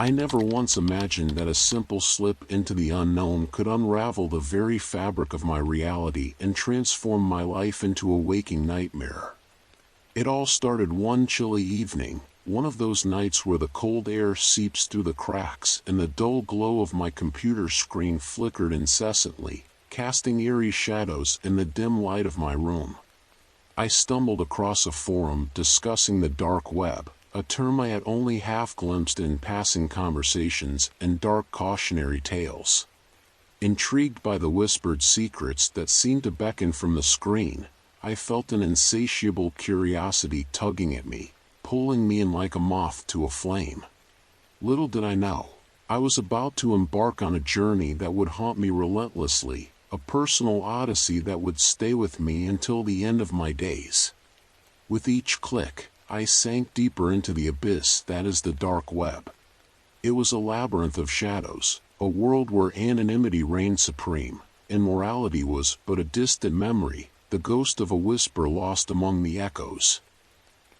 I never once imagined that a simple slip into the unknown could unravel the very fabric of my reality and transform my life into a waking nightmare. It all started one chilly evening, one of those nights where the cold air seeps through the cracks and the dull glow of my computer screen flickered incessantly, casting eerie shadows in the dim light of my room. I stumbled across a forum discussing the dark web, a term I had only half glimpsed in passing conversations and dark cautionary tales. Intrigued by the whispered secrets that seemed to beckon from the screen, I felt an insatiable curiosity tugging at me, pulling me in like a moth to a flame. Little did I know, I was about to embark on a journey that would haunt me relentlessly, a personal odyssey that would stay with me until the end of my days. With each click, I sank deeper into the abyss that is the dark web. It was a labyrinth of shadows, a world where anonymity reigned supreme, and morality was but a distant memory, the ghost of a whisper lost among the echoes.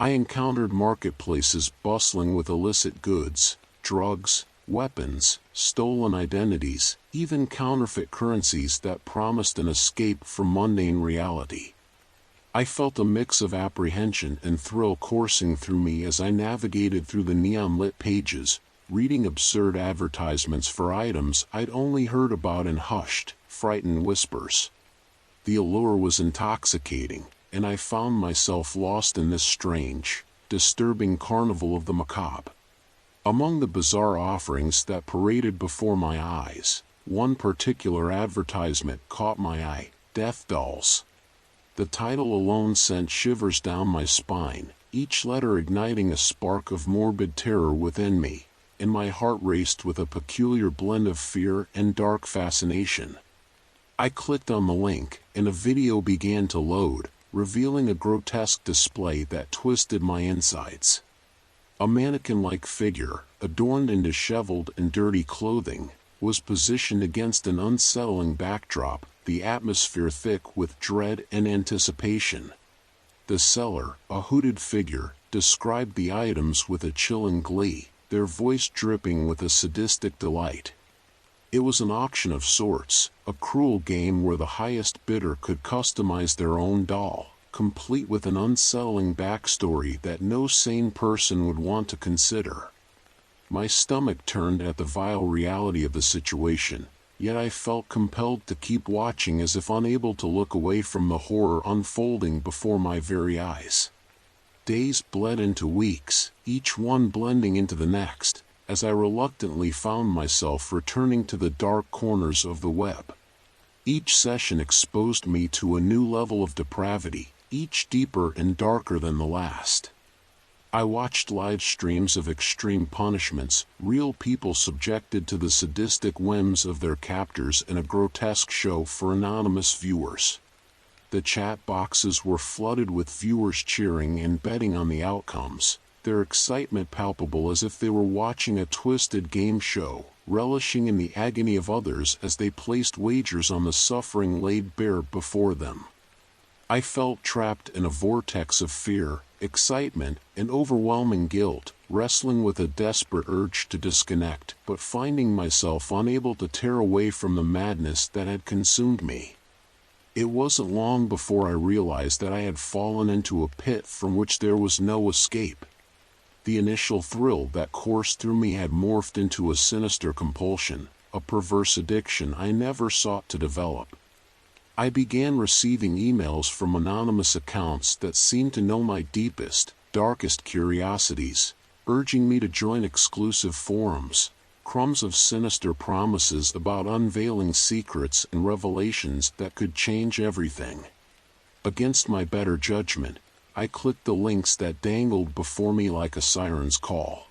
I encountered marketplaces bustling with illicit goods, drugs, weapons, stolen identities, even counterfeit currencies that promised an escape from mundane reality. I felt a mix of apprehension and thrill coursing through me as I navigated through the neon-lit pages, reading absurd advertisements for items I'd only heard about in hushed, frightened whispers. The allure was intoxicating, and I found myself lost in this strange, disturbing carnival of the macabre. Among the bizarre offerings that paraded before my eyes, one particular advertisement caught my eye: death dolls. The title alone sent shivers down my spine, each letter igniting a spark of morbid terror within me, and my heart raced with a peculiar blend of fear and dark fascination. I clicked on the link, and a video began to load, revealing a grotesque display that twisted my insides. A mannequin-like figure, adorned in disheveled and dirty clothing, was positioned against an unsettling backdrop, the atmosphere thick with dread and anticipation. The seller, a hooded figure, described the items with a chilling glee, their voice dripping with a sadistic delight. It was an auction of sorts, a cruel game where the highest bidder could customize their own doll, complete with an unsettling backstory that no sane person would want to consider. My stomach turned at the vile reality of the situation, yet I felt compelled to keep watching as if unable to look away from the horror unfolding before my very eyes. Days bled into weeks, each one blending into the next, as I reluctantly found myself returning to the dark corners of the web. Each session exposed me to a new level of depravity, each deeper and darker than the last. I watched live streams of extreme punishments, real people subjected to the sadistic whims of their captors in a grotesque show for anonymous viewers. The chat boxes were flooded with viewers cheering and betting on the outcomes, their excitement palpable as if they were watching a twisted game show, relishing in the agony of others as they placed wagers on the suffering laid bare before them. I felt trapped in a vortex of fear, excitement, and overwhelming guilt, wrestling with a desperate urge to disconnect, but finding myself unable to tear away from the madness that had consumed me. It wasn't long before I realized that I had fallen into a pit from which there was no escape. The initial thrill that coursed through me had morphed into a sinister compulsion, a perverse addiction I never sought to develop. I began receiving emails from anonymous accounts that seemed to know my deepest, darkest curiosities, urging me to join exclusive forums, crumbs of sinister promises about unveiling secrets and revelations that could change everything. Against my better judgment, I clicked the links that dangled before me like a siren's call.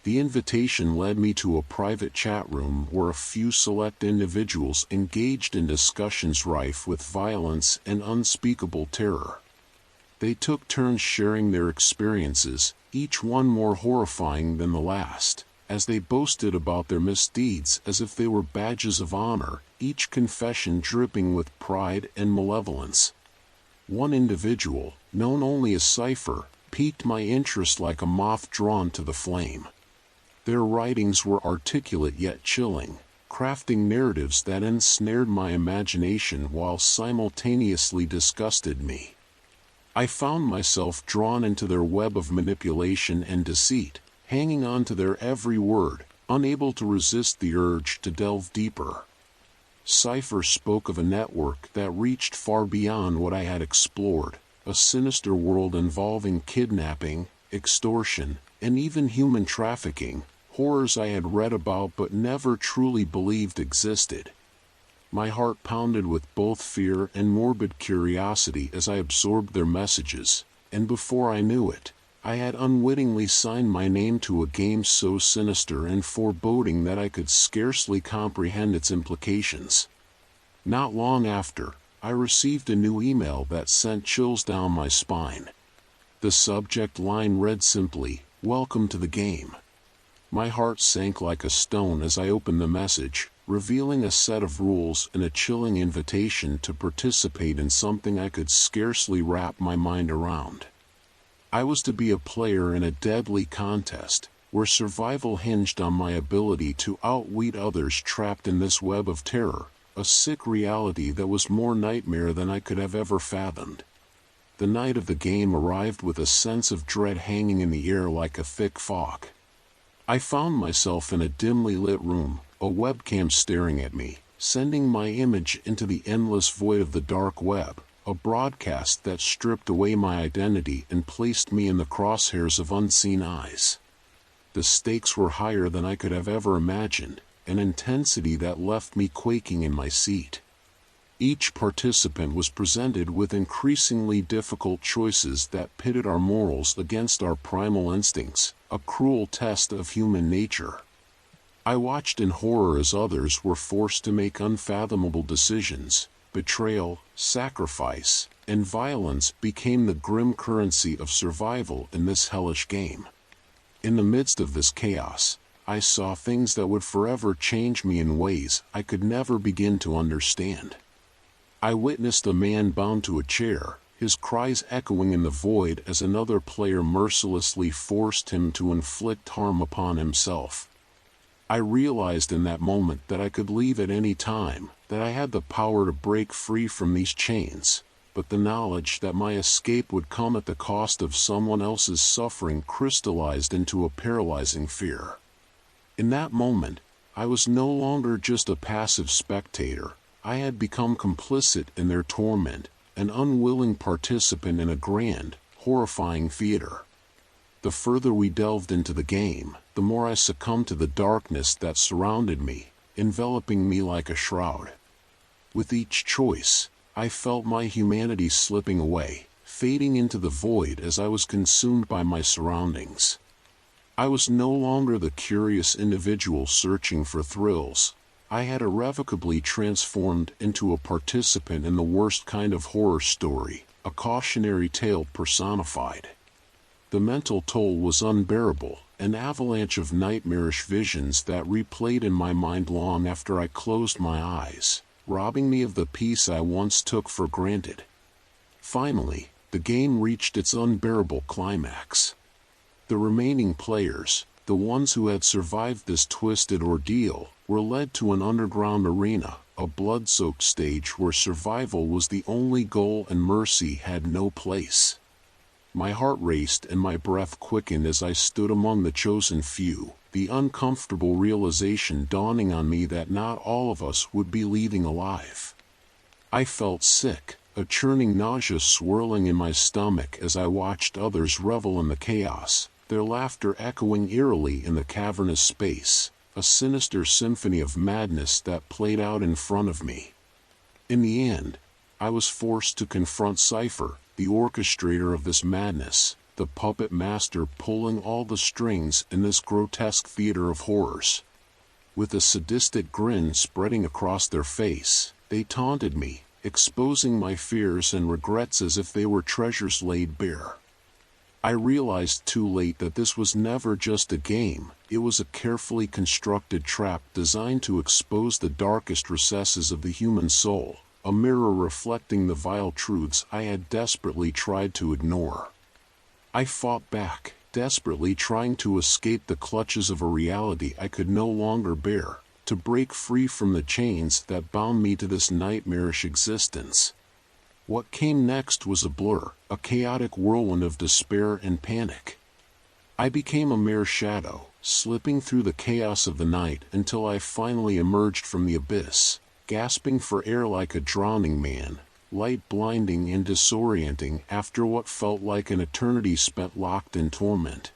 The invitation led me to a private chat room where a few select individuals engaged in discussions rife with violence and unspeakable terror. They took turns sharing their experiences, each one more horrifying than the last, as they boasted about their misdeeds as if they were badges of honor, each confession dripping with pride and malevolence. One individual, known only as Cypher, piqued my interest like a moth drawn to the flame. Their writings were articulate yet chilling, crafting narratives that ensnared my imagination while simultaneously disgusted me. I found myself drawn into their web of manipulation and deceit, hanging on to their every word, unable to resist the urge to delve deeper. Cypher spoke of a network that reached far beyond what I had explored, a sinister world involving kidnapping, extortion, and even human trafficking, horrors I had read about but never truly believed existed. My heart pounded with both fear and morbid curiosity as I absorbed their messages, and before I knew it, I had unwittingly signed my name to a game so sinister and foreboding that I could scarcely comprehend its implications. Not long after, I received a new email that sent chills down my spine. The subject line read simply, "Welcome to the game." My heart sank like a stone as I opened the message, revealing a set of rules and a chilling invitation to participate in something I could scarcely wrap my mind around. I was to be a player in a deadly contest, where survival hinged on my ability to outwit others trapped in this web of terror, a sick reality that was more nightmare than I could have ever fathomed. The night of the game arrived with a sense of dread hanging in the air like a thick fog. I found myself in a dimly lit room, a webcam staring at me, sending my image into the endless void of the dark web, a broadcast that stripped away my identity and placed me in the crosshairs of unseen eyes. The stakes were higher than I could have ever imagined, an intensity that left me quaking in my seat. Each participant was presented with increasingly difficult choices that pitted our morals against our primal instincts, a cruel test of human nature. I watched in horror as others were forced to make unfathomable decisions. Betrayal, sacrifice, and violence became the grim currency of survival in this hellish game. In the midst of this chaos, I saw things that would forever change me in ways I could never begin to understand. I witnessed a man bound to a chair, his cries echoing in the void as another player mercilessly forced him to inflict harm upon himself. I realized in that moment that I could leave at any time, that I had the power to break free from these chains, but the knowledge that my escape would come at the cost of someone else's suffering crystallized into a paralyzing fear. In that moment, I was no longer just a passive spectator. I had become complicit in their torment, an unwilling participant in a grand, horrifying theater. The further we delved into the game, the more I succumbed to the darkness that surrounded me, enveloping me like a shroud. With each choice, I felt my humanity slipping away, fading into the void as I was consumed by my surroundings. I was no longer the curious individual searching for thrills. I had irrevocably transformed into a participant in the worst kind of horror story, a cautionary tale personified. The mental toll was unbearable, an avalanche of nightmarish visions that replayed in my mind long after I closed my eyes, robbing me of the peace I once took for granted. Finally, the game reached its unbearable climax. The remaining players, the ones who had survived this twisted ordeal, were led to an underground arena, a blood-soaked stage where survival was the only goal and mercy had no place. My heart raced and my breath quickened as I stood among the chosen few, the uncomfortable realization dawning on me that not all of us would be leaving alive. I felt sick, a churning nausea swirling in my stomach as I watched others revel in the chaos, their laughter echoing eerily in the cavernous space, a sinister symphony of madness that played out in front of me. In the end, I was forced to confront Cypher, the orchestrator of this madness, the puppet master pulling all the strings in this grotesque theater of horrors. With a sadistic grin spreading across their face, they taunted me, exposing my fears and regrets as if they were treasures laid bare. I realized too late that this was never just a game, it was a carefully constructed trap designed to expose the darkest recesses of the human soul, a mirror reflecting the vile truths I had desperately tried to ignore. I fought back, desperately trying to escape the clutches of a reality I could no longer bear, to break free from the chains that bound me to this nightmarish existence. What came next was a blur, a chaotic whirlwind of despair and panic. I became a mere shadow, slipping through the chaos of the night until I finally emerged from the abyss, gasping for air like a drowning man, light blinding and disorienting after what felt like an eternity spent locked in torment.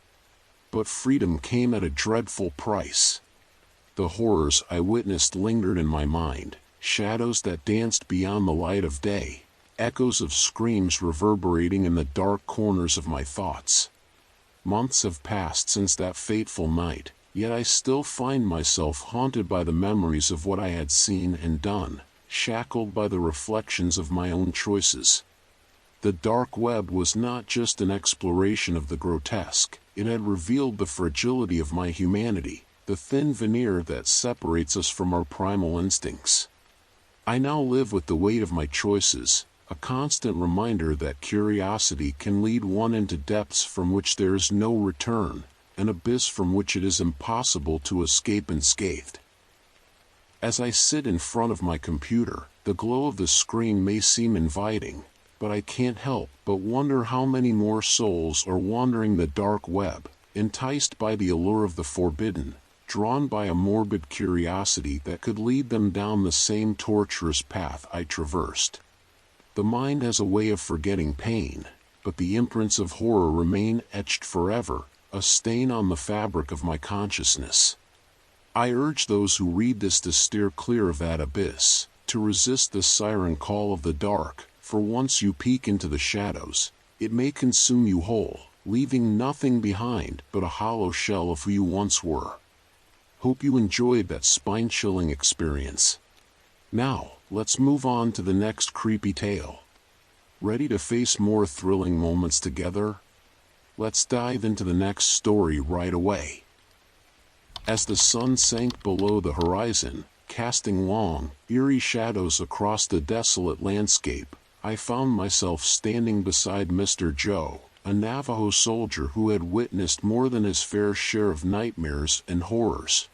But freedom came at a dreadful price. The horrors I witnessed lingered in my mind, shadows that danced beyond the light of day, echoes of screams reverberating in the dark corners of my thoughts. Months have passed since that fateful night, yet I still find myself haunted by the memories of what I had seen and done, shackled by the reflections of my own choices. The dark web was not just an exploration of the grotesque, it had revealed the fragility of my humanity, the thin veneer that separates us from our primal instincts. I now live with the weight of my choices, a constant reminder that curiosity can lead one into depths from which there is no return, an abyss from which it is impossible to escape unscathed. As I sit in front of my computer, the glow of the screen may seem inviting, but I can't help but wonder how many more souls are wandering the dark web, enticed by the allure of the forbidden, drawn by a morbid curiosity that could lead them down the same torturous path I traversed. The mind has a way of forgetting pain, but the imprints of horror remain etched forever, a stain on the fabric of my consciousness. I urge those who read this to steer clear of that abyss, to resist the siren call of the dark, for once you peek into the shadows, it may consume you whole, leaving nothing behind but a hollow shell of who you once were. Hope you enjoyed that spine-chilling experience. Now, let's move on to the next creepy tale. Ready to face more thrilling moments together? Let's dive into the next story right away. As the sun sank below the horizon, casting long, eerie shadows across the desolate landscape, I found myself standing beside Mr. Joe, a Navajo soldier who had witnessed more than his fair share of nightmares and horrors.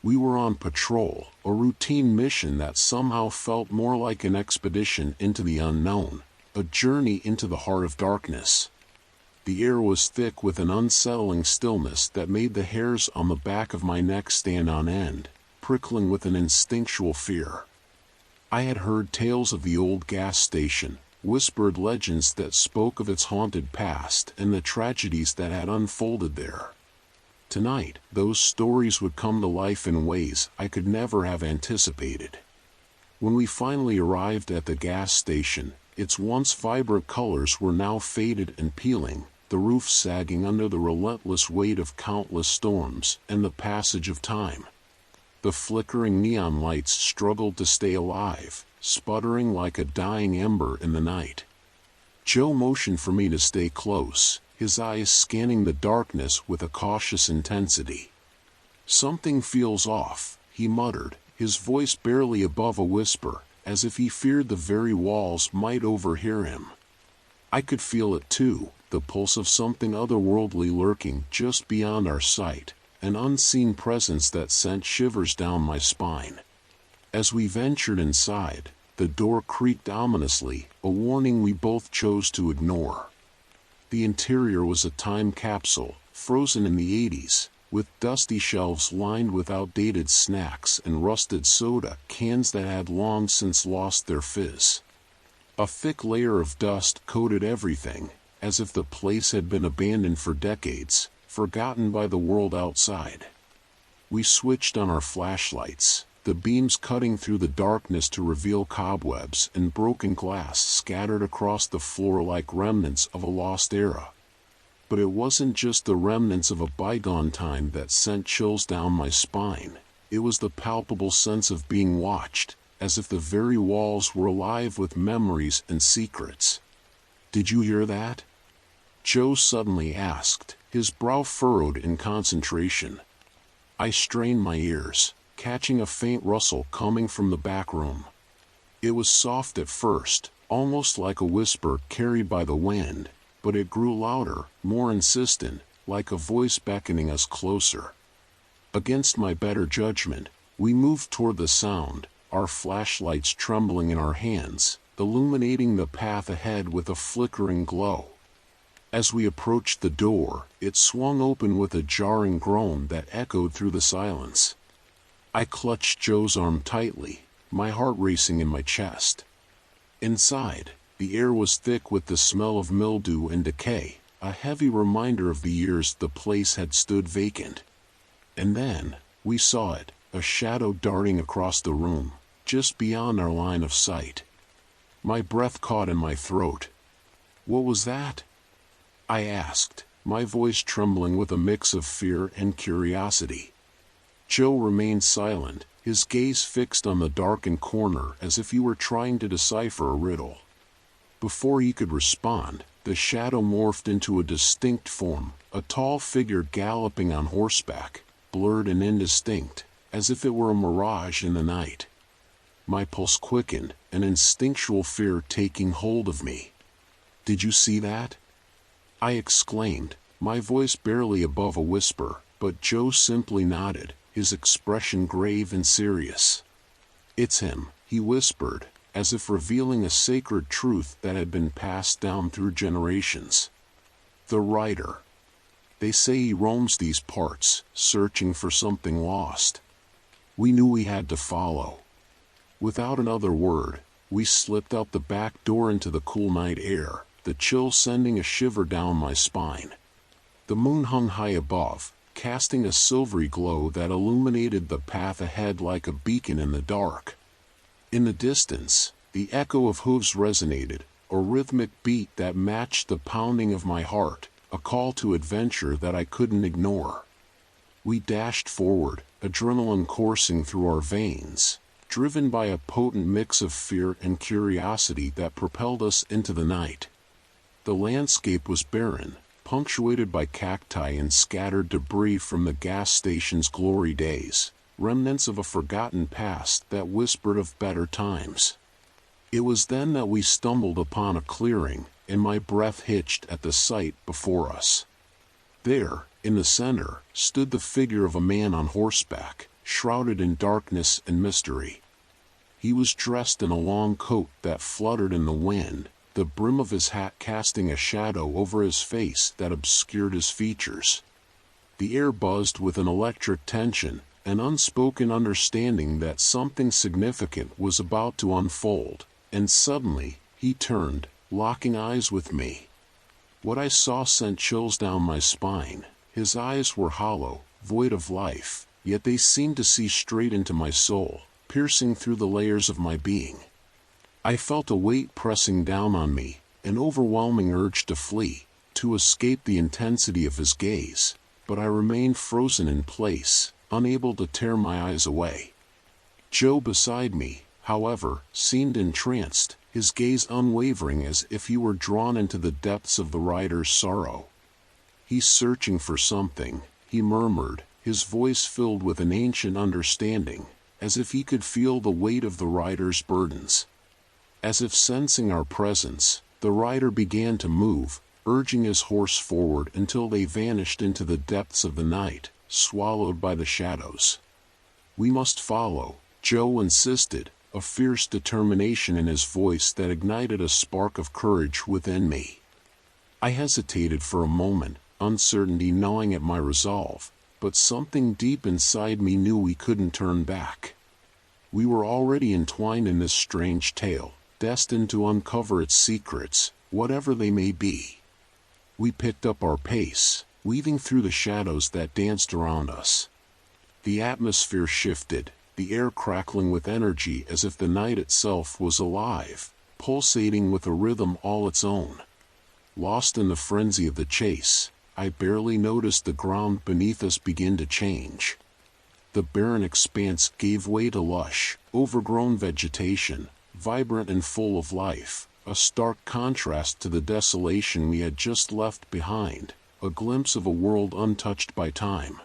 We were on patrol, a routine mission that somehow felt more like an expedition into the unknown, a journey into the heart of darkness. The air was thick with an unsettling stillness that made the hairs on the back of my neck stand on end, prickling with an instinctual fear. I had heard tales of the old gas station, whispered legends that spoke of its haunted past and the tragedies that had unfolded there. Tonight, those stories would come to life in ways I could never have anticipated. When we finally arrived at the gas station, its once vibrant colors were now faded and peeling, the roof sagging under the relentless weight of countless storms and the passage of time. The flickering neon lights struggled to stay alive, sputtering like a dying ember in the night. Joe motioned for me to stay close, his eyes scanning the darkness with a cautious intensity. "Something feels off," he muttered, his voice barely above a whisper, as if he feared the very walls might overhear him. I could feel it too, the pulse of something otherworldly lurking just beyond our sight, an unseen presence that sent shivers down my spine. As we ventured inside, the door creaked ominously, a warning we both chose to ignore. The interior was a time capsule, frozen in the 80s, with dusty shelves lined with outdated snacks and rusted soda cans that had long since lost their fizz. A thick layer of dust coated everything, as if the place had been abandoned for decades, forgotten by the world outside. We switched on our flashlights, the beams cutting through the darkness to reveal cobwebs and broken glass scattered across the floor like remnants of a lost era. But it wasn't just the remnants of a bygone time that sent chills down my spine, it was the palpable sense of being watched, as if the very walls were alive with memories and secrets. "Did you hear that?" Joe suddenly asked, his brow furrowed in concentration. I strained my ears, catching a faint rustle coming from the back room. It was soft at first, almost like a whisper carried by the wind, but it grew louder, more insistent, like a voice beckoning us closer. Against my better judgment, we moved toward the sound, our flashlights trembling in our hands, illuminating the path ahead with a flickering glow. As we approached the door, it swung open with a jarring groan that echoed through the silence. I clutched Joe's arm tightly, my heart racing in my chest. Inside, the air was thick with the smell of mildew and decay, a heavy reminder of the years the place had stood vacant. And then, we saw it, a shadow darting across the room, just beyond our line of sight. My breath caught in my throat. "What was that?" I asked, my voice trembling with a mix of fear and curiosity. Joe remained silent, his gaze fixed on the darkened corner as if he were trying to decipher a riddle. Before he could respond, the shadow morphed into a distinct form, a tall figure galloping on horseback, blurred and indistinct, as if it were a mirage in the night. My pulse quickened, an instinctual fear taking hold of me. "Did you see that?" I exclaimed, my voice barely above a whisper, but Joe simply nodded, his expression grave and serious. "It's him," he whispered, as if revealing a sacred truth that had been passed down through generations. "The writer. They say he roams these parts, searching for something lost. We knew we had to follow." Without another word, we slipped out the back door into the cool night air, the chill sending a shiver down my spine. The moon hung high above, casting a silvery glow that illuminated the path ahead like a beacon in the dark. In the distance, the echo of hooves resonated, a rhythmic beat that matched the pounding of my heart, a call to adventure that I couldn't ignore. We dashed forward, adrenaline coursing through our veins, driven by a potent mix of fear and curiosity that propelled us into the night. The landscape was barren, punctuated by cacti and scattered debris from the gas station's glory days, remnants of a forgotten past that whispered of better times. It was then that we stumbled upon a clearing, and my breath hitched at the sight before us. There, in the center, stood the figure of a man on horseback, shrouded in darkness and mystery. He was dressed in a long coat that fluttered in the wind, the brim of his hat casting a shadow over his face that obscured his features. The air buzzed with an electric tension, an unspoken understanding that something significant was about to unfold, and suddenly, he turned, locking eyes with me. What I saw sent chills down my spine. His eyes were hollow, void of life, yet they seemed to see straight into my soul, piercing through the layers of my being. I felt a weight pressing down on me, an overwhelming urge to flee, to escape the intensity of his gaze, but I remained frozen in place, unable to tear my eyes away. Joe beside me, however, seemed entranced, his gaze unwavering as if he were drawn into the depths of the writer's sorrow. "He's searching for something," he murmured, his voice filled with an ancient understanding, as if he could feel the weight of the writer's burdens. As if sensing our presence, the rider began to move, urging his horse forward until they vanished into the depths of the night, swallowed by the shadows. "We must follow," Joe insisted, a fierce determination in his voice that ignited a spark of courage within me. I hesitated for a moment, uncertainty gnawing at my resolve, but something deep inside me knew we couldn't turn back. We were already entwined in this strange tale, destined to uncover its secrets, whatever they may be. We picked up our pace, weaving through the shadows that danced around us. The atmosphere shifted, the air crackling with energy as if the night itself was alive, pulsating with a rhythm all its own. Lost in the frenzy of the chase, I barely noticed the ground beneath us begin to change. The barren expanse gave way to lush, overgrown vegetation, vibrant and full of life, a stark contrast to the desolation we had just left behind, a glimpse of a world untouched by time.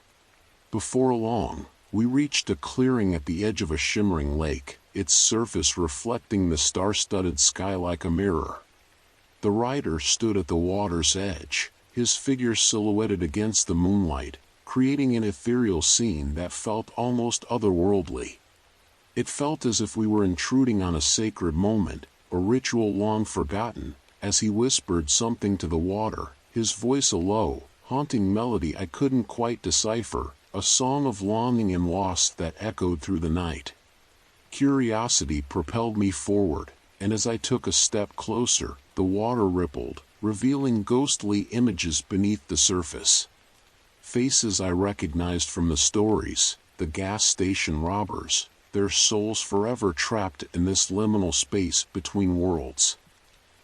Before long, we reached a clearing at the edge of a shimmering lake, its surface reflecting the star-studded sky like a mirror. The rider stood at the water's edge, his figure silhouetted against the moonlight, creating an ethereal scene that felt almost otherworldly. It felt as if we were intruding on a sacred moment, a ritual long forgotten, as he whispered something to the water, his voice a low, haunting melody I couldn't quite decipher, a song of longing and loss that echoed through the night. Curiosity propelled me forward, and as I took a step closer, the water rippled, revealing ghostly images beneath the surface. Faces I recognized from the stories, the gas station robbers, their souls forever trapped in this liminal space between worlds.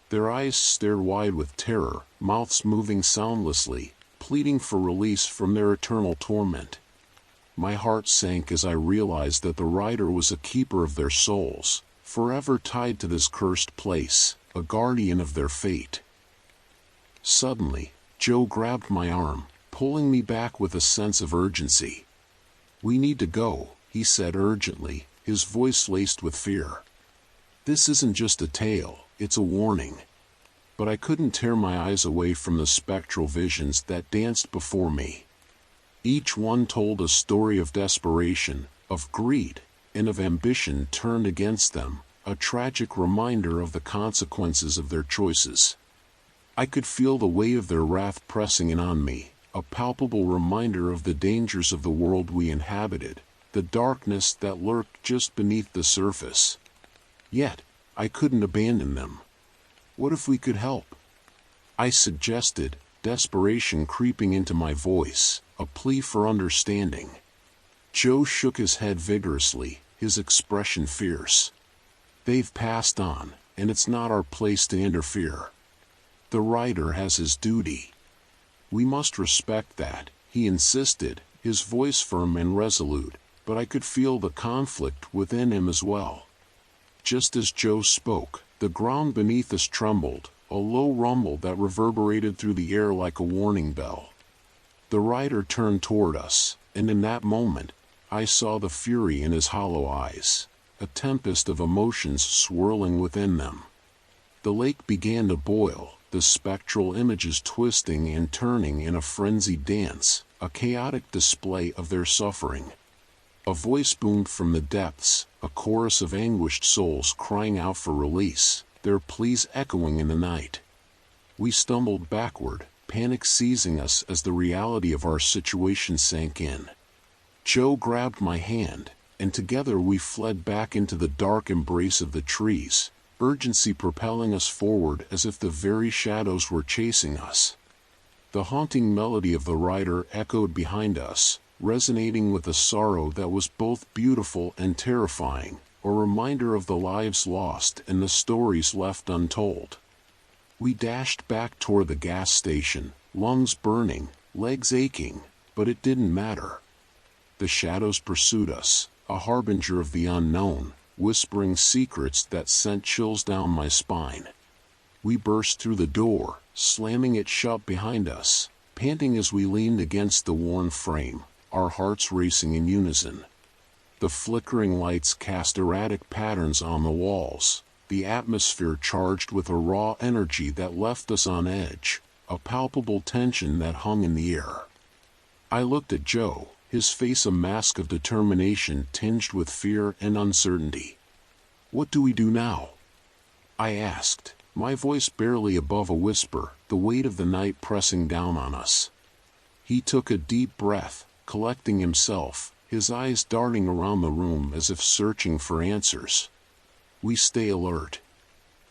Their eyes stared wide with terror, mouths moving soundlessly, pleading for release from their eternal torment. My heart sank as I realized that the rider was a keeper of their souls, forever tied to this cursed place, a guardian of their fate. Suddenly, Joe grabbed my arm, pulling me back with a sense of urgency. "We need to go," he said urgently, his voice laced with fear. "This isn't just a tale, it's a warning." But I couldn't tear my eyes away from the spectral visions that danced before me. Each one told a story of desperation, of greed, and of ambition turned against them, a tragic reminder of the consequences of their choices. I could feel the weight of their wrath pressing in on me, a palpable reminder of the dangers of the world we inhabited, the darkness that lurked just beneath the surface. Yet, I couldn't abandon them. What if we could help? I suggested, desperation creeping into my voice, a plea for understanding. Joe shook his head vigorously, his expression fierce. "They've passed on, and it's not our place to interfere. The rider has his duty. We must respect that," he insisted, his voice firm and resolute, but I could feel the conflict within him as well. Just as Joe spoke, the ground beneath us trembled, a low rumble that reverberated through the air like a warning bell. The rider turned toward us, and in that moment, I saw the fury in his hollow eyes, a tempest of emotions swirling within them. The lake began to boil, the spectral images twisting and turning in a frenzied dance, a chaotic display of their suffering. A voice boomed from the depths, a chorus of anguished souls crying out for release, their pleas echoing in the night. We stumbled backward, panic seizing us as the reality of our situation sank in. Joe grabbed my hand, and together we fled back into the dark embrace of the trees, urgency propelling us forward as if the very shadows were chasing us. The haunting melody of the rider echoed behind us, resonating with a sorrow that was both beautiful and terrifying, a reminder of the lives lost and the stories left untold. We dashed back toward the gas station, lungs burning, legs aching, but it didn't matter. The shadows pursued us, a harbinger of the unknown, whispering secrets that sent chills down my spine. We burst through the door, slamming it shut behind us, panting as we leaned against the worn frame, our hearts racing in unison. The flickering lights cast erratic patterns on the walls, the atmosphere charged with a raw energy that left us on edge, a palpable tension that hung in the air. I looked at Joe, his face a mask of determination tinged with fear and uncertainty. "What do we do now?" I asked, my voice barely above a whisper, the weight of the night pressing down on us. He took a deep breath, collecting himself, his eyes darting around the room as if searching for answers. "We stay alert.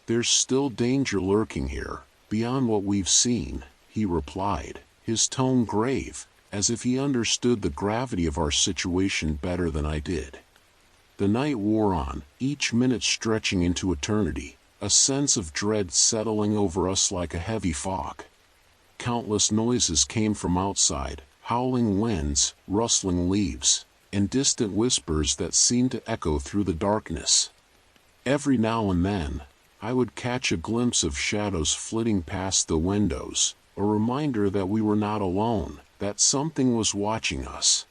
There's still danger lurking here, beyond what we've seen," he replied, his tone grave, as if he understood the gravity of our situation better than I did. The night wore on, each minute stretching into eternity, a sense of dread settling over us like a heavy fog. Countless noises came from outside, howling winds, rustling leaves, and distant whispers that seemed to echo through the darkness. Every now and then, I would catch a glimpse of shadows flitting past the windows, a reminder that we were not alone, that something was watching us.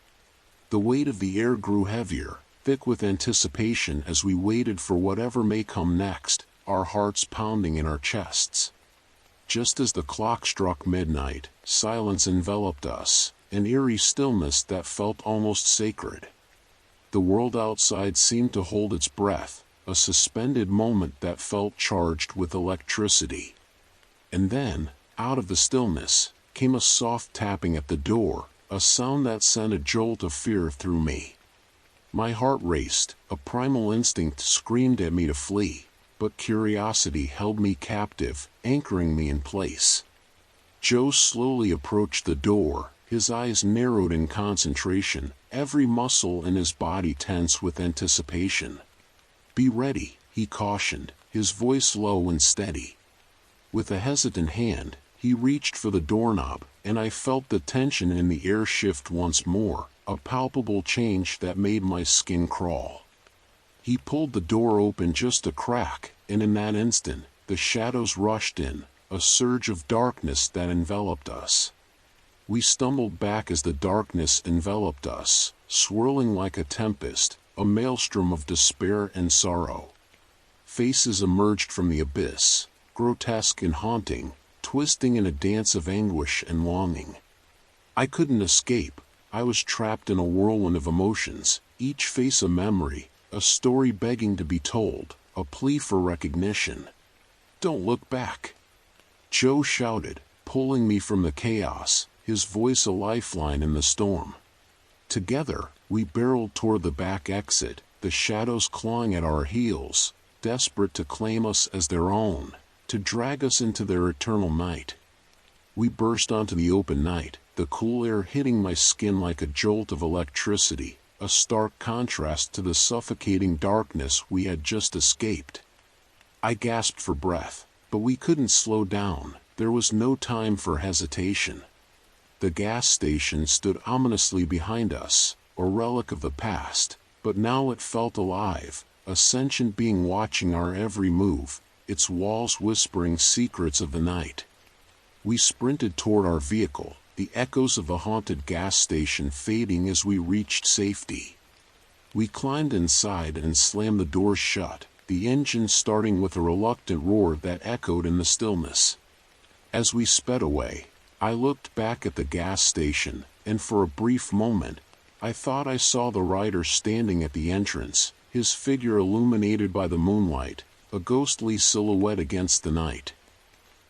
The weight of the air grew heavier, thick with anticipation as we waited for whatever may come next, our hearts pounding in our chests. Just as the clock struck midnight, silence enveloped us, an eerie stillness that felt almost sacred. The world outside seemed to hold its breath, a suspended moment that felt charged with electricity. And then, out of the stillness, came a soft tapping at the door, a sound that sent a jolt of fear through me. My heart raced, a primal instinct screamed at me to flee, but curiosity held me captive, anchoring me in place. Joe slowly approached the door, his eyes narrowed in concentration, every muscle in his body tense with anticipation. "Be ready," he cautioned, his voice low and steady. With a hesitant hand, he reached for the doorknob, and I felt the tension in the air shift once more, a palpable change that made my skin crawl. He pulled the door open just a crack, and in that instant, the shadows rushed in, a surge of darkness that enveloped us. We stumbled back as the darkness enveloped us, swirling like a tempest, a maelstrom of despair and sorrow. Faces emerged from the abyss, grotesque and haunting, twisting in a dance of anguish and longing. I couldn't escape. I was trapped in a whirlwind of emotions, each face a memory, a story begging to be told, a plea for recognition. "Don't look back!" Joe shouted, pulling me from the chaos, his voice a lifeline in the storm. Together, we barreled toward the back exit, the shadows clawing at our heels, desperate to claim us as their own, to drag us into their eternal night. We burst onto the open night, the cool air hitting my skin like a jolt of electricity, a stark contrast to the suffocating darkness we had just escaped. I gasped for breath, but we couldn't slow down. There was no time for hesitation. The gas station stood ominously behind us, a relic of the past, but now it felt alive, a sentient being watching our every move, its walls whispering secrets of the night. We sprinted toward our vehicle, the echoes of the haunted gas station fading as we reached safety. We climbed inside and slammed the doors shut, the engine starting with a reluctant roar that echoed in the stillness. As we sped away, I looked back at the gas station, and for a brief moment, I thought I saw the rider standing at the entrance, his figure illuminated by the moonlight, a ghostly silhouette against the night.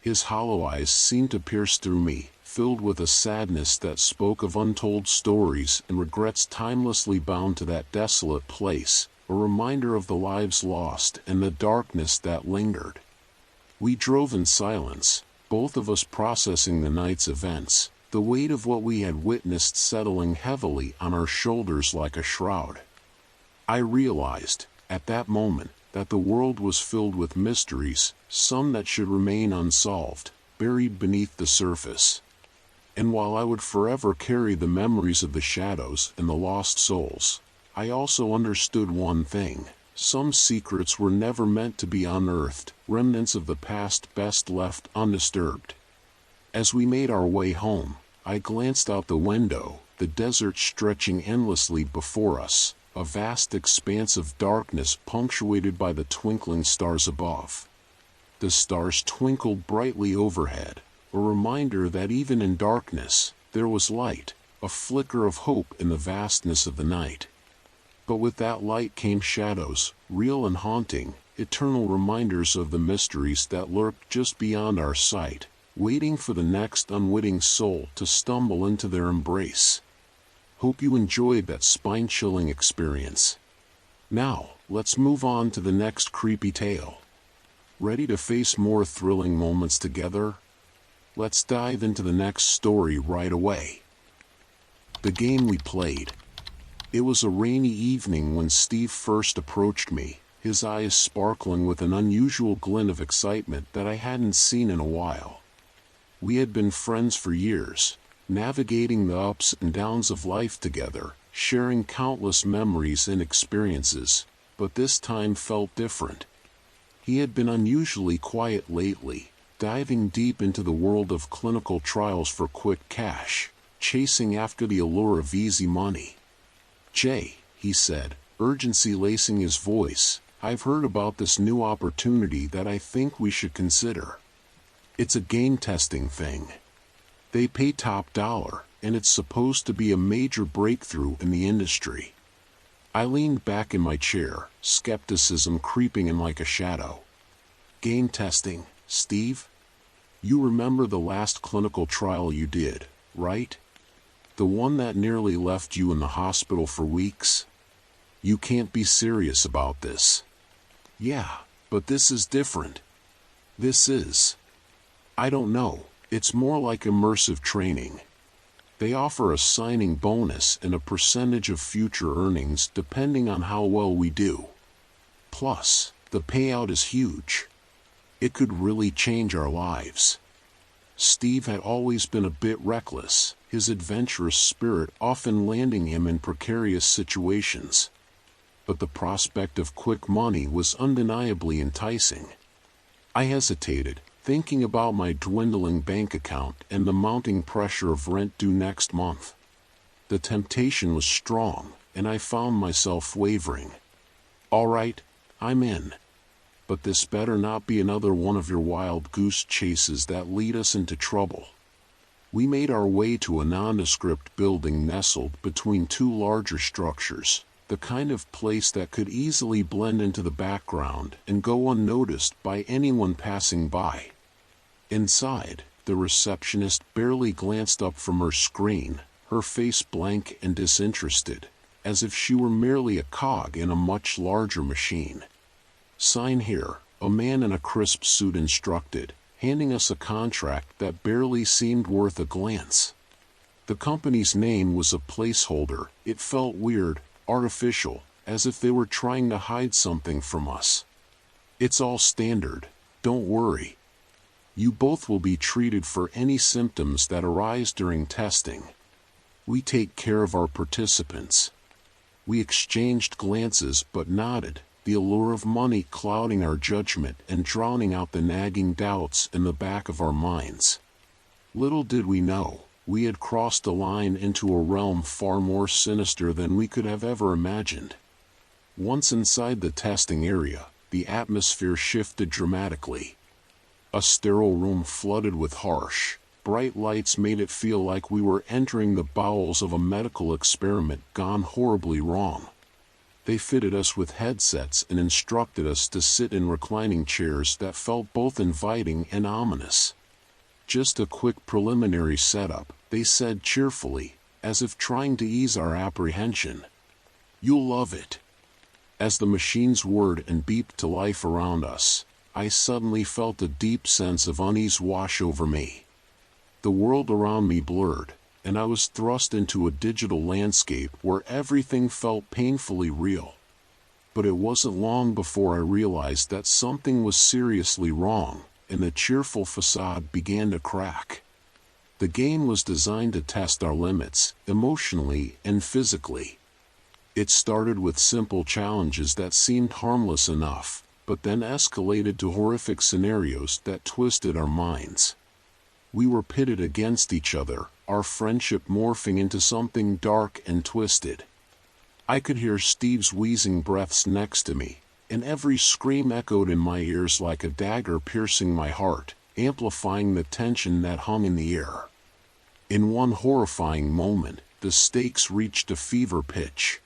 His hollow eyes seemed to pierce through me, filled with a sadness that spoke of untold stories and regrets timelessly bound to that desolate place, a reminder of the lives lost and the darkness that lingered. We drove in silence, both of us processing the night's events, the weight of what we had witnessed settling heavily on our shoulders like a shroud. I realized, at that moment, that the world was filled with mysteries, some that should remain unsolved, buried beneath the surface. And while I would forever carry the memories of the shadows and the lost souls, I also understood one thing: some secrets were never meant to be unearthed, remnants of the past best left undisturbed. As we made our way home, I glanced out the window, the desert stretching endlessly before us, a vast expanse of darkness punctuated by the twinkling stars above. The stars twinkled brightly overhead, a reminder that even in darkness, there was light, a flicker of hope in the vastness of the night. But with that light came shadows, real and haunting, eternal reminders of the mysteries that lurked just beyond our sight, waiting for the next unwitting soul to stumble into their embrace. Hope you enjoyed that spine-chilling experience. Now, let's move on to the next creepy tale. Ready to face more thrilling moments together? Let's dive into the next story right away. The game we played. It was a rainy evening when Steve first approached me, his eyes sparkling with an unusual glint of excitement that I hadn't seen in a while. We had been friends for years, navigating the ups and downs of life together, sharing countless memories and experiences, but this time felt different. He had been unusually quiet lately, diving deep into the world of clinical trials for quick cash, chasing after the allure of easy money. "Jay," he said, urgency lacing his voice, "I've heard about this new opportunity that I think we should consider." It's a game testing thing. They pay top dollar, and it's supposed to be a major breakthrough in the industry. I leaned back in my chair, skepticism creeping in like a shadow. Game testing, Steve? You remember the last clinical trial you did, right? The one that nearly left you in the hospital for weeks? You can't be serious about this. Yeah, but this is different. This is. I don't know, it's more like immersive training. They offer a signing bonus and a percentage of future earnings depending on how well we do. Plus, the payout is huge. It could really change our lives. Steve had always been a bit reckless, his adventurous spirit often landing him in precarious situations. But the prospect of quick money was undeniably enticing. I hesitated, thinking about my dwindling bank account and the mounting pressure of rent due next month. The temptation was strong, and I found myself wavering. All right, I'm in. But this better not be another one of your wild goose chases that lead us into trouble. We made our way to a nondescript building nestled between two larger structures, the kind of place that could easily blend into the background and go unnoticed by anyone passing by. Inside, the receptionist barely glanced up from her screen, her face blank and disinterested, as if she were merely a cog in a much larger machine. Sign here, a man in a crisp suit instructed, handing us a contract that barely seemed worth a glance. The company's name was a placeholder. It felt weird, artificial, as if they were trying to hide something from us. It's all standard, don't worry. You both will be treated for any symptoms that arise during testing. We take care of our participants. We exchanged glances but nodded, the allure of money clouding our judgment and drowning out the nagging doubts in the back of our minds. Little did we know, we had crossed a line into a realm far more sinister than we could have ever imagined. Once inside the testing area, the atmosphere shifted dramatically. A sterile room flooded with harsh, bright lights made it feel like we were entering the bowels of a medical experiment gone horribly wrong. They fitted us with headsets and instructed us to sit in reclining chairs that felt both inviting and ominous. Just a quick preliminary setup, they said cheerfully, as if trying to ease our apprehension. You'll love it. As the machines whirred and beeped to life around us, I suddenly felt a deep sense of unease wash over me. The world around me blurred, and I was thrust into a digital landscape where everything felt painfully real. But it wasn't long before I realized that something was seriously wrong, and the cheerful facade began to crack. The game was designed to test our limits, emotionally and physically. It started with simple challenges that seemed harmless enough, but then escalated to horrific scenarios that twisted our minds. We were pitted against each other, our friendship morphing into something dark and twisted. I could hear Steve's wheezing breaths next to me, and every scream echoed in my ears like a dagger piercing my heart, amplifying the tension that hung in the air. In one horrifying moment, the stakes reached a fever pitch.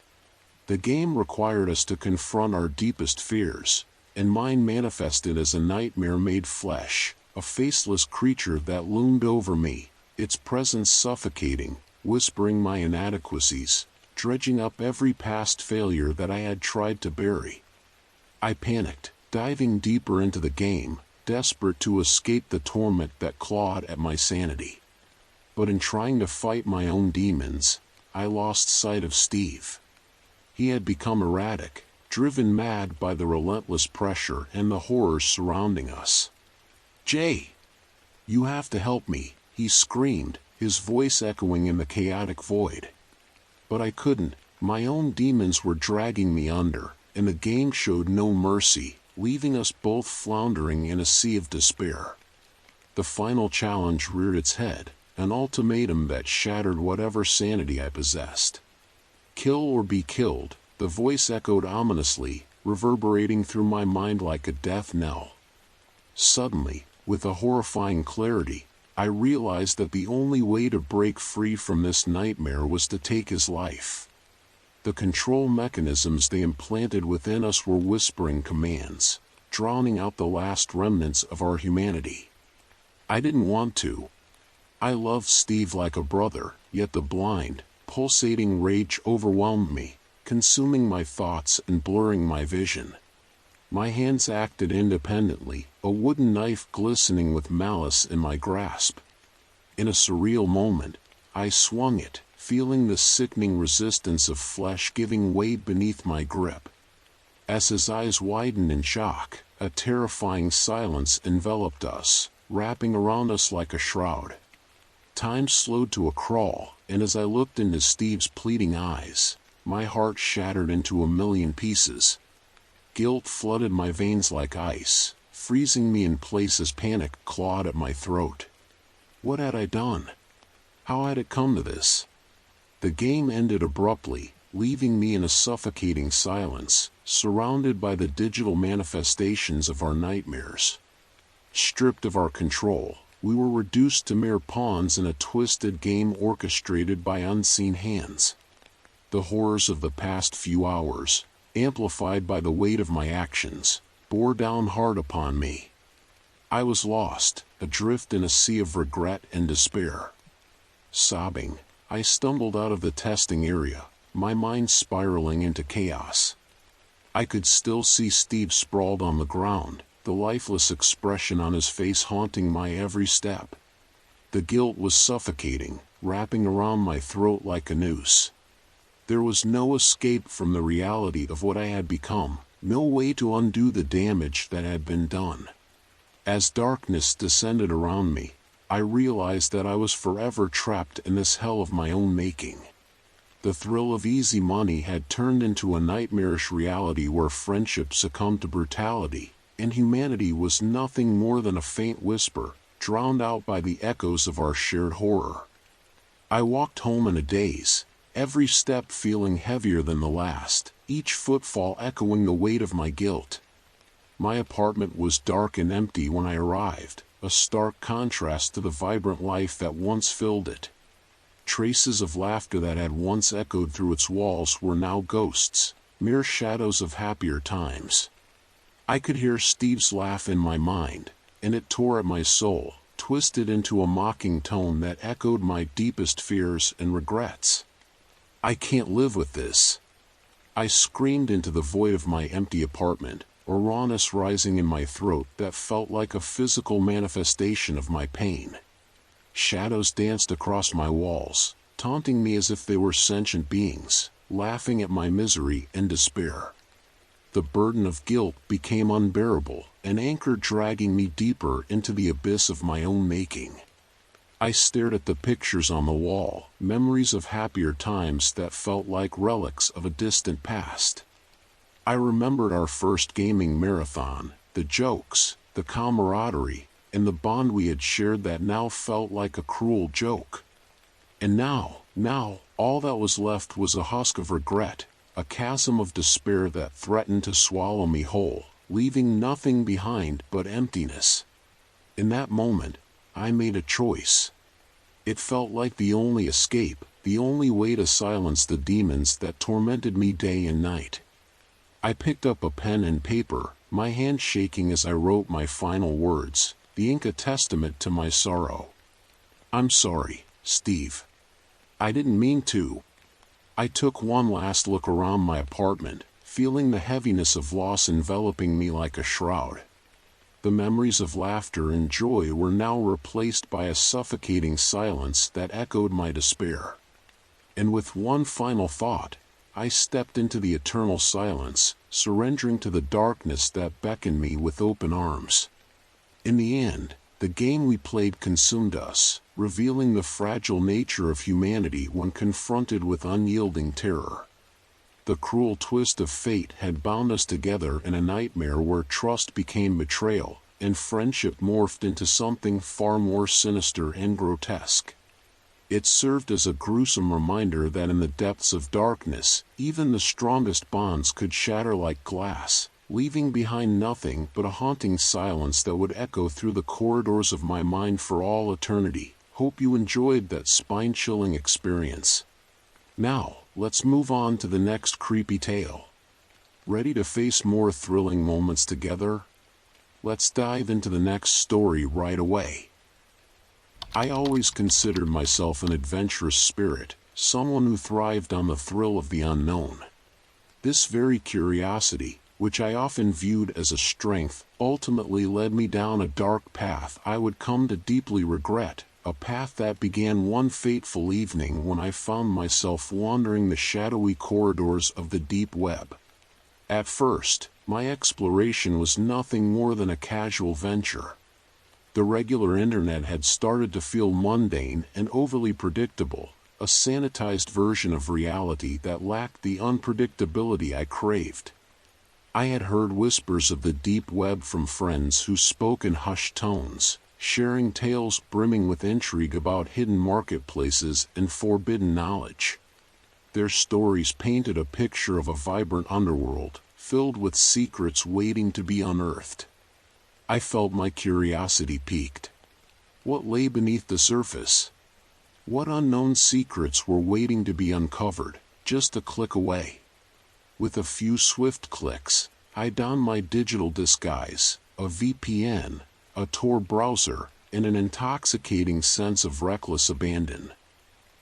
The game required us to confront our deepest fears, and mine manifested as a nightmare made flesh, a faceless creature that loomed over me, its presence suffocating, whispering my inadequacies, dredging up every past failure that I had tried to bury. I panicked, diving deeper into the game, desperate to escape the torment that clawed at my sanity. But in trying to fight my own demons, I lost sight of Steve. He had become erratic, driven mad by the relentless pressure and the horrors surrounding us. "Jay, you have to help me," he screamed, his voice echoing in the chaotic void. But I couldn't. My own demons were dragging me under, and the game showed no mercy, leaving us both floundering in a sea of despair. The final challenge reared its head, an ultimatum that shattered whatever sanity I possessed. "Kill or be killed," the voice echoed ominously, reverberating through my mind like a death knell. Suddenly, With a horrifying clarity, I realized that the only way to break free from this nightmare was to take his life. The control mechanisms they implanted within us were whispering commands, drowning out the last remnants of our humanity. I didn't want to. I loved Steve like a brother, yet the blind, pulsating rage overwhelmed me, consuming my thoughts and blurring my vision. My hands acted independently, a wooden knife glistening with malice in my grasp. In a surreal moment, I swung it, feeling the sickening resistance of flesh giving way beneath my grip. As his eyes widened in shock, a terrifying silence enveloped us, wrapping around us like a shroud. Time slowed to a crawl, and as I looked into Steve's pleading eyes, my heart shattered into a million pieces. Guilt flooded my veins like ice, freezing me in place as panic clawed at my throat. What had I done? How had it come to this? The game ended abruptly, leaving me in a suffocating silence, surrounded by the digital manifestations of our nightmares. Stripped of our control, we were reduced to mere pawns in a twisted game orchestrated by unseen hands. The horrors of the past few hours, amplified by the weight of my actions, bore down hard upon me. I was lost, adrift in a sea of regret and despair. Sobbing, I stumbled out of the testing area, my mind spiraling into chaos. I could still see Steve sprawled on the ground, the lifeless expression on his face haunting my every step. The guilt was suffocating, wrapping around my throat like a noose. There was no escape from the reality of what I had become, no way to undo the damage that had been done. As darkness descended around me, I realized that I was forever trapped in this hell of my own making. The thrill of easy money had turned into a nightmarish reality where friendship succumbed to brutality, and humanity was nothing more than a faint whisper, drowned out by the echoes of our shared horror. I walked home in a daze, every step feeling heavier than the last, each footfall echoing the weight of my guilt. My apartment was dark and empty when I arrived, a stark contrast to the vibrant life that once filled it. Traces of laughter that had once echoed through its walls were now ghosts, mere shadows of happier times. I could hear Steve's laugh in my mind, and it tore at my soul, twisted into a mocking tone that echoed my deepest fears and regrets. I can't live with this. I screamed into the void of my empty apartment, a rawness rising in my throat that felt like a physical manifestation of my pain. Shadows danced across my walls, taunting me as if they were sentient beings, laughing at my misery and despair. The burden of guilt became unbearable, an anchor dragging me deeper into the abyss of my own making. I stared at the pictures on the wall, memories of happier times that felt like relics of a distant past. I remembered our first gaming marathon, the jokes, the camaraderie, and the bond we had shared that now felt like a cruel joke. And now, all that was left was a husk of regret, a chasm of despair that threatened to swallow me whole, leaving nothing behind but emptiness. In that moment, I made a choice. It felt like the only escape, the only way to silence the demons that tormented me day and night. I picked up a pen and paper, my hand shaking as I wrote my final words, the ink a testament to my sorrow. I'm sorry, Steve. I didn't mean to. I took one last look around my apartment, feeling the heaviness of loss enveloping me like a shroud. The memories of laughter and joy were now replaced by a suffocating silence that echoed my despair. And with one final thought, I stepped into the eternal silence, surrendering to the darkness that beckoned me with open arms. In the end, the game we played consumed us, revealing the fragile nature of humanity when confronted with unyielding terror. The cruel twist of fate had bound us together in a nightmare where trust became betrayal, and friendship morphed into something far more sinister and grotesque. It served as a gruesome reminder that in the depths of darkness, even the strongest bonds could shatter like glass, leaving behind nothing but a haunting silence that would echo through the corridors of my mind for all eternity. Hope you enjoyed that spine-chilling experience. Now, let's move on to the next creepy tale. Ready to face more thrilling moments together? Let's dive into the next story right away. I always considered myself an adventurous spirit, someone who thrived on the thrill of the unknown. This very curiosity, which I often viewed as a strength, ultimately led me down a dark path I would come to deeply regret, a path that began one fateful evening when I found myself wandering the shadowy corridors of the deep web. At first, my exploration was nothing more than a casual venture. The regular internet had started to feel mundane and overly predictable, a sanitized version of reality that lacked the unpredictability I craved. I had heard whispers of the deep web from friends who spoke in hushed tones, sharing tales brimming with intrigue about hidden marketplaces and forbidden knowledge. Their stories painted a picture of a vibrant underworld, filled with secrets waiting to be unearthed. I felt my curiosity piqued. What lay beneath the surface? What unknown secrets were waiting to be uncovered, just a click away? With a few swift clicks, I donned my digital disguise, a VPN, a Tor browser, and an intoxicating sense of reckless abandon.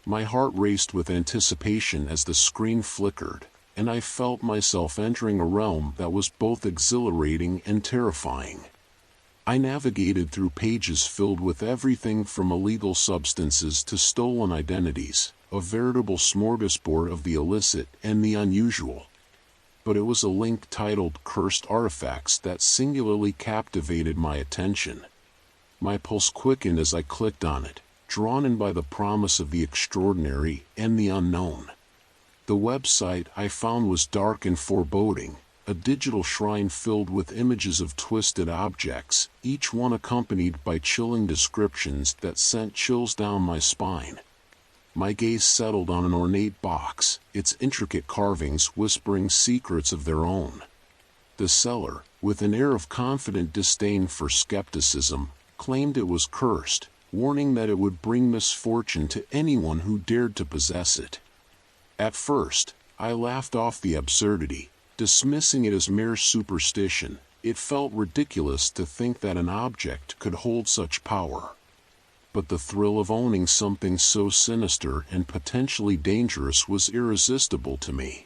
My heart raced with anticipation as the screen flickered, and I felt myself entering a realm that was both exhilarating and terrifying. I navigated through pages filled with everything from illegal substances to stolen identities, a veritable smorgasbord of the illicit and the unusual. But it was a link titled Cursed Artifacts that singularly captivated my attention. My pulse quickened as I clicked on it, drawn in by the promise of the extraordinary and the unknown. The website I found was dark and foreboding, a digital shrine filled with images of twisted objects, each one accompanied by chilling descriptions that sent chills down my spine. My gaze settled on an ornate box, its intricate carvings whispering secrets of their own. The seller, with an air of confident disdain for skepticism, claimed it was cursed, warning that it would bring misfortune to anyone who dared to possess it. At first, I laughed off the absurdity, dismissing it as mere superstition. It felt ridiculous to think that an object could hold such power. But the thrill of owning something so sinister and potentially dangerous was irresistible to me.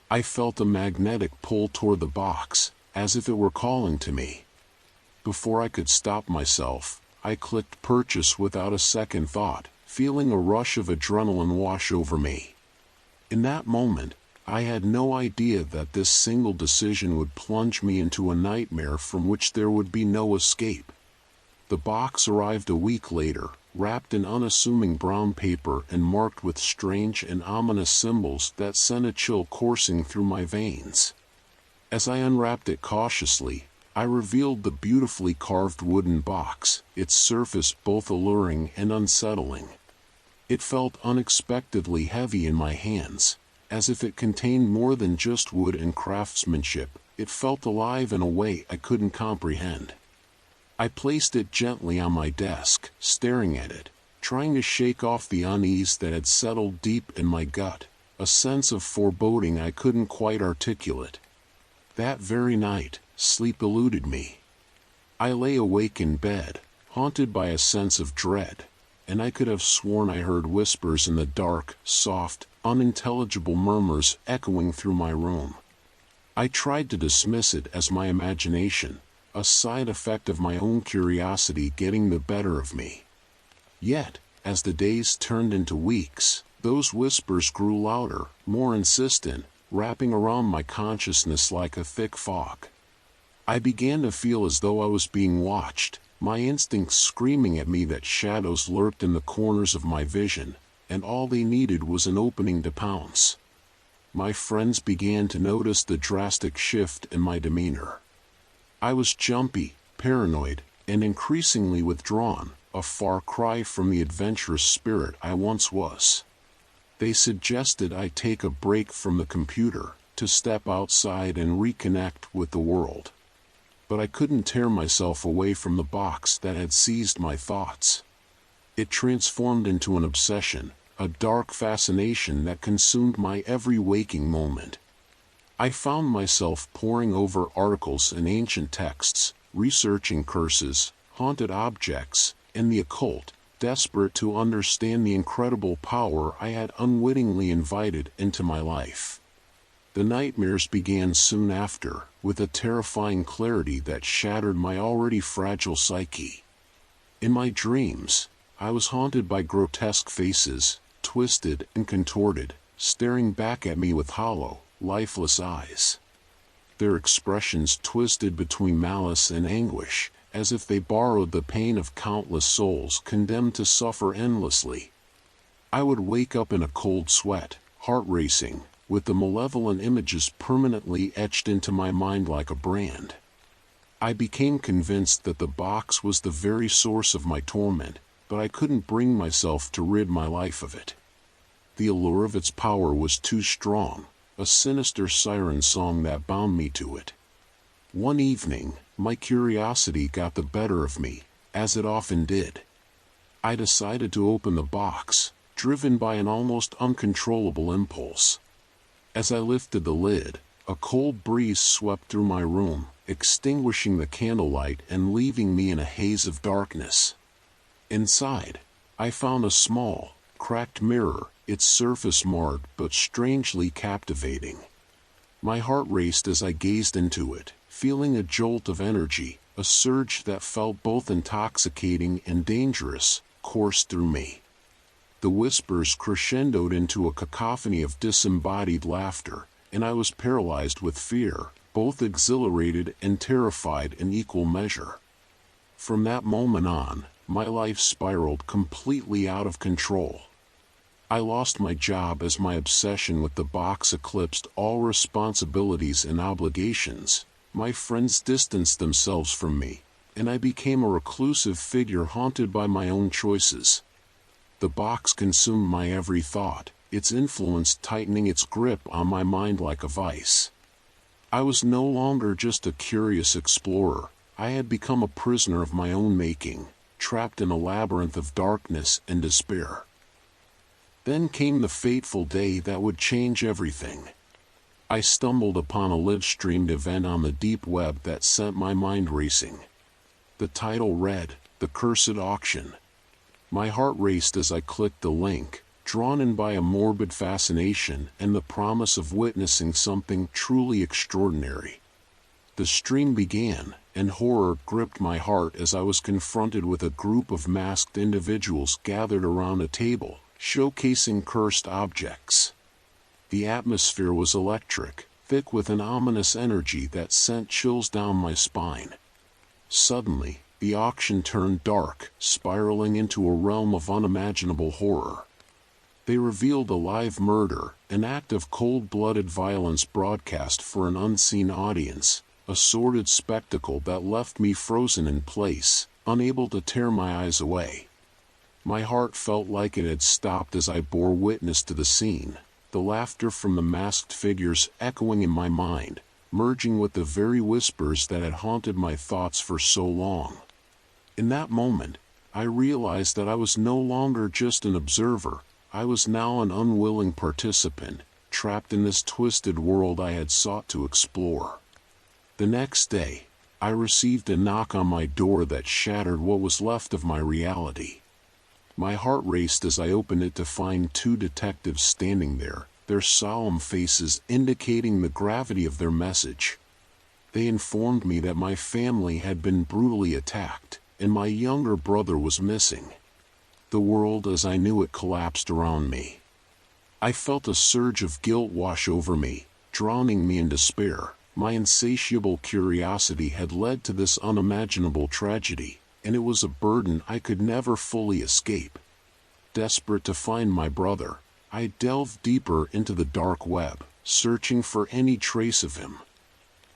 I felt a magnetic pull toward the box, as if it were calling to me. Before I could stop myself, I clicked purchase without a second thought, feeling a rush of adrenaline wash over me. In that moment, I had no idea that this single decision would plunge me into a nightmare from which there would be no escape. The box arrived a week later, wrapped in unassuming brown paper and marked with strange and ominous symbols that sent a chill coursing through my veins. As I unwrapped it cautiously, I revealed the beautifully carved wooden box, its surface both alluring and unsettling. It felt unexpectedly heavy in my hands, as if it contained more than just wood and craftsmanship. It felt alive in a way I couldn't comprehend. I placed it gently on my desk, staring at it, trying to shake off the unease that had settled deep in my gut, a sense of foreboding I couldn't quite articulate. That very night, sleep eluded me. I lay awake in bed, haunted by a sense of dread, and I could have sworn I heard whispers in the dark, soft, unintelligible murmurs echoing through my room. I tried to dismiss it as my imagination, a side effect of my own curiosity getting the better of me. Yet, as the days turned into weeks, those whispers grew louder, more insistent, wrapping around my consciousness like a thick fog. I began to feel as though I was being watched, my instincts screaming at me that shadows lurked in the corners of my vision, and all they needed was an opening to pounce. My friends began to notice the drastic shift in my demeanor. I was jumpy, paranoid, and increasingly withdrawn, a far cry from the adventurous spirit I once was. They suggested I take a break from the computer, to step outside and reconnect with the world. But I couldn't tear myself away from the box that had seized my thoughts. It transformed into an obsession, a dark fascination that consumed my every waking moment. I found myself poring over articles and ancient texts, researching curses, haunted objects, and the occult, desperate to understand the incredible power I had unwittingly invited into my life. The nightmares began soon after, with a terrifying clarity that shattered my already fragile psyche. In my dreams, I was haunted by grotesque faces, twisted and contorted, staring back at me with hollow, lifeless eyes. Their expressions twisted between malice and anguish, as if they borrowed the pain of countless souls condemned to suffer endlessly. I would wake up in a cold sweat, heart racing, with the malevolent images permanently etched into my mind like a brand. I became convinced that the box was the very source of my torment, but I couldn't bring myself to rid my life of it. The allure of its power was too strong, a sinister siren song that bound me to it. One evening, my curiosity got the better of me, as it often did. I decided to open the box, driven by an almost uncontrollable impulse. As I lifted the lid, a cold breeze swept through my room, extinguishing the candlelight and leaving me in a haze of darkness. Inside, I found a small, cracked mirror, its surface marred but strangely captivating. My heart raced as I gazed into it, feeling a jolt of energy, a surge that felt both intoxicating and dangerous, course through me. The whispers crescendoed into a cacophony of disembodied laughter, and I was paralyzed with fear, both exhilarated and terrified in equal measure. From that moment on, my life spiraled completely out of control. I lost my job as my obsession with the box eclipsed all responsibilities and obligations. My friends distanced themselves from me, and I became a reclusive figure haunted by my own choices. The box consumed my every thought, its influence tightening its grip on my mind like a vice. I was no longer just a curious explorer. I had become a prisoner of my own making, trapped in a labyrinth of darkness and despair. Then came the fateful day that would change everything. I stumbled upon a live-streamed event on the deep web that sent my mind racing. The title read, "The Cursed Auction." My heart raced as I clicked the link, drawn in by a morbid fascination and the promise of witnessing something truly extraordinary. The stream began, and horror gripped my heart as I was confronted with a group of masked individuals gathered around a table, showcasing cursed objects. The atmosphere was electric, thick with an ominous energy that sent chills down my spine. Suddenly, the auction turned dark, spiraling into a realm of unimaginable horror. They revealed a live murder, an act of cold-blooded violence broadcast for an unseen audience, a sordid spectacle that left me frozen in place, unable to tear my eyes away. My heart felt like it had stopped as I bore witness to the scene, the laughter from the masked figures echoing in my mind, merging with the very whispers that had haunted my thoughts for so long. In that moment, I realized that I was no longer just an observer. I was now an unwilling participant, trapped in this twisted world I had sought to explore. The next day, I received a knock on my door that shattered what was left of my reality. My heart raced as I opened it to find two detectives standing there, their solemn faces indicating the gravity of their message. They informed me that my family had been brutally attacked, and my younger brother was missing. The world as I knew it collapsed around me. I felt a surge of guilt wash over me, drowning me in despair. My insatiable curiosity had led to this unimaginable tragedy, and it was a burden I could never fully escape. Desperate to find my brother, I delved deeper into the dark web, searching for any trace of him.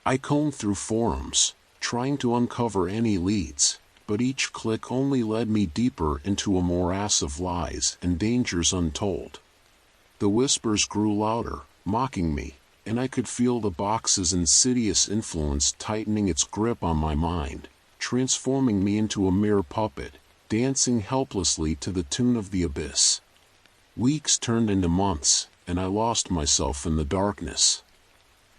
I combed through forums, trying to uncover any leads, but each click only led me deeper into a morass of lies and dangers untold. The whispers grew louder, mocking me, and I could feel the box's insidious influence tightening its grip on my mind, transforming me into a mere puppet, dancing helplessly to the tune of the abyss. Weeks turned into months, and I lost myself in the darkness.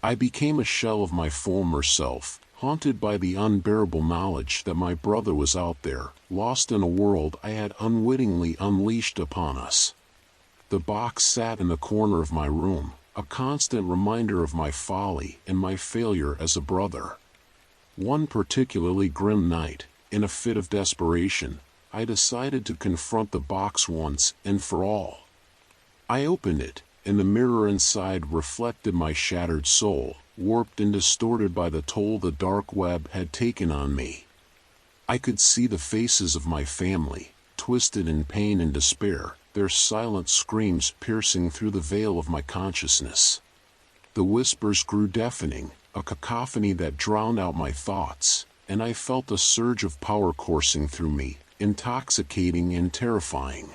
I became a shell of my former self, haunted by the unbearable knowledge that my brother was out there, lost in a world I had unwittingly unleashed upon us. The box sat in the corner of my room, a constant reminder of my folly and my failure as a brother. One particularly grim night, in a fit of desperation, I decided to confront the box once and for all. I opened it, and the mirror inside reflected my shattered soul, warped and distorted by the toll the dark web had taken on me. I could see the faces of my family, twisted in pain and despair, their silent screams piercing through the veil of my consciousness. The whispers grew deafening, a cacophony that drowned out my thoughts, and I felt a surge of power coursing through me, intoxicating and terrifying.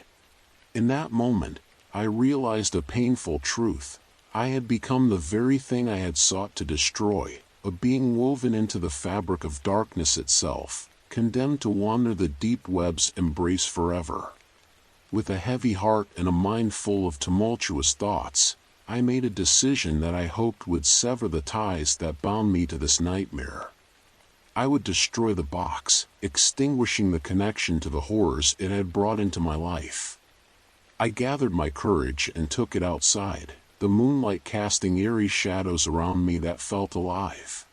In that moment, I realized a painful truth. I had become the very thing I had sought to destroy, a being woven into the fabric of darkness itself, condemned to wander the deep web's embrace forever. With a heavy heart and a mind full of tumultuous thoughts, I made a decision that I hoped would sever the ties that bound me to this nightmare. I would destroy the box, extinguishing the connection to the horrors it had brought into my life. I gathered my courage and took it outside, the moonlight casting eerie shadows around me that felt alive.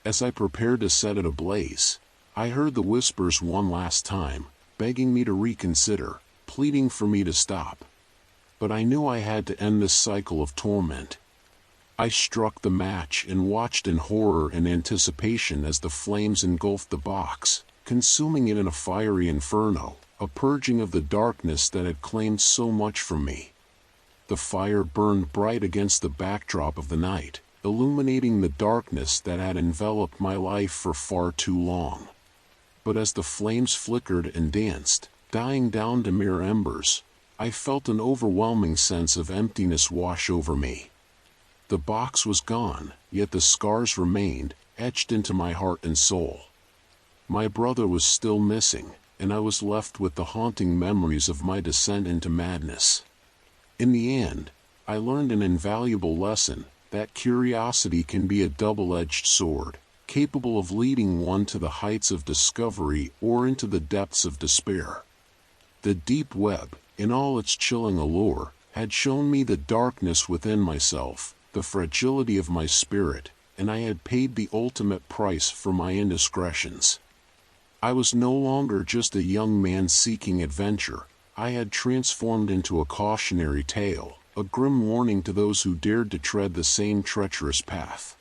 As I prepared to set it ablaze, I heard the whispers one last time, begging me to reconsider, pleading for me to stop. But I knew I had to end this cycle of torment. I struck the match and watched in horror and anticipation as the flames engulfed the box, consuming it in a fiery inferno, a purging of the darkness that had claimed so much from me. The fire burned bright against the backdrop of the night, illuminating the darkness that had enveloped my life for far too long. But as the flames flickered and danced, dying down to mere embers, I felt an overwhelming sense of emptiness wash over me. The box was gone, yet the scars remained, etched into my heart and soul. My brother was still missing, and I was left with the haunting memories of my descent into madness. In the end, I learned an invaluable lesson, that curiosity can be a double-edged sword, capable of leading one to the heights of discovery or into the depths of despair. The deep web, in all its chilling allure, had shown me the darkness within myself, the fragility of my spirit, and I had paid the ultimate price for my indiscretions. I was no longer just a young man seeking adventure. I had transformed into a cautionary tale, a grim warning to those who dared to tread the same treacherous path.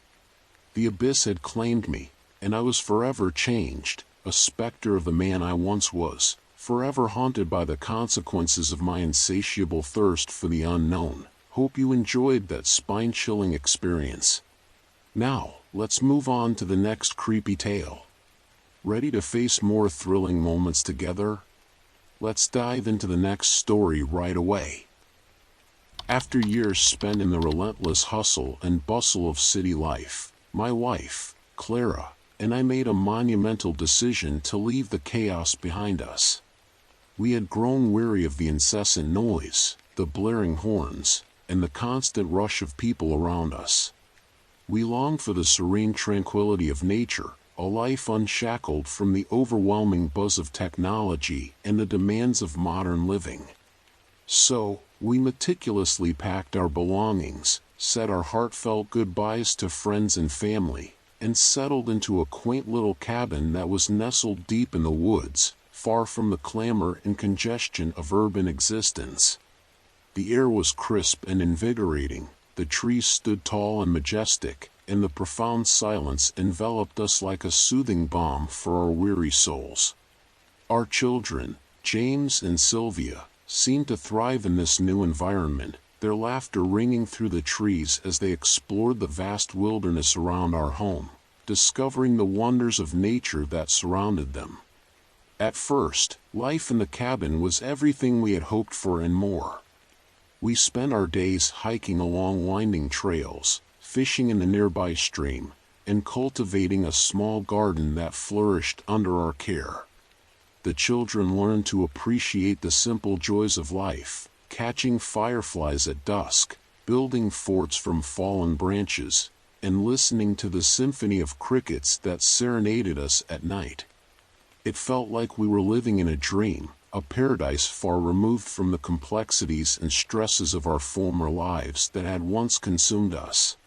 The abyss had claimed me, and I was forever changed, a specter of the man I once was, forever haunted by the consequences of my insatiable thirst for the unknown. Hope you enjoyed that spine-chilling experience. Now, let's move on to the next creepy tale. Ready to face more thrilling moments together? Let's dive into the next story right away. After years spent in the relentless hustle and bustle of city life, my wife, Clara, and I made a monumental decision to leave the chaos behind us. We had grown weary of the incessant noise, the blaring horns, and the constant rush of people around us. We longed for the serene tranquility of nature, a life unshackled from the overwhelming buzz of technology and the demands of modern living. So, we meticulously packed our belongings, said our heartfelt goodbyes to friends and family, and settled into a quaint little cabin that was nestled deep in the woods, far from the clamor and congestion of urban existence. The air was crisp and invigorating, the trees stood tall and majestic, and the profound silence enveloped us like a soothing balm for our weary souls. Our children, James and Sylvia, seemed to thrive in this new environment, their laughter ringing through the trees as they explored the vast wilderness around our home, discovering the wonders of nature that surrounded them. At first, life in the cabin was everything we had hoped for and more. We spent our days hiking along winding trails, fishing in the nearby stream, and cultivating a small garden that flourished under our care. The children learned to appreciate the simple joys of life, catching fireflies at dusk, building forts from fallen branches, and listening to the symphony of crickets that serenaded us at night. It felt like we were living in a dream, a paradise far removed from the complexities and stresses of our former lives that had once consumed us.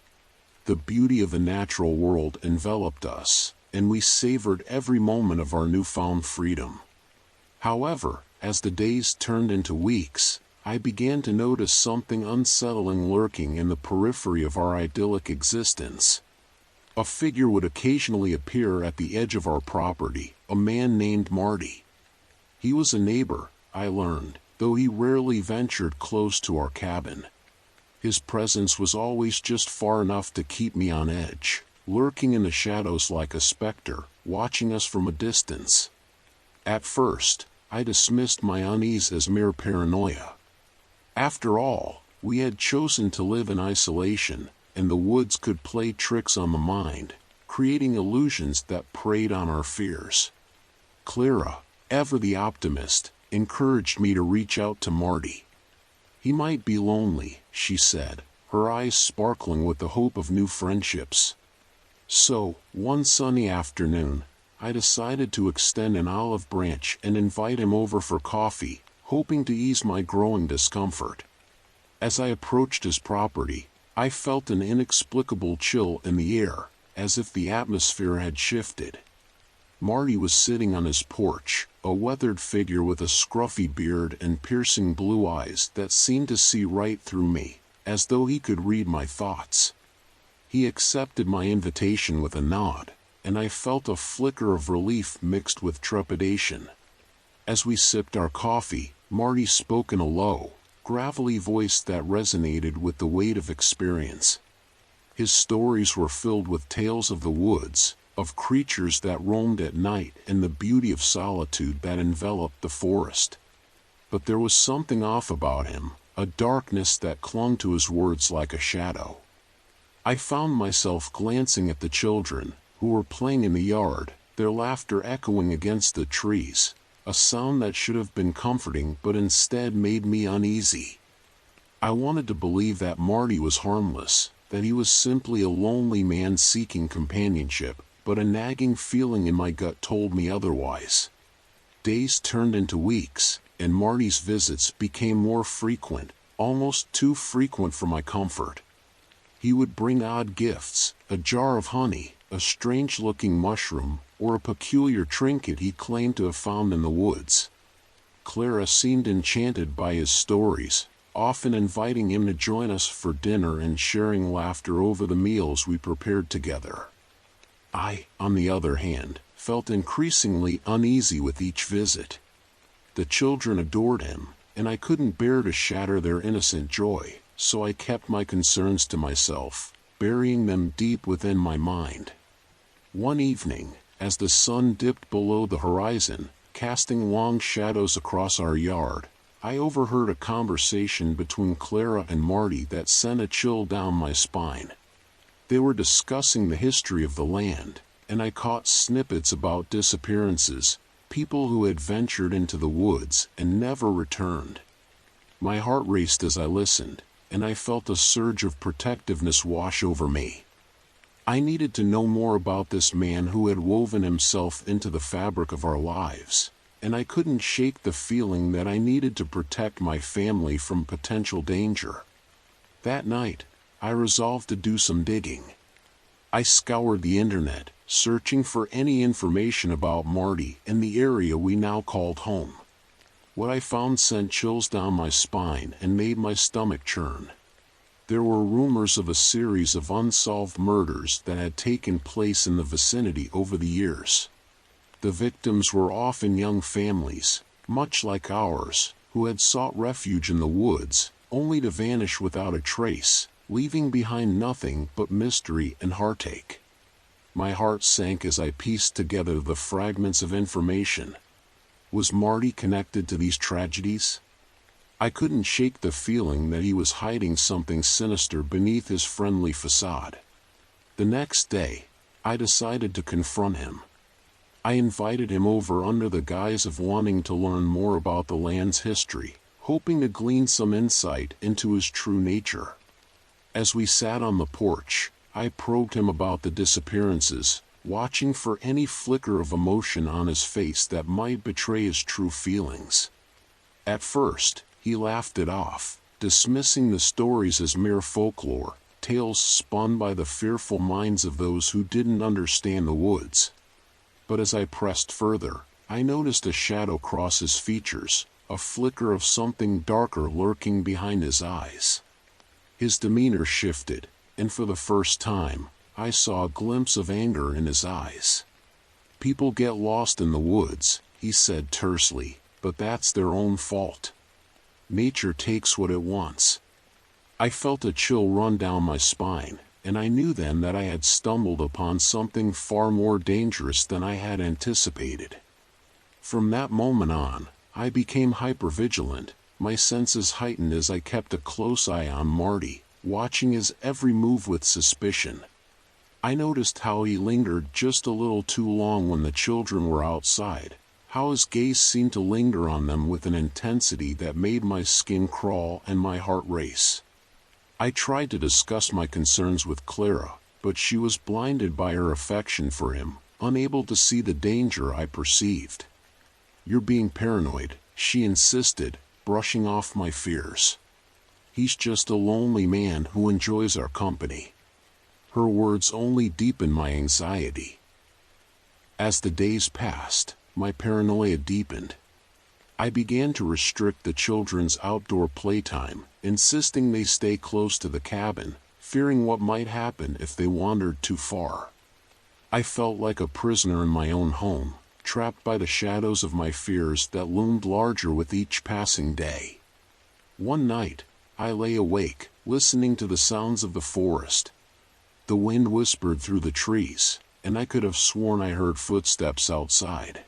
The beauty of the natural world enveloped us, and we savored every moment of our newfound freedom. However, as the days turned into weeks, I began to notice something unsettling lurking in the periphery of our idyllic existence. A figure would occasionally appear at the edge of our property, a man named Marty. He was a neighbor, I learned, though he rarely ventured close to our cabin. His presence was always just far enough to keep me on edge, lurking in the shadows like a specter, watching us from a distance. At first, I dismissed my unease as mere paranoia. After all, we had chosen to live in isolation, and the woods could play tricks on the mind, creating illusions that preyed on our fears. Clara, ever the optimist, encouraged me to reach out to Marty. He might be lonely, she said, her eyes sparkling with the hope of new friendships. So, one sunny afternoon, I decided to extend an olive branch and invite him over for coffee, hoping to ease my growing discomfort. As I approached his property, I felt an inexplicable chill in the air, as if the atmosphere had shifted. Marty was sitting on his porch, a weathered figure with a scruffy beard and piercing blue eyes that seemed to see right through me, as though he could read my thoughts. He accepted my invitation with a nod, and I felt a flicker of relief mixed with trepidation. As we sipped our coffee, Marty spoke in a low, gravelly voice that resonated with the weight of experience. His stories were filled with tales of the woods, of creatures that roamed at night and the beauty of solitude that enveloped the forest. But there was something off about him, a darkness that clung to his words like a shadow. I found myself glancing at the children, who were playing in the yard, their laughter echoing against the trees, a sound that should have been comforting but instead made me uneasy. I wanted to believe that Marty was harmless, that he was simply a lonely man seeking companionship, but a nagging feeling in my gut told me otherwise. Days turned into weeks, and Marty's visits became more frequent, almost too frequent for my comfort. He would bring odd gifts, a jar of honey, a strange-looking mushroom, or a peculiar trinket he claimed to have found in the woods. Clara seemed enchanted by his stories, often inviting him to join us for dinner and sharing laughter over the meals we prepared together. I, on the other hand, felt increasingly uneasy with each visit. The children adored him, and I couldn't bear to shatter their innocent joy, so I kept my concerns to myself, burying them deep within my mind. One evening, as the sun dipped below the horizon, casting long shadows across our yard, I overheard a conversation between Clara and Marty that sent a chill down my spine. They were discussing the history of the land, and I caught snippets about disappearances, people who had ventured into the woods and never returned. My heart raced as I listened, and I felt a surge of protectiveness wash over me. I needed to know more about this man who had woven himself into the fabric of our lives, and I couldn't shake the feeling that I needed to protect my family from potential danger. That night, I resolved to do some digging. I scoured the internet, searching for any information about Marty and the area we now called home. What I found sent chills down my spine and made my stomach churn. There were rumors of a series of unsolved murders that had taken place in the vicinity over the years. The victims were often young families, much like ours, who had sought refuge in the woods, only to vanish without a trace, leaving behind nothing but mystery and heartache. My heart sank as I pieced together the fragments of information. Was Marty connected to these tragedies? I couldn't shake the feeling that he was hiding something sinister beneath his friendly facade. The next day, I decided to confront him. I invited him over under the guise of wanting to learn more about the land's history, hoping to glean some insight into his true nature. As we sat on the porch, I probed him about the disappearances, watching for any flicker of emotion on his face that might betray his true feelings. At first, he laughed it off, dismissing the stories as mere folklore, tales spun by the fearful minds of those who didn't understand the woods. But as I pressed further, I noticed a shadow cross his features, a flicker of something darker lurking behind his eyes. His demeanor shifted, and for the first time, I saw a glimpse of anger in his eyes. "People get lost in the woods," he said tersely, "but that's their own fault. Nature takes what it wants." I felt a chill run down my spine, and I knew then that I had stumbled upon something far more dangerous than I had anticipated. From that moment on, I became hypervigilant, my senses heightened as I kept a close eye on Marty, watching his every move with suspicion. I noticed how he lingered just a little too long when the children were outside, how his gaze seemed to linger on them with an intensity that made my skin crawl and my heart race. I tried to discuss my concerns with Clara, but she was blinded by her affection for him, unable to see the danger I perceived. "You're being paranoid," she insisted, brushing off my fears. "He's just a lonely man who enjoys our company." Her words only deepened my anxiety. As the days passed, my paranoia deepened. I began to restrict the children's outdoor playtime, insisting they stay close to the cabin, fearing what might happen if they wandered too far. I felt like a prisoner in my own home, trapped by the shadows of my fears that loomed larger with each passing day. One night, I lay awake, listening to the sounds of the forest. The wind whispered through the trees, and I could have sworn I heard footsteps outside.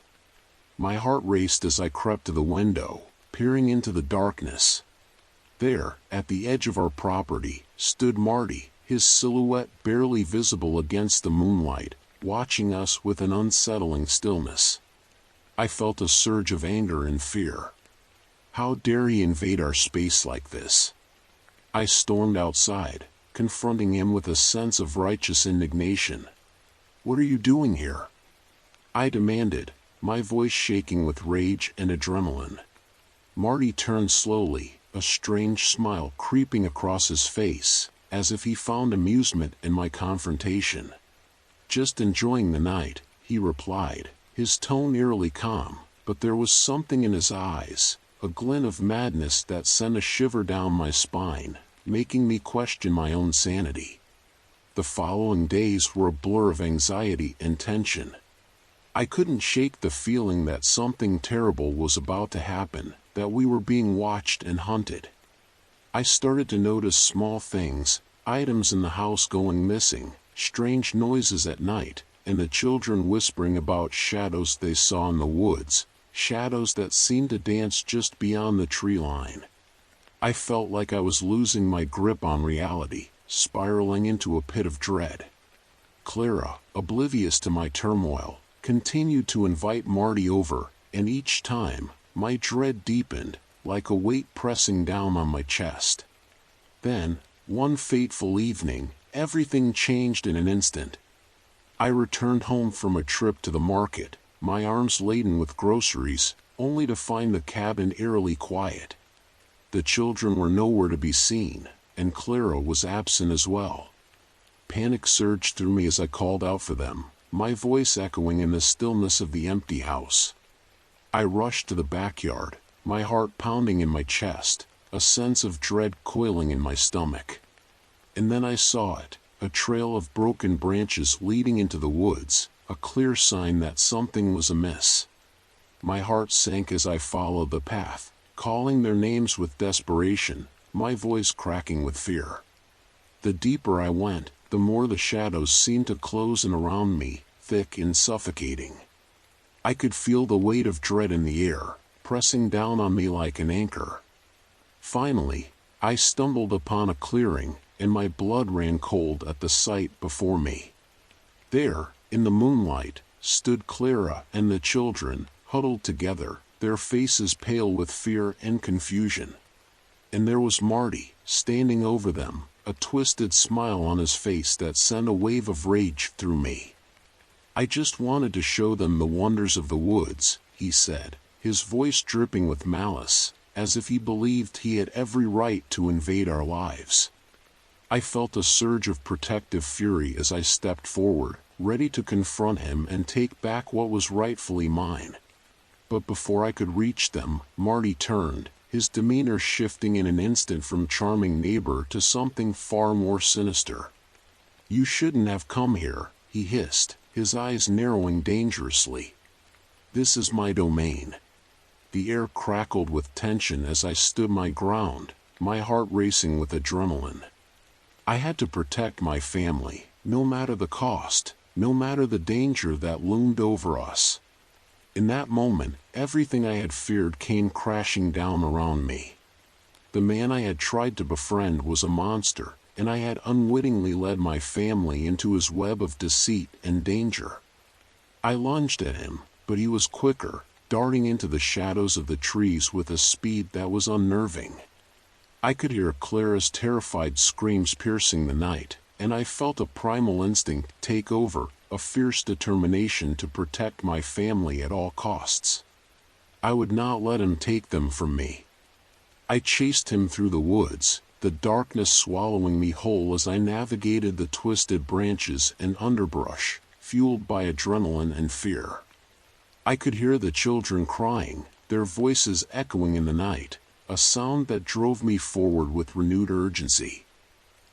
My heart raced as I crept to the window, peering into the darkness. There, at the edge of our property, stood Marty, his silhouette barely visible against the moonlight, watching us with an unsettling stillness. I felt a surge of anger and fear. How dare he invade our space like this? I stormed outside, confronting him with a sense of righteous indignation. "What are you doing here?" I demanded, my voice shaking with rage and adrenaline. Marty turned slowly, a strange smile creeping across his face, as if he found amusement in my confrontation. "Just enjoying the night," he replied, his tone eerily calm, but there was something in his eyes, a glint of madness that sent a shiver down my spine, making me question my own sanity. The following days were a blur of anxiety and tension. I couldn't shake the feeling that something terrible was about to happen, that we were being watched and hunted. I started to notice small things, items in the house going missing, strange noises at night, and the children whispering about shadows they saw in the woods, shadows that seemed to dance just beyond the tree line. I felt like I was losing my grip on reality, spiraling into a pit of dread. Clara, oblivious to my turmoil, continued to invite Marty over, and each time, my dread deepened, like a weight pressing down on my chest. Then, one fateful evening, everything changed in an instant. I returned home from a trip to the market, my arms laden with groceries, only to find the cabin eerily quiet. The children were nowhere to be seen, and Clara was absent as well. Panic surged through me as I called out for them, my voice echoing in the stillness of the empty house. I rushed to the backyard, my heart pounding in my chest, a sense of dread coiling in my stomach. And then I saw it, a trail of broken branches leading into the woods, a clear sign that something was amiss. My heart sank as I followed the path, calling their names with desperation, my voice cracking with fear. The deeper I went, the more the shadows seemed to close in around me, thick and suffocating. I could feel the weight of dread in the air, pressing down on me like an anchor. Finally, I stumbled upon a clearing, and my blood ran cold at the sight before me. There, in the moonlight, stood Clara and the children, huddled together, their faces pale with fear and confusion. And there was Marty, standing over them, a twisted smile on his face that sent a wave of rage through me. "I just wanted to show them the wonders of the woods," he said, his voice dripping with malice, as if he believed he had every right to invade our lives. I felt a surge of protective fury as I stepped forward, ready to confront him and take back what was rightfully mine. But before I could reach them, Marty turned, his demeanor shifting in an instant from charming neighbor to something far more sinister. "You shouldn't have come here," he hissed, his eyes narrowing dangerously. "This is my domain." The air crackled with tension as I stood my ground, my heart racing with adrenaline. I had to protect my family, no matter the cost, no matter the danger that loomed over us. In that moment, everything I had feared came crashing down around me. The man I had tried to befriend was a monster, and I had unwittingly led my family into his web of deceit and danger. I lunged at him, but he was quicker, darting into the shadows of the trees with a speed that was unnerving. I could hear Clara's terrified screams piercing the night, and I felt a primal instinct take over, a fierce determination to protect my family at all costs. I would not let him take them from me. I chased him through the woods, the darkness swallowing me whole as I navigated the twisted branches and underbrush, fueled by adrenaline and fear. I could hear the children crying, their voices echoing in the night, a sound that drove me forward with renewed urgency.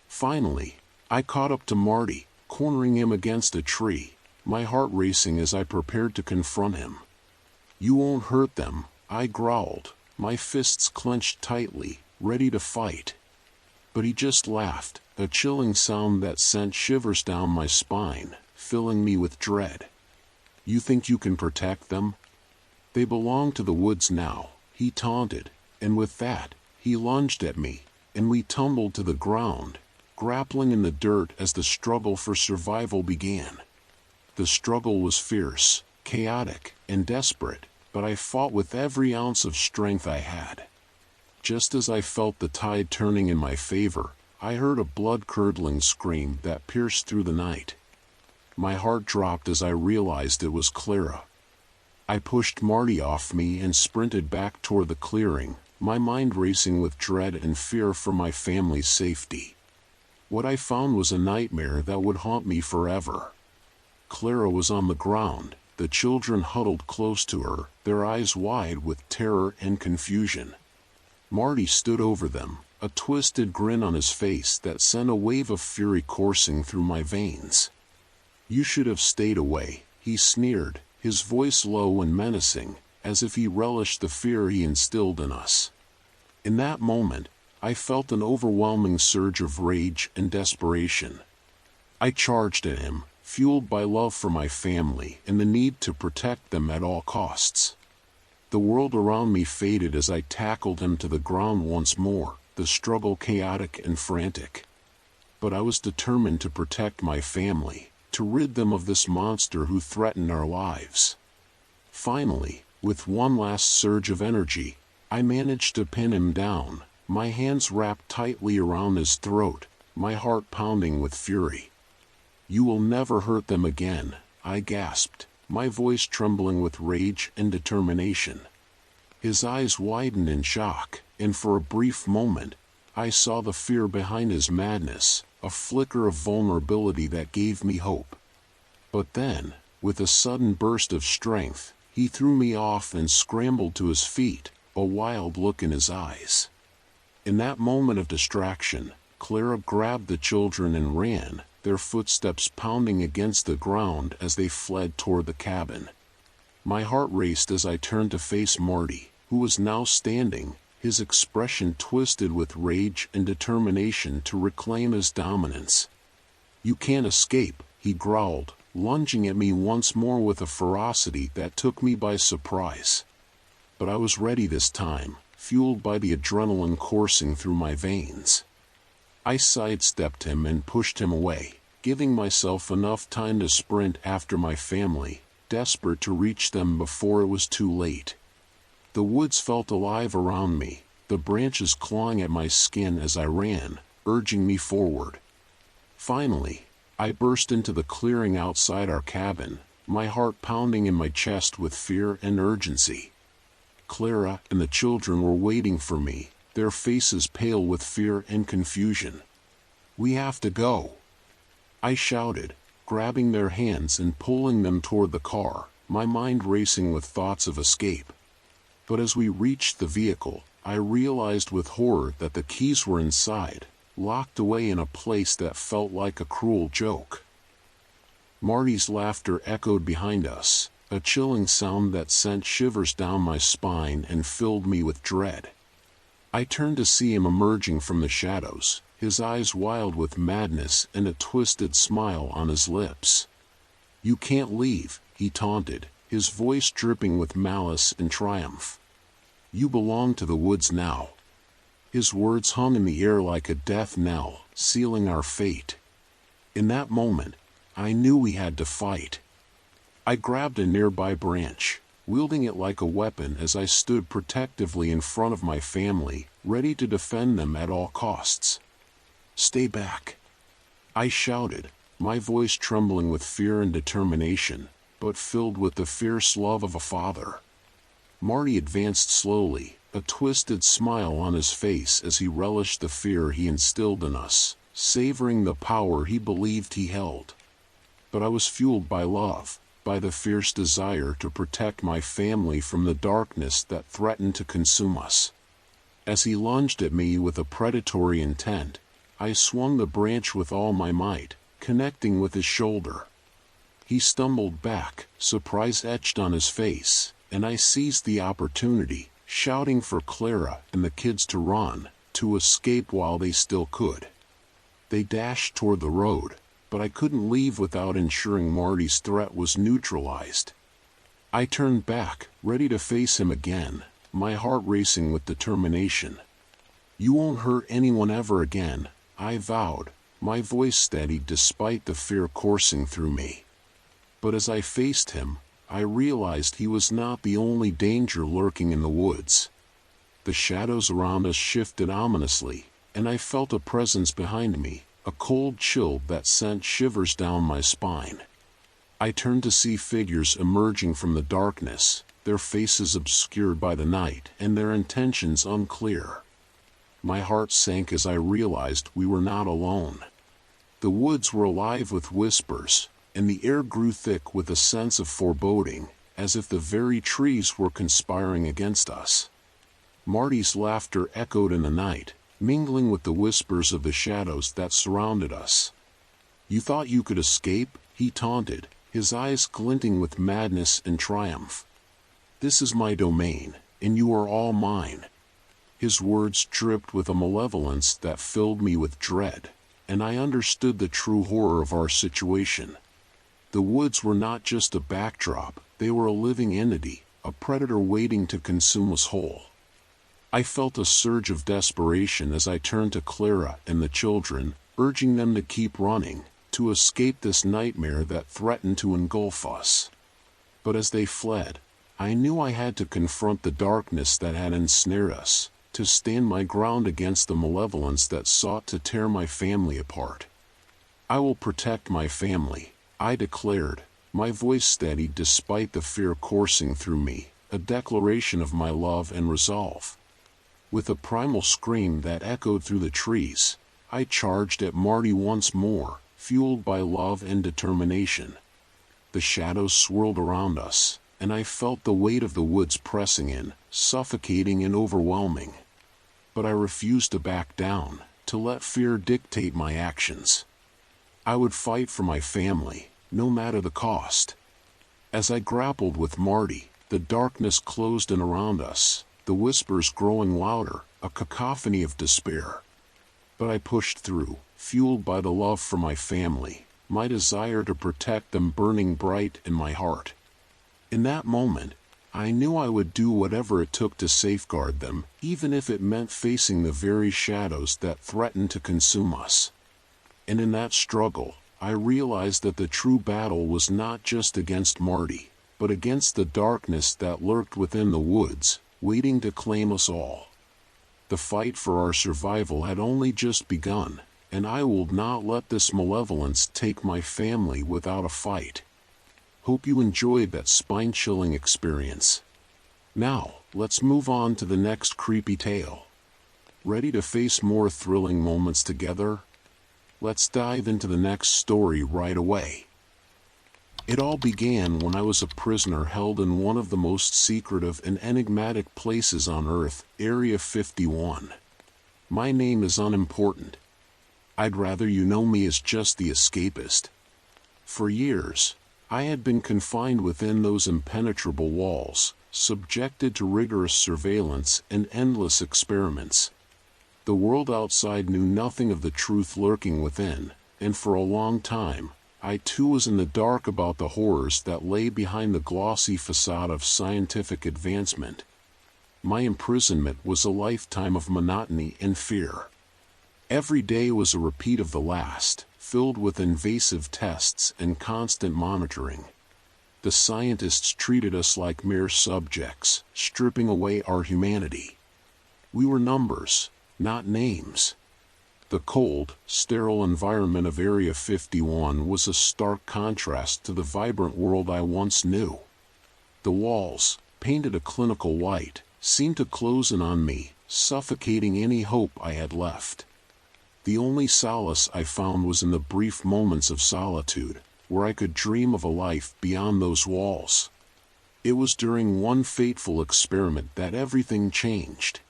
Finally, I caught up to Marty, cornering him against a tree, my heart racing as I prepared to confront him. "You won't hurt them," I growled, my fists clenched tightly, ready to fight. But he just laughed, a chilling sound that sent shivers down my spine, filling me with dread. "You think you can protect them? They belong to the woods now," he taunted, and with that, he lunged at me, and we tumbled to the ground, grappling in the dirt as the struggle for survival began. The struggle was fierce, chaotic, and desperate, but I fought with every ounce of strength I had. Just as I felt the tide turning in my favor, I heard a blood-curdling scream that pierced through the night. My heart dropped as I realized it was Clara. I pushed Marty off me and sprinted back toward the clearing, my mind racing with dread and fear for my family's safety. What I found was a nightmare that would haunt me forever. Clara was on the ground, the children huddled close to her, their eyes wide with terror and confusion. Marty stood over them, a twisted grin on his face that sent a wave of fury coursing through my veins. "You should have stayed away," he sneered, his voice low and menacing, as if he relished the fear he instilled in us. In that moment, I felt an overwhelming surge of rage and desperation. I charged at him, fueled by love for my family and the need to protect them at all costs. The world around me faded as I tackled him to the ground once more, the struggle chaotic and frantic. But I was determined to protect my family, to rid them of this monster who threatened our lives. Finally, with one last surge of energy, I managed to pin him down, my hands wrapped tightly around his throat, my heart pounding with fury. "You will never hurt them again," I gasped, my voice trembling with rage and determination. His eyes widened in shock, and for a brief moment, I saw the fear behind his madness, a flicker of vulnerability that gave me hope. But then, with a sudden burst of strength, he threw me off and scrambled to his feet, a wild look in his eyes. In that moment of distraction, Clara grabbed the children and ran, their footsteps pounding against the ground as they fled toward the cabin. My heart raced as I turned to face Marty, who was now standing, his expression twisted with rage and determination to reclaim his dominance. "You can't escape," he growled, lunging at me once more with a ferocity that took me by surprise. But I was ready this time, fueled by the adrenaline coursing through my veins. I sidestepped him and pushed him away, giving myself enough time to sprint after my family, desperate to reach them before it was too late. The woods felt alive around me, the branches clawing at my skin as I ran, urging me forward. Finally, I burst into the clearing outside our cabin, my heart pounding in my chest with fear and urgency. Clara and the children were waiting for me, their faces pale with fear and confusion. "We have to go," I shouted, grabbing their hands and pulling them toward the car, my mind racing with thoughts of escape. But as we reached the vehicle, I realized with horror that the keys were inside, locked away in a place that felt like a cruel joke. Marty's laughter echoed behind us, a chilling sound that sent shivers down my spine and filled me with dread. I turned to see him emerging from the shadows, his eyes wild with madness and a twisted smile on his lips. "You can't leave," he taunted, his voice dripping with malice and triumph. "You belong to the woods now." His words hung in the air like a death knell, sealing our fate. In that moment, I knew we had to fight. I grabbed a nearby branch, wielding it like a weapon as I stood protectively in front of my family, ready to defend them at all costs. "Stay back," I shouted, my voice trembling with fear and determination, but filled with the fierce love of a father. Marty advanced slowly, a twisted smile on his face as he relished the fear he instilled in us, savoring the power he believed he held. But I was fueled by love, by the fierce desire to protect my family from the darkness that threatened to consume us. As he lunged at me with a predatory intent, I swung the branch with all my might, connecting with his shoulder. He stumbled back, surprise etched on his face, and I seized the opportunity, shouting for Clara and the kids to run, to escape while they still could. They dashed toward the road, but I couldn't leave without ensuring Marty's threat was neutralized. I turned back, ready to face him again, my heart racing with determination. "You won't hurt anyone ever again," I vowed, my voice steady despite the fear coursing through me. But as I faced him, I realized he was not the only danger lurking in the woods. The shadows around us shifted ominously, and I felt a presence behind me, a cold chill that sent shivers down my spine. I turned to see figures emerging from the darkness, their faces obscured by the night and their intentions unclear. My heart sank as I realized we were not alone. The woods were alive with whispers, and the air grew thick with a sense of foreboding, as if the very trees were conspiring against us. Marty's laughter echoed in the night, mingling with the whispers of the shadows that surrounded us. "You thought you could escape?" he taunted, his eyes glinting with madness and triumph. "This is my domain, and you are all mine." His words dripped with a malevolence that filled me with dread, and I understood the true horror of our situation. The woods were not just a backdrop, they were a living entity, a predator waiting to consume us whole. I felt a surge of desperation as I turned to Clara and the children, urging them to keep running, to escape this nightmare that threatened to engulf us. But as they fled, I knew I had to confront the darkness that had ensnared us, to stand my ground against the malevolence that sought to tear my family apart. "I will protect my family," I declared, my voice steady despite the fear coursing through me, a declaration of my love and resolve. With a primal scream that echoed through the trees, I charged at Marty once more, fueled by love and determination. The shadows swirled around us, and I felt the weight of the woods pressing in, suffocating and overwhelming. But I refused to back down, to let fear dictate my actions. I would fight for my family, no matter the cost. As I grappled with Marty, the darkness closed in around us, the whispers growing louder, a cacophony of despair. But I pushed through, fueled by the love for my family, my desire to protect them burning bright in my heart. In that moment, I knew I would do whatever it took to safeguard them, even if it meant facing the very shadows that threatened to consume us. And in that struggle, I realized that the true battle was not just against Marty, but against the darkness that lurked within the woods, waiting to claim us all. The fight for our survival had only just begun, and I will not let this malevolence take my family without a fight. Hope you enjoyed that spine-chilling experience. Now, let's move on to the next creepy tale. Ready to face more thrilling moments together? Let's dive into the next story right away. It all began when I was a prisoner held in one of the most secretive and enigmatic places on Earth, Area 51. My name is unimportant. I'd rather you know me as just the escapist. For years, I had been confined within those impenetrable walls, subjected to rigorous surveillance and endless experiments. The world outside knew nothing of the truth lurking within, and for a long time, I too was in the dark about the horrors that lay behind the glossy facade of scientific advancement. My imprisonment was a lifetime of monotony and fear. Every day was a repeat of the last, filled with invasive tests and constant monitoring. The scientists treated us like mere subjects, stripping away our humanity. We were numbers, not names. The cold, sterile environment of Area 51 was a stark contrast to the vibrant world I once knew. The walls, painted a clinical white, seemed to close in on me, suffocating any hope I had left. The only solace I found was in the brief moments of solitude, where I could dream of a life beyond those walls. It was during one fateful experiment that everything changed.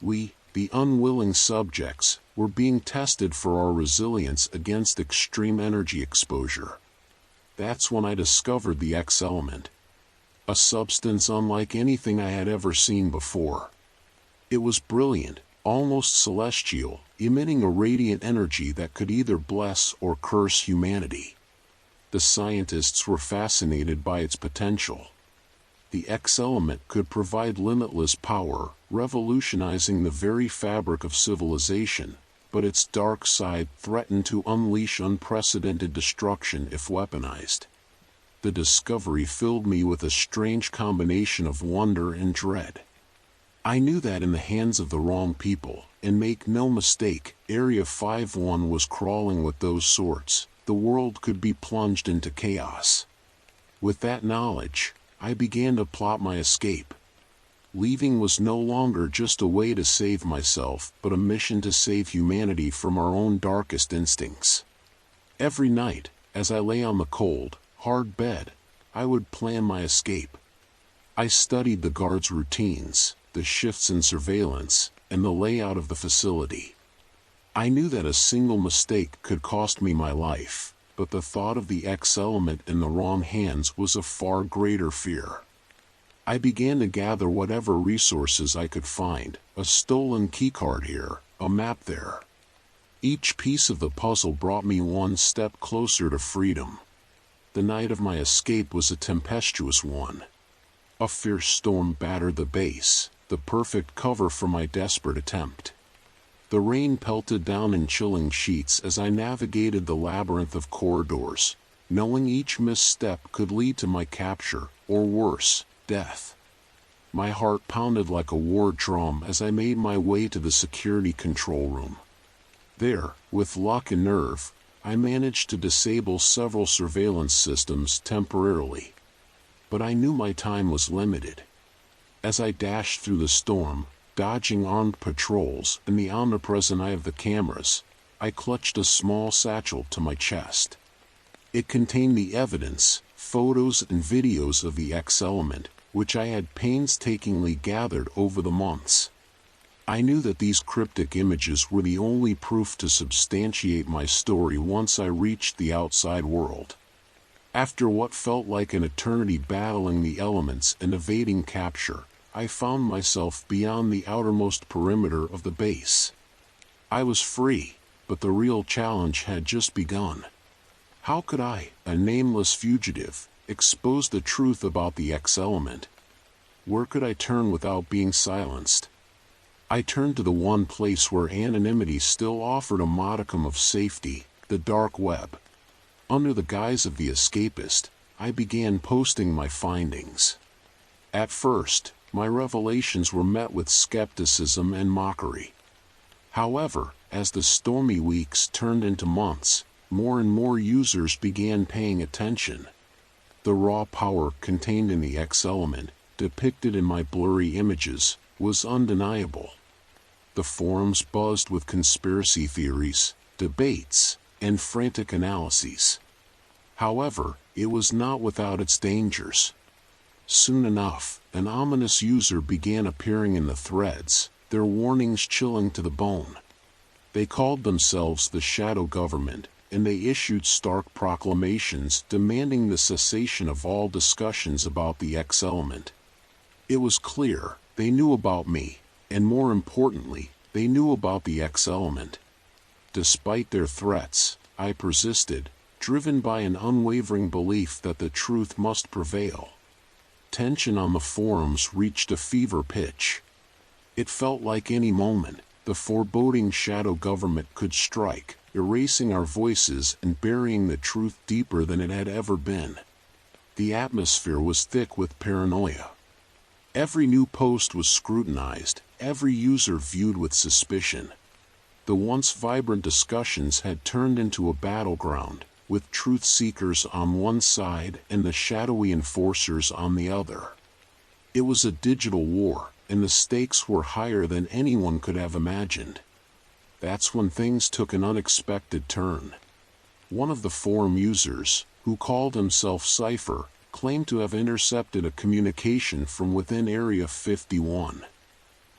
We, the unwilling subjects, were being tested for our resilience against extreme energy exposure. That's when I discovered the X element. A substance unlike anything I had ever seen before. It was brilliant, almost celestial, emitting a radiant energy that could either bless or curse humanity. The scientists were fascinated by its potential. The X element could provide limitless power, revolutionizing the very fabric of civilization, but its dark side threatened to unleash unprecedented destruction if weaponized. The discovery filled me with a strange combination of wonder and dread. I knew that in the hands of the wrong people, and make no mistake, Area 51 was crawling with those sorts, the world could be plunged into chaos. With that knowledge, I began to plot my escape. Leaving was no longer just a way to save myself, but a mission to save humanity from our own darkest instincts. Every night, as I lay on the cold, hard bed, I would plan my escape. I studied the guards' routines, the shifts in surveillance, and the layout of the facility. I knew that a single mistake could cost me my life, but the thought of the X element in the wrong hands was a far greater fear. I began to gather whatever resources I could find, a stolen keycard here, a map there. Each piece of the puzzle brought me one step closer to freedom. The night of my escape was a tempestuous one. A fierce storm battered the base, the perfect cover for my desperate attempt. The rain pelted down in chilling sheets as I navigated the labyrinth of corridors, knowing each misstep could lead to my capture, or worse, death. My heart pounded like a war drum as I made my way to the security control room. There, with luck and nerve, I managed to disable several surveillance systems temporarily. But I knew my time was limited. As I dashed through the storm, dodging armed patrols and the omnipresent eye of the cameras, I clutched a small satchel to my chest. It contained the evidence, photos and videos of the X element, which I had painstakingly gathered over the months. I knew that these cryptic images were the only proof to substantiate my story once I reached the outside world. After what felt like an eternity battling the elements and evading capture, I found myself beyond the outermost perimeter of the base. I was free, but the real challenge had just begun. How could I, a nameless fugitive, expose the truth about the X element? Where could I turn without being silenced? I turned to the one place where anonymity still offered a modicum of safety, the dark web. Under the guise of the escapist, I began posting my findings. At first, my revelations were met with skepticism and mockery. However, as the stormy weeks turned into months, more and more users began paying attention. The raw power contained in the X element, depicted in my blurry images, was undeniable. The forums buzzed with conspiracy theories, debates, and frantic analyses. However, it was not without its dangers. Soon enough, an ominous user began appearing in the threads, their warnings chilling to the bone. They called themselves the Shadow Government, and they issued stark proclamations demanding the cessation of all discussions about the X element. It was clear, they knew about me, and more importantly, they knew about the X element. Despite their threats, I persisted, driven by an unwavering belief that the truth must prevail. Tension on the forums reached a fever pitch. It felt like any moment, the foreboding shadow government could strike, erasing our voices and burying the truth deeper than it had ever been. The atmosphere was thick with paranoia. Every new post was scrutinized, every user viewed with suspicion. The once vibrant discussions had turned into a battleground, with truth seekers on one side and the shadowy enforcers on the other. It was a digital war, and the stakes were higher than anyone could have imagined. That's when things took an unexpected turn. One of the forum users, who called himself Cypher, claimed to have intercepted a communication from within Area 51.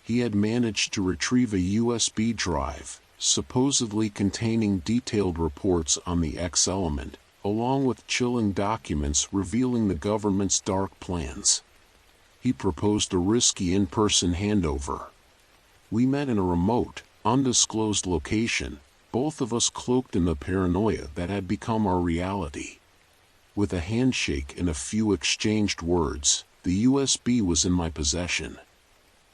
He had managed to retrieve a USB drive, supposedly containing detailed reports on the X element, along with chilling documents revealing the government's dark plans. He proposed a risky in-person handover. We met in a remote, undisclosed location, both of us cloaked in the paranoia that had become our reality. With a handshake and a few exchanged words, the USB was in my possession.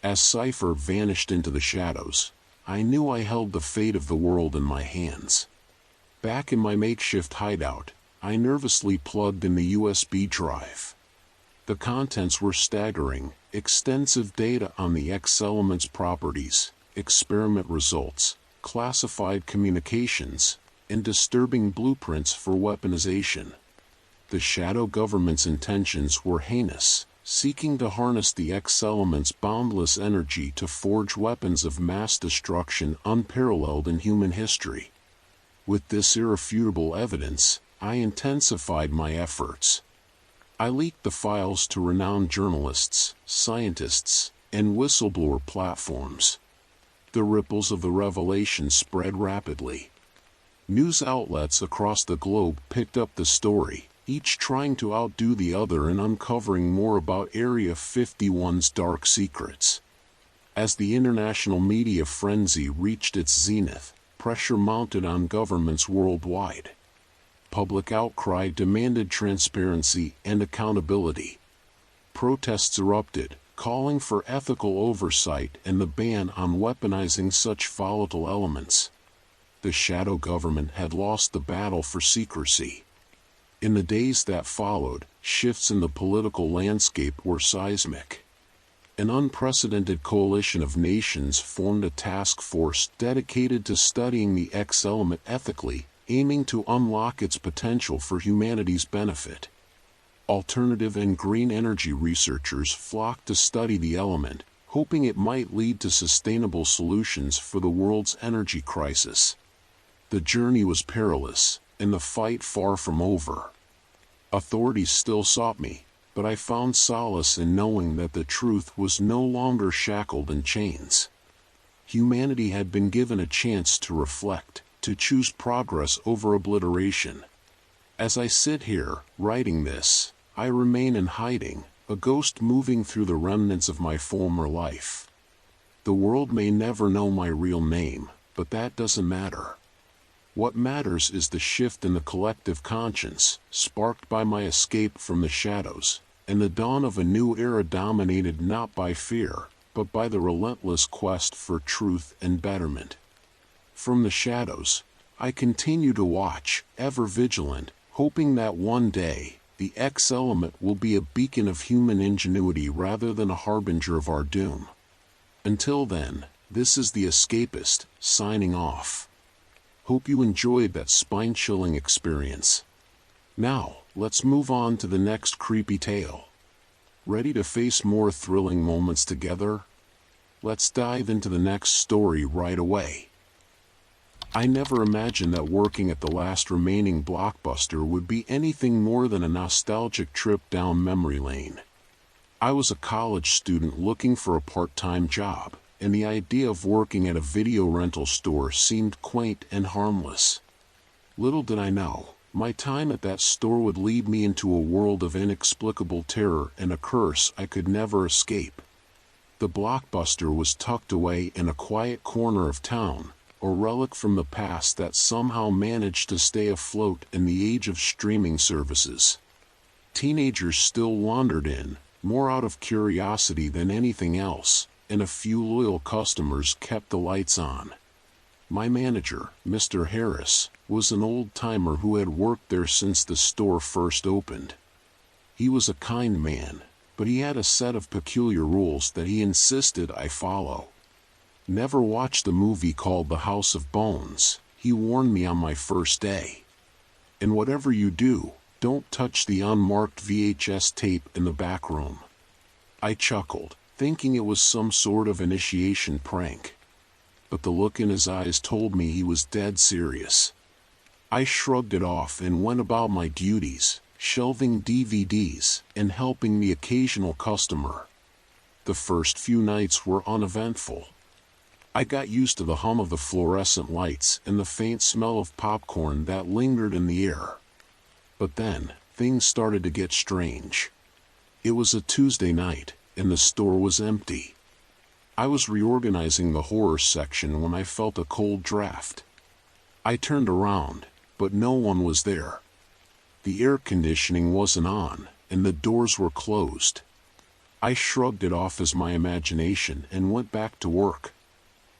As Cypher vanished into the shadows, I knew I held the fate of the world in my hands. Back in my makeshift hideout, I nervously plugged in the USB drive. The contents were staggering: extensive data on the X element's properties, experiment results, classified communications, and disturbing blueprints for weaponization. The shadow government's intentions were heinous, seeking to harness the X element's boundless energy to forge weapons of mass destruction unparalleled in human history. With this irrefutable evidence, I intensified my efforts. I leaked the files to renowned journalists, scientists, and whistleblower platforms. The ripples of the revelation spread rapidly. News outlets across the globe picked up the story, each trying to outdo the other in uncovering more about Area 51's dark secrets. As the international media frenzy reached its zenith, pressure mounted on governments worldwide. Public outcry demanded transparency and accountability. Protests erupted, calling for ethical oversight and the ban on weaponizing such volatile elements. The shadow government had lost the battle for secrecy. In the days that followed, shifts in the political landscape were seismic. An unprecedented coalition of nations formed a task force dedicated to studying the X element ethically, aiming to unlock its potential for humanity's benefit. Alternative and green energy researchers flocked to study the element, hoping it might lead to sustainable solutions for the world's energy crisis. The journey was perilous, and the fight far from over. Authorities still sought me, but I found solace in knowing that the truth was no longer shackled in chains. Humanity had been given a chance to reflect, to choose progress over obliteration. As I sit here, writing this, I remain in hiding, a ghost moving through the remnants of my former life. The world may never know my real name, but that doesn't matter. What matters is the shift in the collective conscience, sparked by my escape from the shadows, and the dawn of a new era dominated not by fear, but by the relentless quest for truth and betterment. From the shadows, I continue to watch, ever vigilant, hoping that one day, the X element will be a beacon of human ingenuity rather than a harbinger of our doom. Until then, this is the Escapist, signing off. Hope you enjoyed that spine-chilling experience. Now, let's move on to the next creepy tale. Ready to face more thrilling moments together? Let's dive into the next story right away. I never imagined that working at the last remaining Blockbuster would be anything more than a nostalgic trip down memory lane. I was a college student looking for a part-time job, and the idea of working at a video rental store seemed quaint and harmless. Little did I know, my time at that store would lead me into a world of inexplicable terror and a curse I could never escape. The Blockbuster was tucked away in a quiet corner of town, a relic from the past that somehow managed to stay afloat in the age of streaming services. Teenagers still wandered in, more out of curiosity than anything else, and a few loyal customers kept the lights on. My manager, Mr. Harris, was an old-timer who had worked there since the store first opened. He was a kind man, but he had a set of peculiar rules that he insisted I follow. Never watch the movie called The House of Bones, he warned me on my first day. And whatever you do, don't touch the unmarked VHS tape in the back room. I chuckled, thinking it was some sort of initiation prank. But the look in his eyes told me he was dead serious. I shrugged it off and went about my duties, shelving DVDs and helping the occasional customer. The first few nights were uneventful. I got used to the hum of the fluorescent lights and the faint smell of popcorn that lingered in the air. But then, things started to get strange. It was a Tuesday night, and the store was empty. I was reorganizing the horror section when I felt a cold draft. I turned around, but no one was there. The air conditioning wasn't on, and the doors were closed. I shrugged it off as my imagination and went back to work.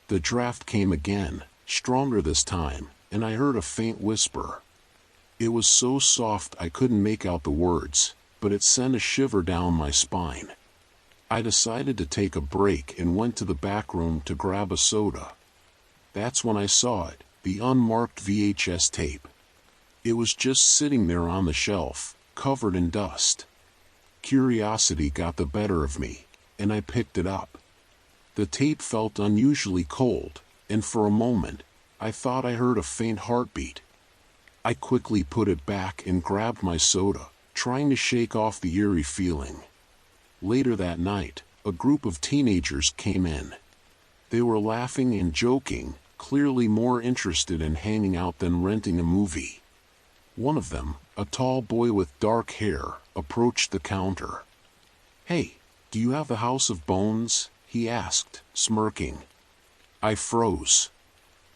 The draft came again, stronger this time, and I heard a faint whisper. It was so soft I couldn't make out the words, but it sent a shiver down my spine. I decided to take a break and went to the back room to grab a soda. That's when I saw it, the unmarked VHS tape. It was just sitting there on the shelf, covered in dust. Curiosity got the better of me, and I picked it up. The tape felt unusually cold, and for a moment, I thought I heard a faint heartbeat. I quickly put it back and grabbed my soda, trying to shake off the eerie feeling. Later that night, a group of teenagers came in. They were laughing and joking, clearly more interested in hanging out than renting a movie. One of them, a tall boy with dark hair, approached the counter. "Hey, do you have The House of Bones?" he asked, smirking. I froze.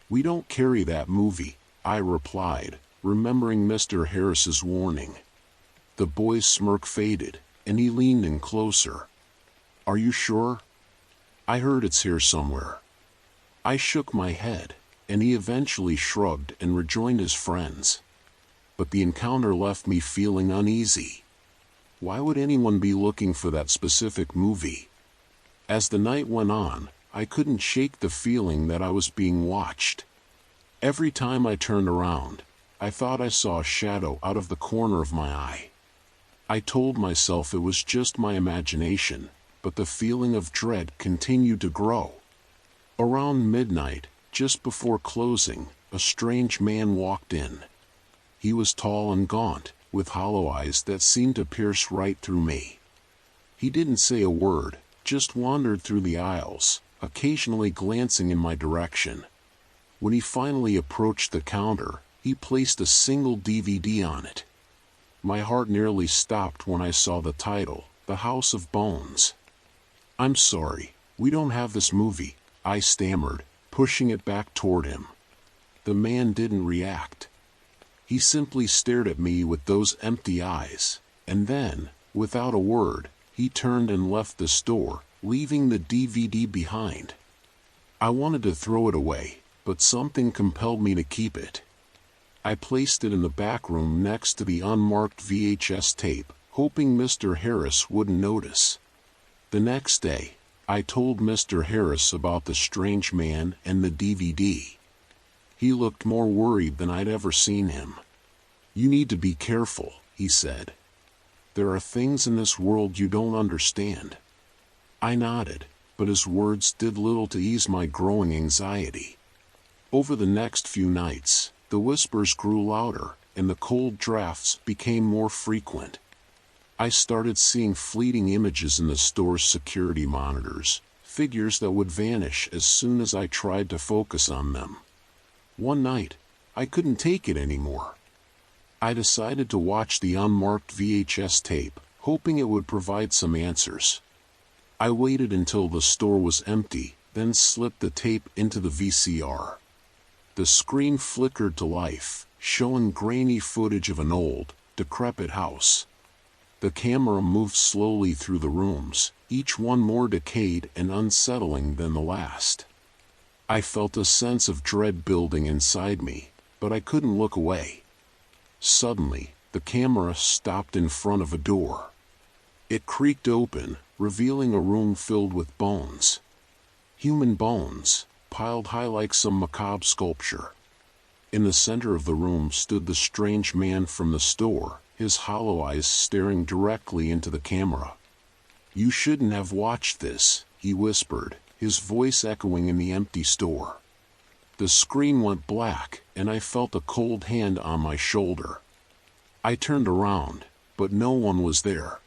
"We don't carry that movie," I replied, remembering Mr. Harris's warning. The boy's smirk faded, and he leaned in closer. "Are you sure? I heard it's here somewhere." I shook my head, and he eventually shrugged and rejoined his friends. But the encounter left me feeling uneasy. Why would anyone be looking for that specific movie? As the night went on, I couldn't shake the feeling that I was being watched. Every time I turned around, I thought I saw a shadow out of the corner of my eye. I told myself it was just my imagination, but the feeling of dread continued to grow. Around midnight, just before closing, a strange man walked in. He was tall and gaunt, with hollow eyes that seemed to pierce right through me. He didn't say a word, just wandered through the aisles, occasionally glancing in my direction. When he finally approached the counter, he placed a single DVD on it. My heart nearly stopped when I saw the title, The House of Bones. "I'm sorry, we don't have this movie," I stammered, pushing it back toward him. The man didn't react. He simply stared at me with those empty eyes, and then, Without a word, he turned and left the store, leaving the DVD behind. I wanted to throw it away, but something compelled me to keep it. I placed it in the back room next to the unmarked VHS tape, hoping Mr. Harris wouldn't notice. The next day, I told Mr. Harris about the strange man and the DVD. He looked more worried than I'd ever seen him. "You need to be careful," he said. "There are things in this world you don't understand." I nodded, but his words did little to ease my growing anxiety. Over the next few nights, the whispers grew louder, and the cold drafts became more frequent. I started seeing fleeting images in the store's security monitors, figures that would vanish as soon as I tried to focus on them. One night, I couldn't take it anymore. I decided to watch the unmarked VHS tape, hoping it would provide some answers. I waited until the store was empty, then slipped the tape into the VCR. The screen flickered to life, showing grainy footage of an old, decrepit house. The camera moved slowly through the rooms, each one more decayed and unsettling than the last. I felt a sense of dread building inside me, but I couldn't look away. Suddenly, the camera stopped in front of a door. It creaked open, revealing a room filled with bones. Human bones, piled high like some macabre sculpture. In the center of the room stood the strange man from the store, his hollow eyes staring directly into the camera. "You shouldn't have watched this," he whispered, his voice echoing in the empty store. The screen went black, and I felt a cold hand on my shoulder. I turned around, but no one was there.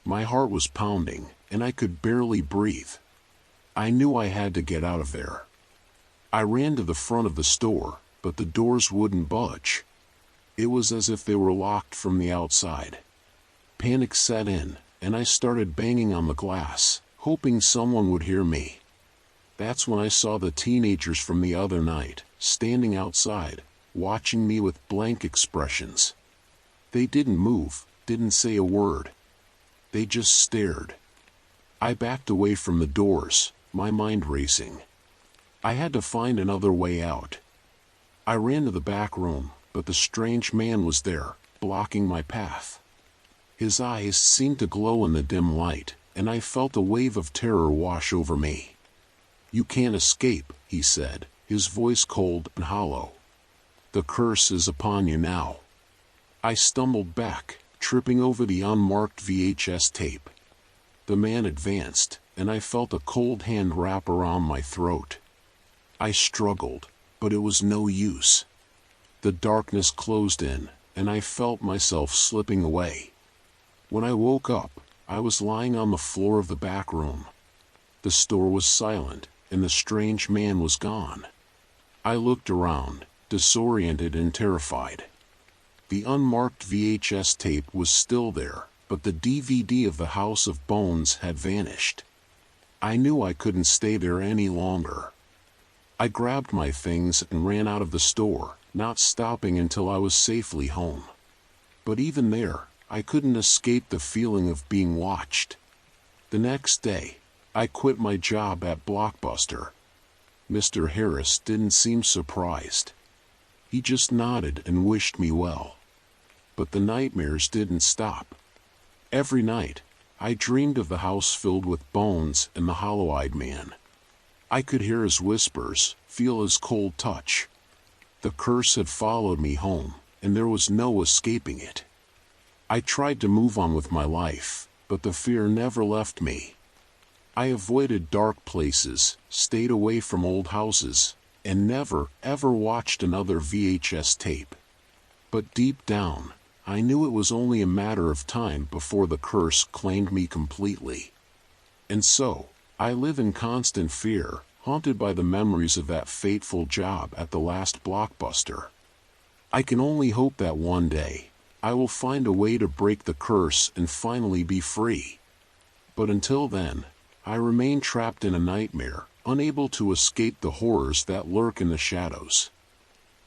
My heart was pounding, and I could barely breathe. I knew I had to get out of there. I ran to the front of the store, but the doors wouldn't budge. It was as if they were locked from the outside. Panic set in, and I started banging on the glass, hoping someone would hear me. That's when I saw the teenagers from the other night, standing outside, watching me with blank expressions. They didn't move, didn't say a word. They just stared. I backed away from the doors, my mind racing. I had to find another way out. I ran to the back room, but the strange man was there, blocking my path. His eyes seemed to glow in the dim light, and I felt a wave of terror wash over me. "You can't escape," he said, his voice cold and hollow. "The curse is upon you now." I stumbled back, tripping over the unmarked VHS tape. The man advanced, and I felt a cold hand wrap around my throat. I struggled, but it was no use. The darkness closed in, and I felt myself slipping away. When I woke up, I was lying on the floor of the back room. The store was silent, and the strange man was gone. I looked around, disoriented and terrified. The unmarked VHS tape was still there, but the DVD of the House of Bones had vanished. I knew I couldn't stay there any longer. I grabbed my things and ran out of the store, not stopping until I was safely home. But even there, I couldn't escape the feeling of being watched. The next day, I quit my job at Blockbuster. Mr. Harris didn't seem surprised. He just nodded and wished me well. But the nightmares didn't stop. Every night, I dreamed of the house filled with bones and the hollow-eyed man. I could hear his whispers, feel his cold touch. The curse had followed me home, and there was no escaping it. I tried to move on with my life, but the fear never left me. I avoided dark places, stayed away from old houses, and never, ever watched another VHS tape. But deep down, I knew it was only a matter of time before the curse claimed me completely. And so, I live in constant fear, haunted by the memories of that fateful job at the last Blockbuster. I can only hope that one day, I will find a way to break the curse and finally be free. But until then, I remain trapped in a nightmare, unable to escape the horrors that lurk in the shadows.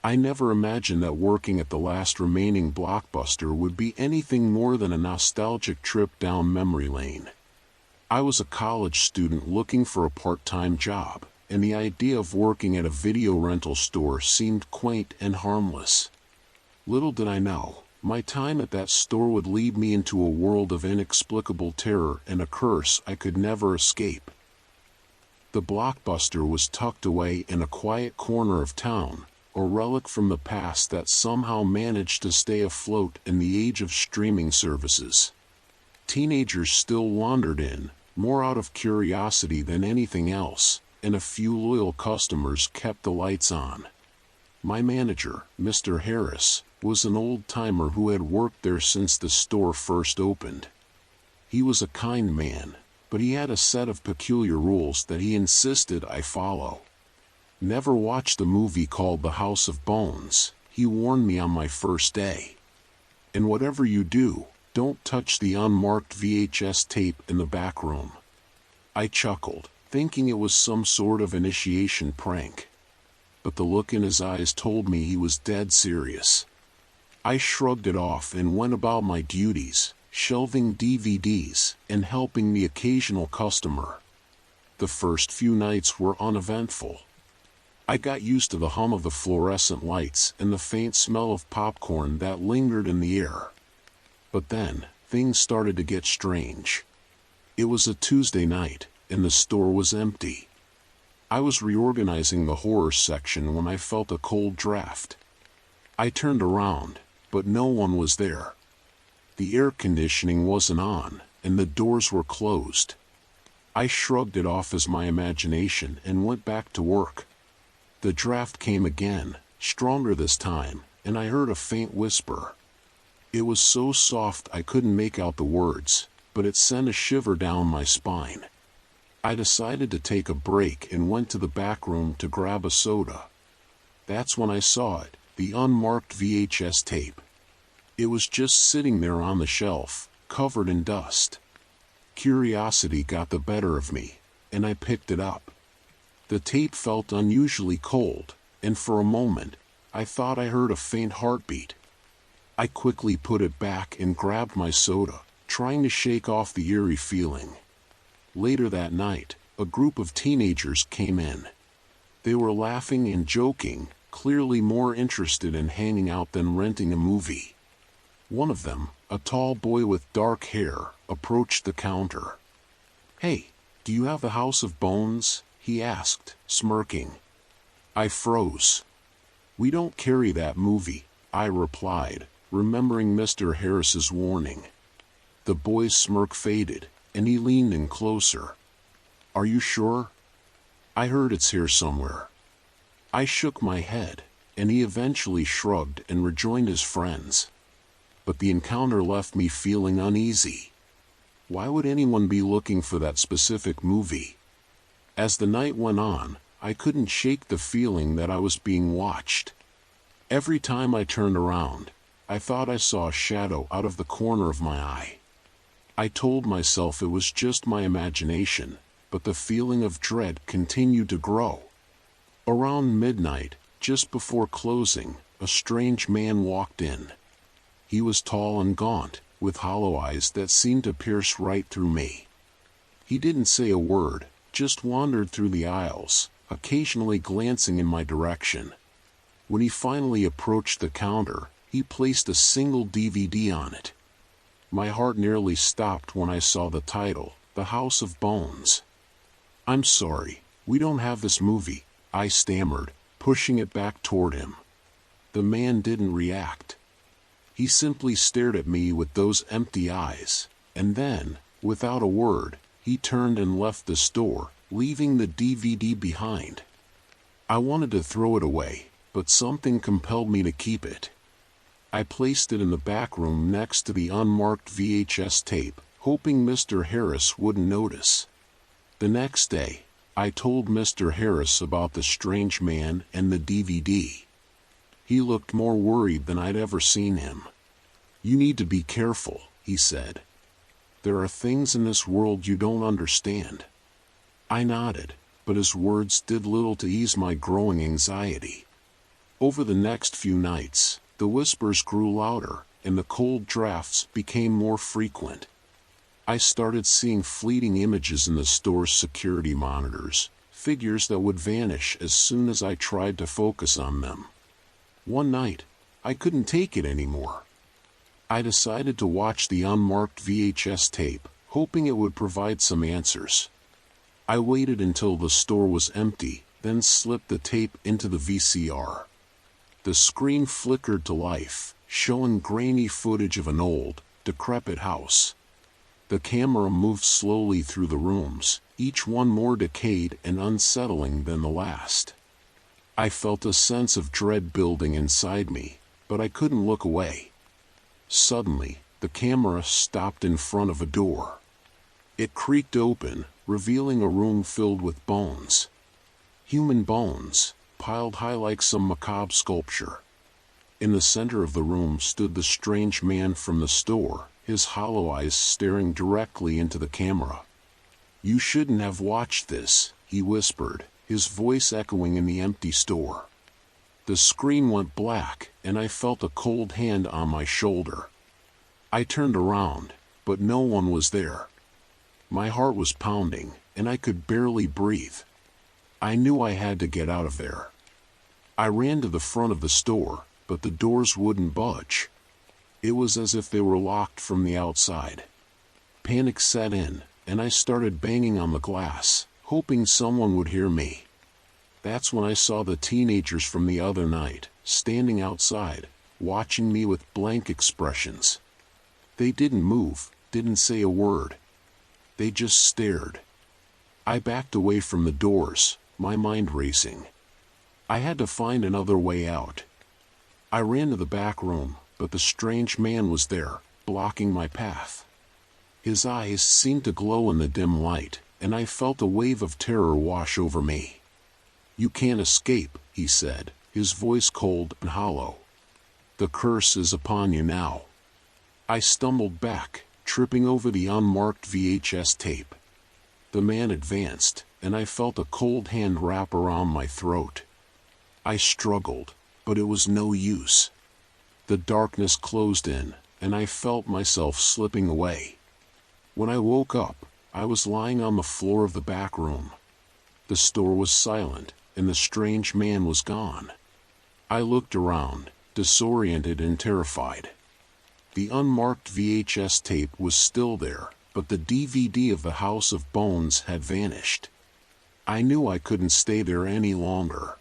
I never imagined that working at the last remaining Blockbuster would be anything more than a nostalgic trip down memory lane. I was a college student looking for a part-time job, and the idea of working at a video rental store seemed quaint and harmless. Little did I know, my time at that store would lead me into a world of inexplicable terror and a curse I could never escape. The Blockbuster was tucked away in a quiet corner of town, a relic from the past that somehow managed to stay afloat in the age of streaming services. Teenagers still wandered in, more out of curiosity than anything else, and a few loyal customers kept the lights on. My manager, Mr. Harris, was an old-timer who had worked there since the store first opened. He was a kind man, but he had a set of peculiar rules that he insisted I follow. Never watch the movie called The House of Bones, he warned me on my first day. And whatever you do, don't touch the unmarked VHS tape in the back room. I chuckled, thinking it was some sort of initiation prank. But the look in his eyes told me he was dead serious. I shrugged it off and went about my duties, shelving DVDs and helping the occasional customer. The first few nights were uneventful. I got used to the hum of the fluorescent lights and the faint smell of popcorn that lingered in the air. But then, things started to get strange. It was a Tuesday night, and the store was empty. I was reorganizing the horror section when I felt a cold draft. I turned around, but no one was there. The air conditioning wasn't on, and the doors were closed. I shrugged it off as my imagination and went back to work. The draft came again, stronger this time, and I heard a faint whisper. It was so soft I couldn't make out the words, but it sent a shiver down my spine. I decided to take a break and went to the back room to grab a soda. That's when I saw it, the unmarked VHS tape. It was just sitting there on the shelf, covered in dust. Curiosity got the better of me, and I picked it up. The tape felt unusually cold, and for a moment, I thought I heard a faint heartbeat. I quickly put it back and grabbed my soda, trying to shake off the eerie feeling. Later that night, a group of teenagers came in. They were laughing and joking, clearly more interested in hanging out than renting a movie. One of them, a tall boy with dark hair, approached the counter. "Hey, do you have the House of Bones?" he asked, smirking. I froze. "We don't carry that movie," I replied, remembering Mr. Harris's warning. The boy's smirk faded, and he leaned in closer. "Are you sure? I heard it's here somewhere." I shook my head, and he eventually shrugged and rejoined his friends. But the encounter left me feeling uneasy. Why would anyone be looking for that specific movie? As the night went on, I couldn't shake the feeling that I was being watched. Every time I turned around, I thought I saw a shadow out of the corner of my eye. I told myself it was just my imagination, but the feeling of dread continued to grow. Around midnight, just before closing, a strange man walked in. He was tall and gaunt, with hollow eyes that seemed to pierce right through me. He didn't say a word, just wandered through the aisles, occasionally glancing in my direction. When he finally approached the counter, he placed a single DVD on it. My heart nearly stopped when I saw the title, The House of Bones. "I'm sorry, we don't have this movie," I stammered, pushing it back toward him. The man didn't react. He simply stared at me with those empty eyes, and then, without a word, he turned and left the store, leaving the DVD behind. I wanted to throw it away, but something compelled me to keep it. I placed it in the back room next to the unmarked VHS tape, hoping Mr. Harris wouldn't notice. The next day, I told Mr. Harris about the strange man and the DVD. He looked more worried than I'd ever seen him. "You need to be careful," he said. "There are things in this world you don't understand." I nodded, but his words did little to ease my growing anxiety. Over the next few nights, the whispers grew louder, and the cold drafts became more frequent. I started seeing fleeting images in the store's security monitors, figures that would vanish as soon as I tried to focus on them. One night, I couldn't take it anymore. I decided to watch the unmarked VHS tape, hoping it would provide some answers. I waited until the store was empty, then slipped the tape into the VCR. The screen flickered to life, showing grainy footage of an old, decrepit house. The camera moved slowly through the rooms, each one more decayed and unsettling than the last. I felt a sense of dread building inside me, but I couldn't look away. Suddenly, the camera stopped in front of a door. It creaked open, revealing a room filled with bones. Human bones, piled high like some macabre sculpture. In the center of the room stood the strange man from the store, his hollow eyes staring directly into the camera. "You shouldn't have watched this," he whispered, his voice echoing in the empty store. The screen went black, and I felt a cold hand on my shoulder. I turned around, but no one was there. My heart was pounding, and I could barely breathe. I knew I had to get out of there. I ran to the front of the store, but the doors wouldn't budge. It was as if they were locked from the outside. Panic set in, and I started banging on the glass, hoping someone would hear me. That's when I saw the teenagers from the other night, standing outside, watching me with blank expressions. They didn't move, didn't say a word. They just stared. I backed away from the doors, my mind racing. I had to find another way out. I ran to the back room, but the strange man was there, blocking my path. His eyes seemed to glow in the dim light, and I felt a wave of terror wash over me. "You can't escape," he said, his voice cold and hollow. "The curse is upon you now." I stumbled back, tripping over the unmarked VHS tape. The man advanced, and I felt a cold hand wrap around my throat. I struggled, but it was no use. The darkness closed in, and I felt myself slipping away. When I woke up, I was lying on the floor of the back room. The store was silent, and the strange man was gone. I looked around, disoriented and terrified. The unmarked VHS tape was still there, but the DVD of the House of Bones had vanished. I knew I couldn't stay there any longer.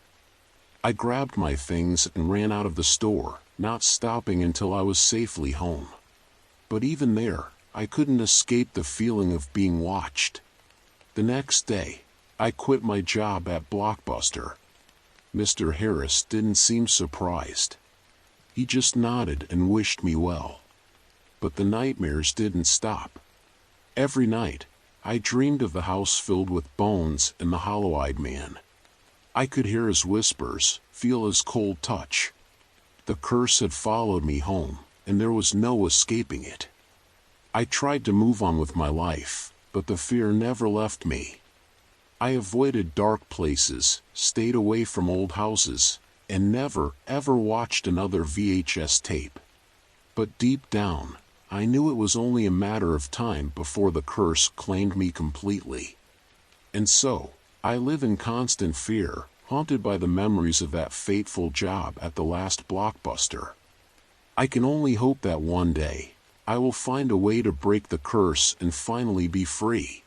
I grabbed my things and ran out of the store, not stopping until I was safely home. But even there, I couldn't escape the feeling of being watched. The next day, I quit my job at Blockbuster. Mr. Harris didn't seem surprised. He just nodded and wished me well. But the nightmares didn't stop. Every night, I dreamed of the house filled with bones and the hollow-eyed man. I could hear his whispers, feel his cold touch. The curse had followed me home, and there was no escaping it. I tried to move on with my life, but the fear never left me. I avoided dark places, stayed away from old houses, and never, ever watched another VHS tape. But deep down, I knew it was only a matter of time before the curse claimed me completely. And so, I live in constant fear, haunted by the memories of that fateful job at the last Blockbuster. I can only hope that one day, I will find a way to break the curse and finally be free.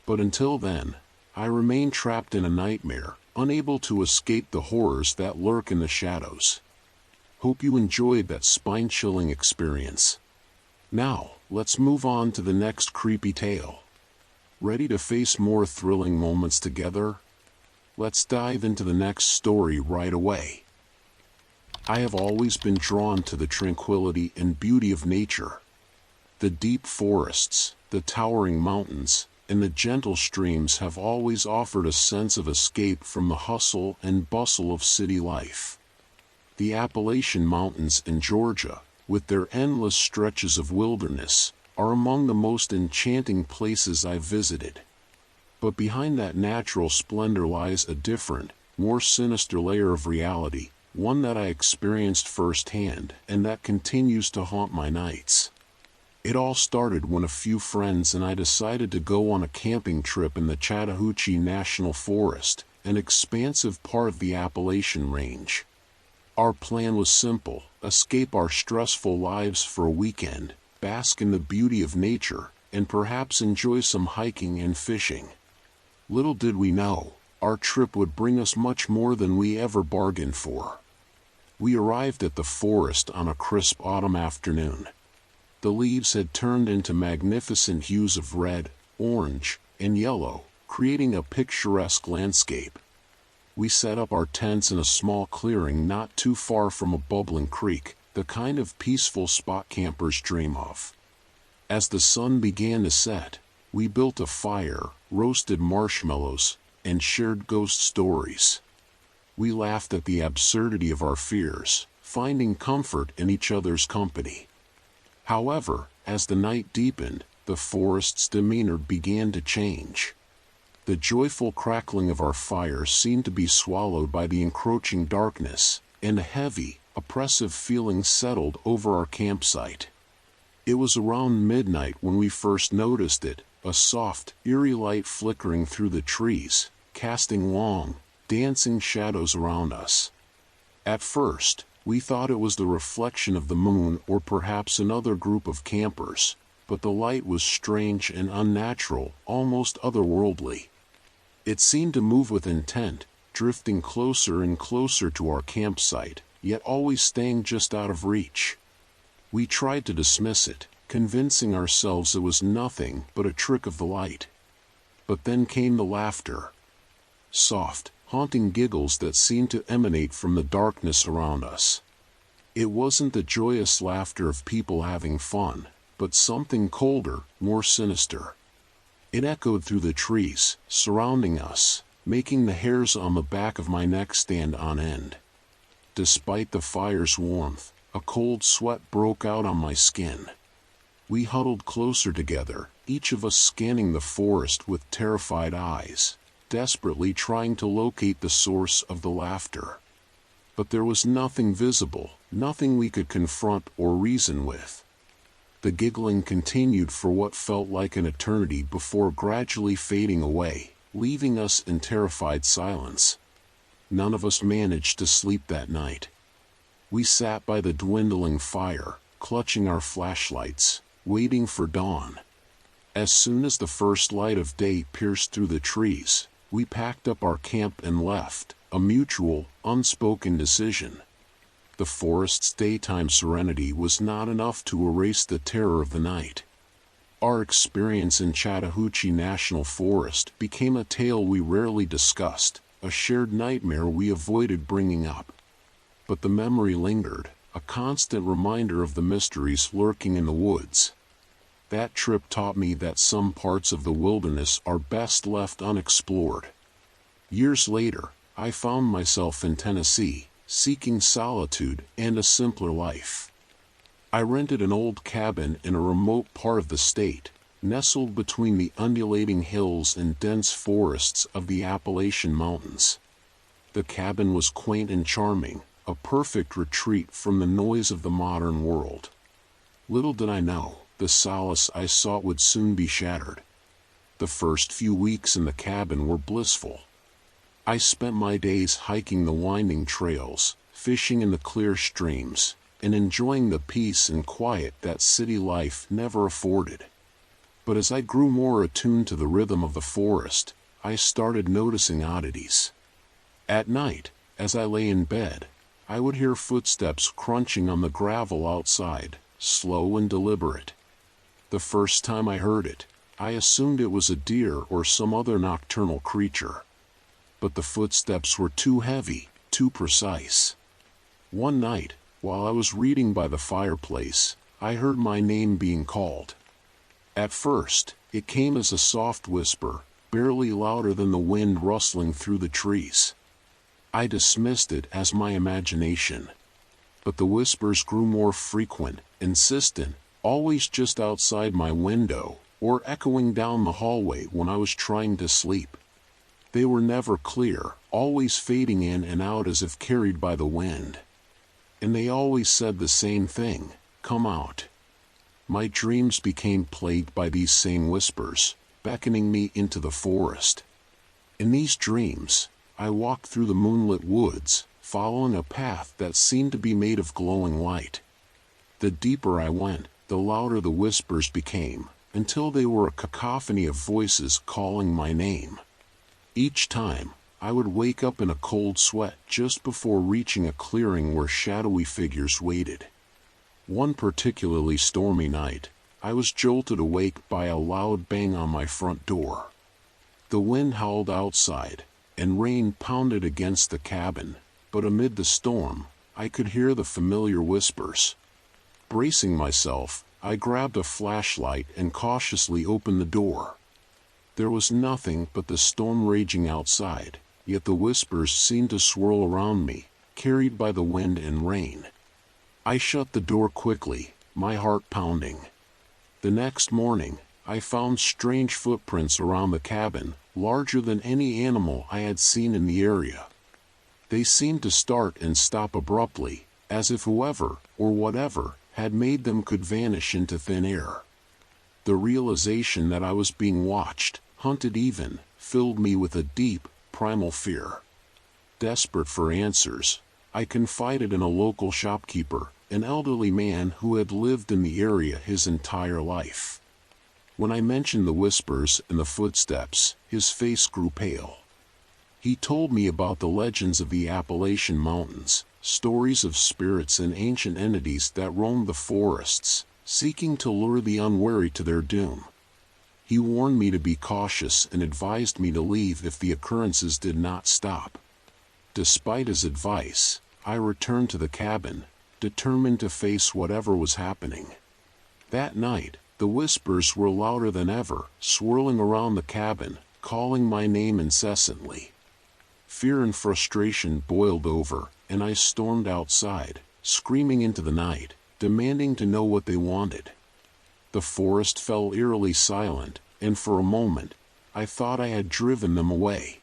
But until then, I remain trapped in a nightmare, unable to escape the horrors that lurk in the shadows. Hope you enjoyed that spine-chilling experience. Now, let's move on to the next creepy tale. Ready to face more thrilling moments together? Let's dive into the next story right away. I have always been drawn to the tranquility and beauty of nature. The deep forests, the towering mountains, and the gentle streams have always offered a sense of escape from the hustle and bustle of city life. The Appalachian Mountains in Georgia, with their endless stretches of wilderness, are among the most enchanting places I've visited. But behind that natural splendor lies a different, more sinister layer of reality, one that I experienced firsthand and that continues to haunt my nights. It all started when a few friends and I decided to go on a camping trip in the Chattahoochee National Forest, an expansive part of the Appalachian Range. Our plan was simple: escape our stressful lives for a weekend, bask in the beauty of nature, and perhaps enjoy some hiking and fishing. Little did we know, our trip would bring us much more than we ever bargained for. We arrived at the forest on a crisp autumn afternoon. The leaves had turned into magnificent hues of red, orange, and yellow, creating a picturesque landscape. We set up our tents in a small clearing not too far from a bubbling creek, the kind of peaceful spot campers dream of. As the sun began to set, we built a fire, roasted marshmallows, and shared ghost stories. We laughed at the absurdity of our fears, finding comfort in each other's company. However, as the night deepened, the forest's demeanor began to change. The joyful crackling of our fire seemed to be swallowed by the encroaching darkness, and a heavy, oppressive feeling settled over our campsite. It was around midnight when we first noticed it, a soft, eerie light flickering through the trees, casting long, dancing shadows around us. At first, we thought it was the reflection of the moon or perhaps another group of campers, but the light was strange and unnatural, almost otherworldly. It seemed to move with intent, drifting closer and closer to our campsite, yet always staying just out of reach. We tried to dismiss it, convincing ourselves it was nothing but a trick of the light. But then came the laughter. Soft, haunting giggles that seemed to emanate from the darkness around us. It wasn't the joyous laughter of people having fun, but something colder, more sinister. It echoed through the trees, surrounding us, making the hairs on the back of my neck stand on end. Despite the fire's warmth, a cold sweat broke out on my skin. We huddled closer together, each of us scanning the forest with terrified eyes, desperately trying to locate the source of the laughter. But there was nothing visible, nothing we could confront or reason with. The giggling continued for what felt like an eternity before gradually fading away, leaving us in terrified silence. None of us managed to sleep that night. We sat by the dwindling fire, clutching our flashlights, waiting for dawn. As soon as the first light of day pierced through the trees, we packed up our camp and left, a mutual, unspoken decision. The forest's daytime serenity was not enough to erase the terror of the night. Our experience in Chattahoochee National Forest became a tale we rarely discussed, a shared nightmare we avoided bringing up. But the memory lingered, a constant reminder of the mysteries lurking in the woods. That trip taught me that some parts of the wilderness are best left unexplored. Years later, I found myself in Tennessee, seeking solitude and a simpler life. I rented an old cabin in a remote part of the state, nestled between the undulating hills and dense forests of the Appalachian Mountains. The cabin was quaint and charming, a perfect retreat from the noise of the modern world. Little did I know, the solace I sought would soon be shattered. The first few weeks in the cabin were blissful. I spent my days hiking the winding trails, fishing in the clear streams, and enjoying the peace and quiet that city life never afforded. But as I grew more attuned to the rhythm of the forest, I started noticing oddities. At night, as I lay in bed, I would hear footsteps crunching on the gravel outside, slow and deliberate. The first time I heard it, I assumed it was a deer or some other nocturnal creature. But the footsteps were too heavy, too precise. One night, while I was reading by the fireplace, I heard my name being called. At first, it came as a soft whisper, barely louder than the wind rustling through the trees. I dismissed it as my imagination. But the whispers grew more frequent, insistent, always just outside my window, or echoing down the hallway when I was trying to sleep. They were never clear, always fading in and out as if carried by the wind. And they always said the same thing, "Come out." My dreams became plagued by these same whispers, beckoning me into the forest. In these dreams, I walked through the moonlit woods, following a path that seemed to be made of glowing light. The deeper I went, the louder the whispers became, until they were a cacophony of voices calling my name. Each time, I would wake up in a cold sweat just before reaching a clearing where shadowy figures waited. One particularly stormy night, I was jolted awake by a loud bang on my front door. The wind howled outside, and rain pounded against the cabin, but amid the storm, I could hear the familiar whispers. Bracing myself, I grabbed a flashlight and cautiously opened the door. There was nothing but the storm raging outside, yet the whispers seemed to swirl around me, carried by the wind and rain. I shut the door quickly, my heart pounding. The next morning, I found strange footprints around the cabin, larger than any animal I had seen in the area. They seemed to start and stop abruptly, as if whoever, or whatever, had made them could vanish into thin air. The realization that I was being watched, hunted even, filled me with a deep, primal fear. Desperate for answers, I confided in a local shopkeeper, an elderly man who had lived in the area his entire life. When I mentioned the whispers and the footsteps, his face grew pale. He told me about the legends of the Appalachian Mountains, stories of spirits and ancient entities that roamed the forests, seeking to lure the unwary to their doom. He warned me to be cautious and advised me to leave if the occurrences did not stop. Despite his advice, I returned to the cabin, determined to face whatever was happening. That night, the whispers were louder than ever, swirling around the cabin, calling my name incessantly. Fear and frustration boiled over, and I stormed outside, screaming into the night, demanding to know what they wanted. The forest fell eerily silent, and for a moment, I thought I had driven them away.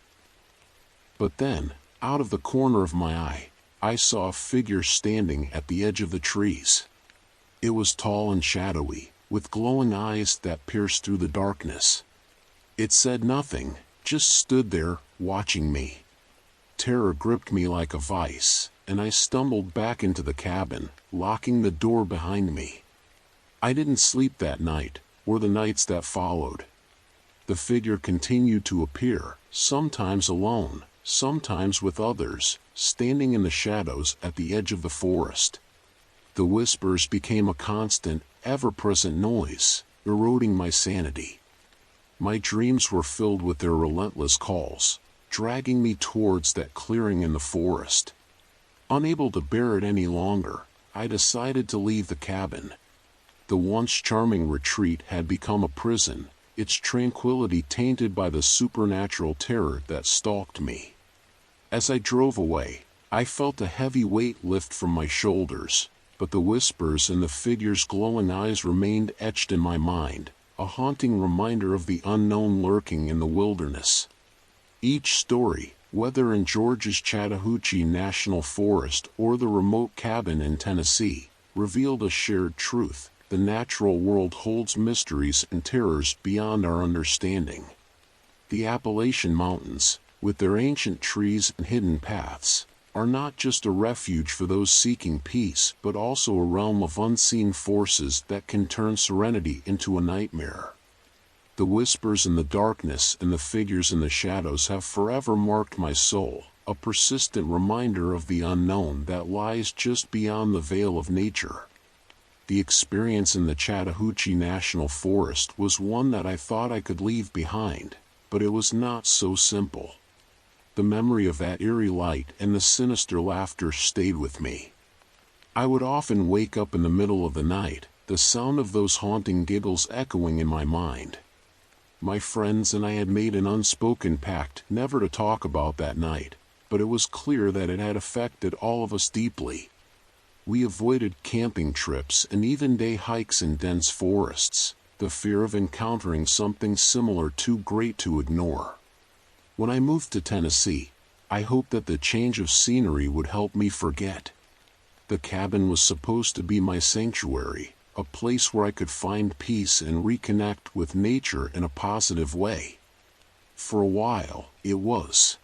But then, out of the corner of my eye, I saw a figure standing at the edge of the trees. It was tall and shadowy, with glowing eyes that pierced through the darkness. It said nothing, just stood there, watching me. Terror gripped me like a vice, and I stumbled back into the cabin, locking the door behind me. I didn't sleep that night, or the nights that followed. The figure continued to appear, sometimes alone, sometimes with others, standing in the shadows at the edge of the forest. The whispers became a constant, ever-present noise, eroding my sanity. My dreams were filled with their relentless calls, dragging me towards that clearing in the forest. Unable to bear it any longer, I decided to leave the cabin. The once charming retreat had become a prison, its tranquility tainted by the supernatural terror that stalked me. As I drove away, I felt a heavy weight lift from my shoulders, but the whispers and the figure's glowing eyes remained etched in my mind, a haunting reminder of the unknown lurking in the wilderness. Each story, whether in Georgia's Chattahoochee National Forest or the remote cabin in Tennessee, revealed a shared truth: the natural world holds mysteries and terrors beyond our understanding. The Appalachian Mountains, with their ancient trees and hidden paths, are not just a refuge for those seeking peace but also a realm of unseen forces that can turn serenity into a nightmare. The whispers in the darkness and the figures in the shadows have forever marked my soul, a persistent reminder of the unknown that lies just beyond the veil of nature. The experience in the Chattahoochee National Forest was one that I thought I could leave behind, but it was not so simple. The memory of that eerie light and the sinister laughter stayed with me. I would often wake up in the middle of the night, the sound of those haunting giggles echoing in my mind. My friends and I had made an unspoken pact never to talk about that night, but it was clear that it had affected all of us deeply. We avoided camping trips and even day hikes in dense forests, the fear of encountering something similar too great to ignore. When I moved to Tennessee, I hoped that the change of scenery would help me forget. The cabin was supposed to be my sanctuary, a place where I could find peace and reconnect with nature in a positive way. For a while, it was.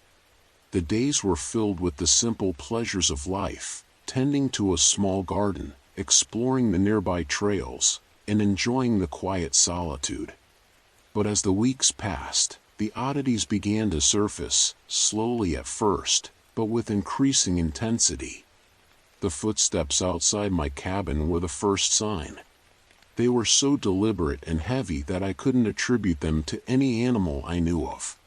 The days were filled with the simple pleasures of life, tending to a small garden, exploring the nearby trails, and enjoying the quiet solitude. But as the weeks passed, the oddities began to surface, slowly at first, but with increasing intensity. The footsteps outside my cabin were the first sign. They were so deliberate and heavy that I couldn't attribute them to any animal I knew of.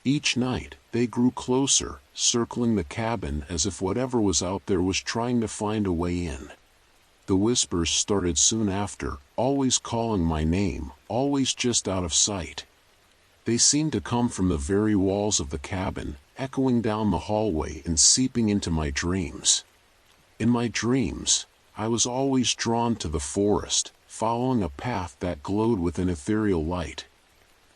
Each night, they grew closer, circling the cabin as if whatever was out there was trying to find a way in. The whispers started soon after, always calling my name, always just out of sight. They seemed to come from the very walls of the cabin, echoing down the hallway and seeping into my dreams. In my dreams, I was always drawn to the forest, following a path that glowed with an ethereal light.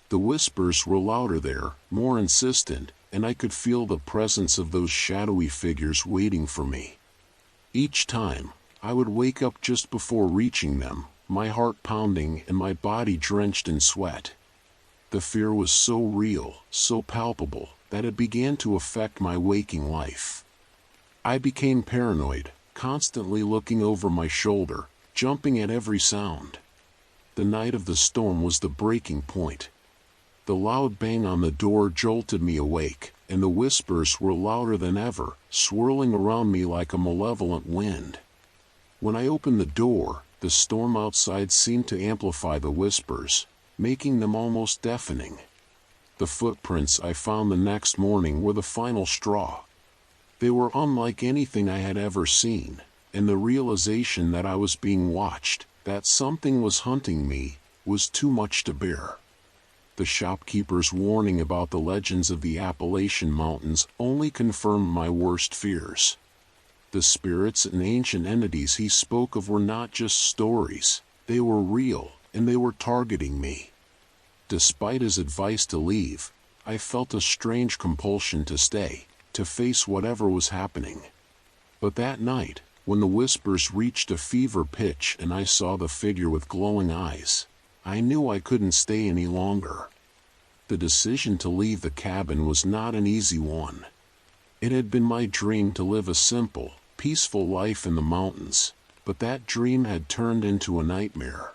The whispers were louder there, more insistent, and I could feel the presence of those shadowy figures waiting for me. Each time, I would wake up just before reaching them, my heart pounding and my body drenched in sweat. The fear was so real, so palpable, that it began to affect my waking life. I became paranoid, constantly looking over my shoulder, jumping at every sound. The night of the storm was the breaking point. The loud bang on the door jolted me awake, and the whispers were louder than ever, swirling around me like a malevolent wind. When I opened the door, the storm outside seemed to amplify the whispers, making them almost deafening. The footprints I found the next morning were the final straw. They were unlike anything I had ever seen, and the realization that I was being watched, that something was hunting me, was too much to bear. The shopkeeper's warning about the legends of the Appalachian Mountains only confirmed my worst fears. The spirits and ancient entities he spoke of were not just stories, they were real, and they were targeting me. Despite his advice to leave, I felt a strange compulsion to stay, to face whatever was happening. But that night, when the whispers reached a fever pitch and I saw the figure with glowing eyes, I knew I couldn't stay any longer. The decision to leave the cabin was not an easy one. It had been my dream to live a simple, peaceful life in the mountains, but that dream had turned into a nightmare.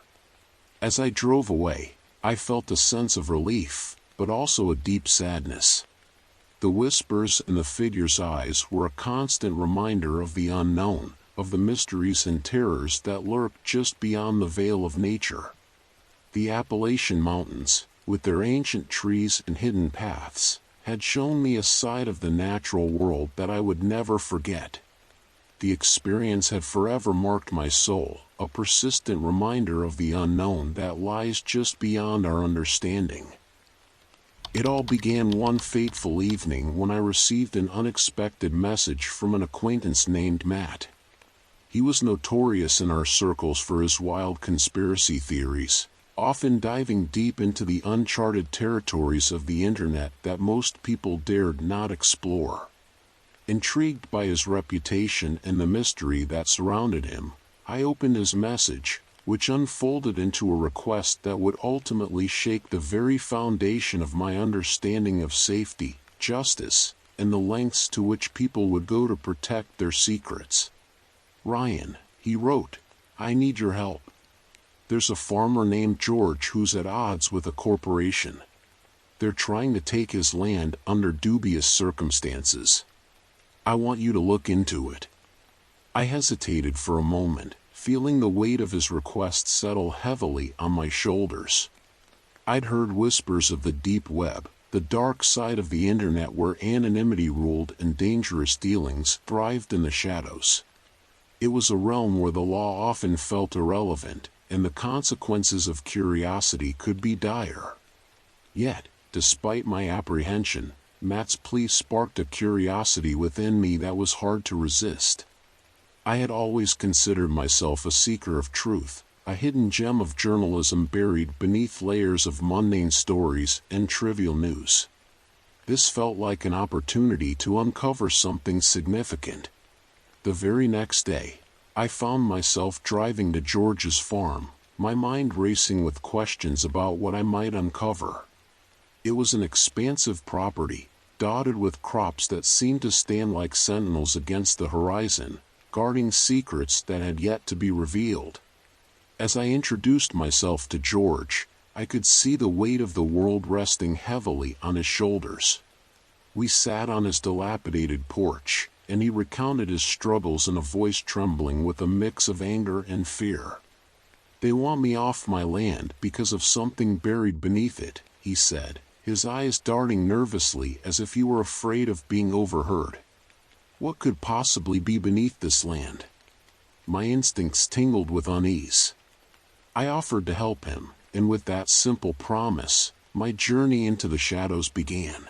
As I drove away, I felt a sense of relief, but also a deep sadness. The whispers and the figure's eyes were a constant reminder of the unknown, of the mysteries and terrors that lurk just beyond the veil of nature. The Appalachian Mountains, with their ancient trees and hidden paths, had shown me a side of the natural world that I would never forget. The experience had forever marked my soul, a persistent reminder of the unknown that lies just beyond our understanding. It all began one fateful evening when I received an unexpected message from an acquaintance named Matt. He was notorious in our circles for his wild conspiracy theories, often diving deep into the uncharted territories of the internet that most people dared not explore. Intrigued by his reputation and the mystery that surrounded him, I opened his message, which unfolded into a request that would ultimately shake the very foundation of my understanding of safety, justice, and the lengths to which people would go to protect their secrets. "Ryan," he wrote, "I need your help. There's a farmer named George who's at odds with a corporation. They're trying to take his land under dubious circumstances. I want you to look into it." I hesitated for a moment, feeling the weight of his request settle heavily on my shoulders. I'd heard whispers of the deep web, the dark side of the internet where anonymity ruled and dangerous dealings thrived in the shadows. It was a realm where the law often felt irrelevant, and the consequences of curiosity could be dire. Yet, despite my apprehension, Matt's plea sparked a curiosity within me that was hard to resist. I had always considered myself a seeker of truth, a hidden gem of journalism buried beneath layers of mundane stories and trivial news. This felt like an opportunity to uncover something significant. The very next day, I found myself driving to George's farm, my mind racing with questions about what I might uncover. It was an expansive property, dotted with crops that seemed to stand like sentinels against the horizon, guarding secrets that had yet to be revealed. As I introduced myself to George, I could see the weight of the world resting heavily on his shoulders. We sat on his dilapidated porch, and he recounted his struggles in a voice trembling with a mix of anger and fear. "They want me off my land because of something buried beneath it," he said, his eyes darting nervously as if he were afraid of being overheard. What could possibly be beneath this land? My instincts tingled with unease. I offered to help him, and with that simple promise, my journey into the shadows began.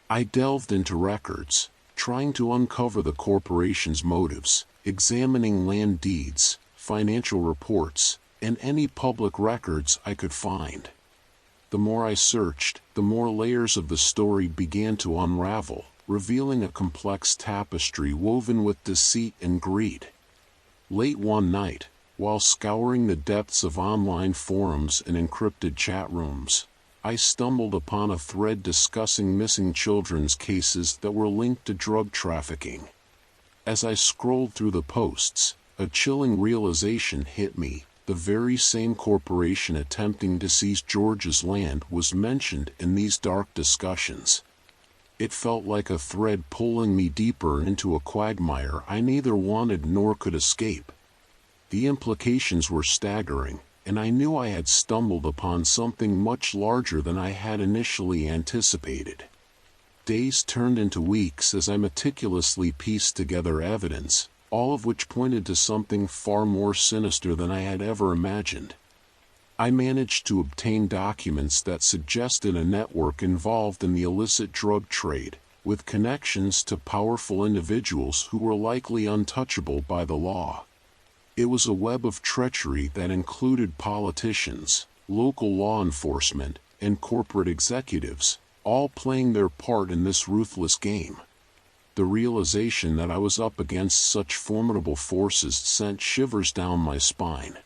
I delved into records, trying to uncover the corporation's motives, examining land deeds, financial reports, and any public records I could find. The more I searched, the more layers of the story began to unravel, revealing a complex tapestry woven with deceit and greed. Late one night, while scouring the depths of online forums and encrypted chat rooms, I stumbled upon a thread discussing missing children's cases that were linked to drug trafficking. As I scrolled through the posts, a chilling realization hit me. The very same corporation attempting to seize George's land was mentioned in these dark discussions. It felt like a thread pulling me deeper into a quagmire I neither wanted nor could escape. The implications were staggering, and I knew I had stumbled upon something much larger than I had initially anticipated. Days turned into weeks as I meticulously pieced together evidence, all of which pointed to something far more sinister than I had ever imagined. I managed to obtain documents that suggested a network involved in the illicit drug trade, with connections to powerful individuals who were likely untouchable by the law. It was a web of treachery that included politicians, local law enforcement, and corporate executives, all playing their part in this ruthless game. The realization that I was up against such formidable forces sent shivers down my spine.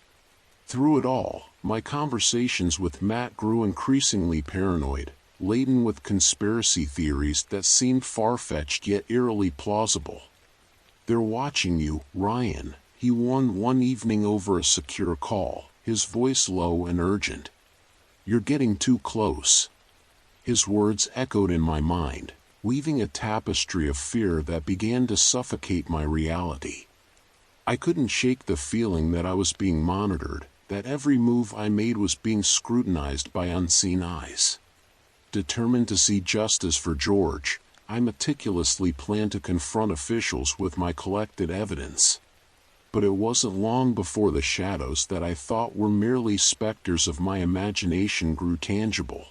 Through it all, my conversations with Matt grew increasingly paranoid, laden with conspiracy theories that seemed far-fetched yet eerily plausible. "They're watching you, Ryan," he warned one evening over a secure call, his voice low and urgent. "You're getting too close." His words echoed in my mind, weaving a tapestry of fear that began to suffocate my reality. I couldn't shake the feeling that I was being monitored, that every move I made was being scrutinized by unseen eyes. Determined to see justice for George, I meticulously planned to confront officials with my collected evidence. But it wasn't long before the shadows that I thought were merely specters of my imagination grew tangible.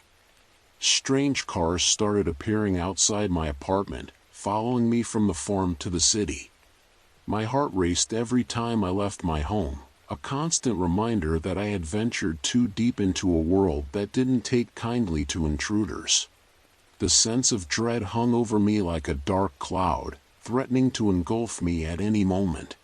Strange cars started appearing outside my apartment, following me from the farm to the city. My heart raced every time I left my home, a constant reminder that I had ventured too deep into a world that didn't take kindly to intruders. The sense of dread hung over me like a dark cloud, threatening to engulf me at any moment.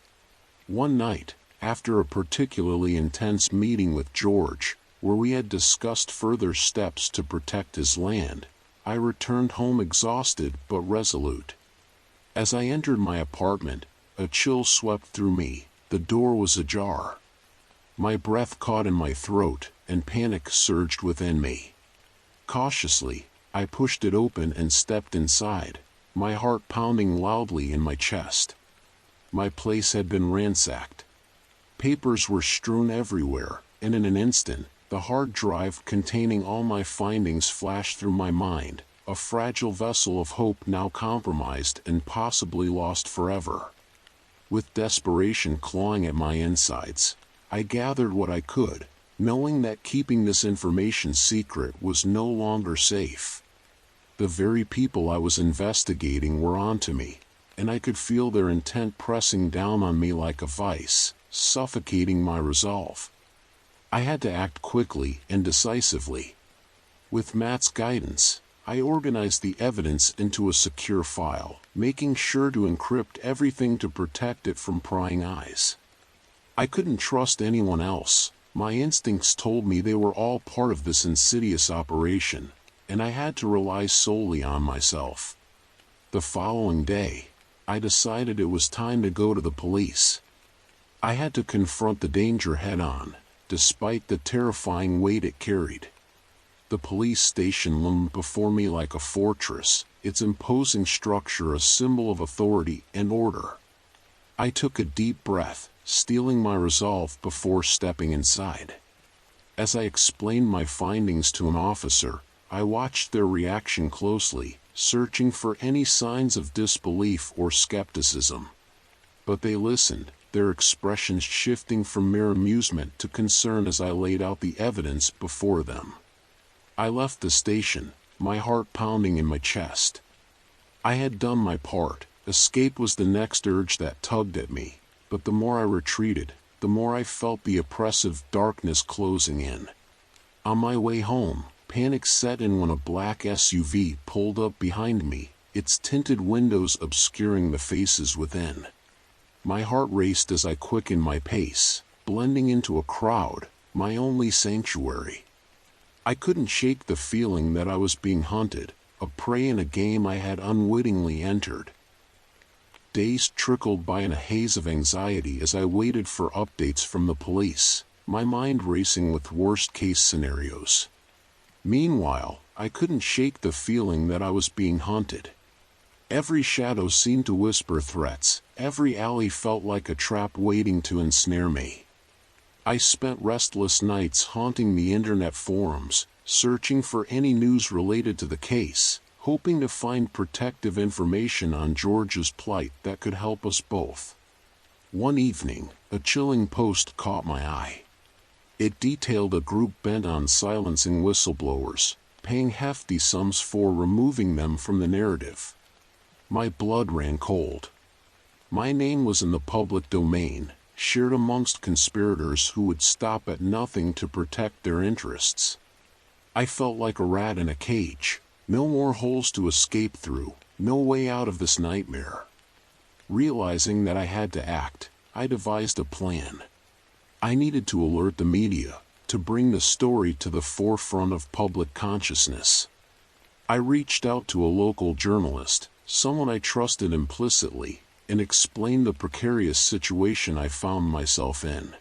One night, after a particularly intense meeting with George, where we had discussed further steps to protect his land, I returned home exhausted but resolute. As I entered my apartment, a chill swept through me. The door was ajar. My breath caught in my throat, and panic surged within me. Cautiously, I pushed it open and stepped inside, my heart pounding loudly in my chest. My place had been ransacked. Papers were strewn everywhere, and in an instant, the hard drive containing all my findings flashed through my mind, a fragile vessel of hope now compromised and possibly lost forever. With desperation clawing at my insides, I gathered what I could, knowing that keeping this information secret was no longer safe. The very people I was investigating were onto me, and I could feel their intent pressing down on me like a vice, suffocating my resolve. I had to act quickly and decisively. With Matt's guidance, I organized the evidence into a secure file, making sure to encrypt everything to protect it from prying eyes. I couldn't trust anyone else. My instincts told me they were all part of this insidious operation, and I had to rely solely on myself. The following day, I decided it was time to go to the police. I had to confront the danger head-on, despite the terrifying weight it carried. The police station loomed before me like a fortress, its imposing structure a symbol of authority and order. I took a deep breath, steeling my resolve before stepping inside. As I explained my findings to an officer, I watched their reaction closely, searching for any signs of disbelief or skepticism. But they listened, their expressions shifting from mere amusement to concern as I laid out the evidence before them. I left the station, my heart pounding in my chest. I had done my part. Escape was the next urge that tugged at me, but the more I retreated, the more I felt the oppressive darkness closing in. On my way home, panic set in when a black SUV pulled up behind me, its tinted windows obscuring the faces within. My heart raced as I quickened my pace, blending into a crowd, my only sanctuary. I couldn't shake the feeling that I was being hunted, a prey in a game I had unwittingly entered. Days trickled by in a haze of anxiety as I waited for updates from the police, my mind racing with worst-case scenarios. Meanwhile, I couldn't shake the feeling that I was being hunted. Every shadow seemed to whisper threats, every alley felt like a trap waiting to ensnare me. I spent restless nights haunting the internet forums, searching for any news related to the case, hoping to find protective information on George's plight that could help us both. One evening, a chilling post caught my eye. It detailed a group bent on silencing whistleblowers, paying hefty sums for removing them from the narrative. My blood ran cold. My name was in the public domain, shared amongst conspirators who would stop at nothing to protect their interests. I felt like a rat in a cage, no more holes to escape through, no way out of this nightmare. Realizing that I had to act, I devised a plan. I needed to alert the media, to bring the story to the forefront of public consciousness. I reached out to a local journalist, someone I trusted implicitly, and explained the precarious situation I found myself in.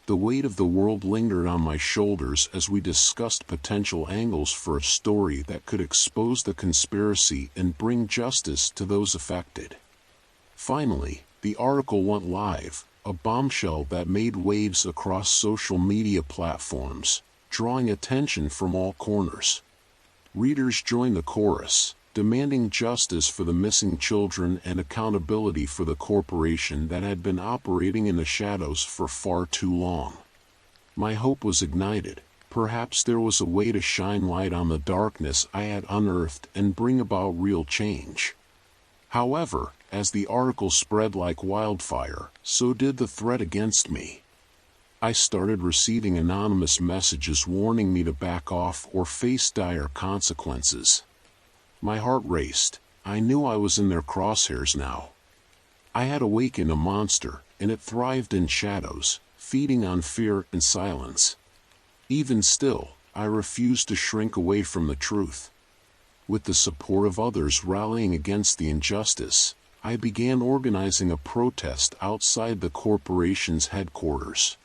The weight of the world lingered on my shoulders as we discussed potential angles for a story that could expose the conspiracy and bring justice to those affected. Finally, the article went live, a bombshell that made waves across social media platforms, drawing attention from all corners. Readers joined the chorus, demanding justice for the missing children and accountability for the corporation that had been operating in the shadows for far too long. My hope was ignited. Perhaps there was a way to shine light on the darkness I had unearthed and bring about real change. However, as the article spread like wildfire, so did the threat against me. I started receiving anonymous messages warning me to back off or face dire consequences. My heart raced. I knew I was in their crosshairs now. I had awakened a monster, and it thrived in shadows, feeding on fear and silence. Even still, I refused to shrink away from the truth. With the support of others rallying against the injustice, I began organizing a protest outside the corporation's headquarters.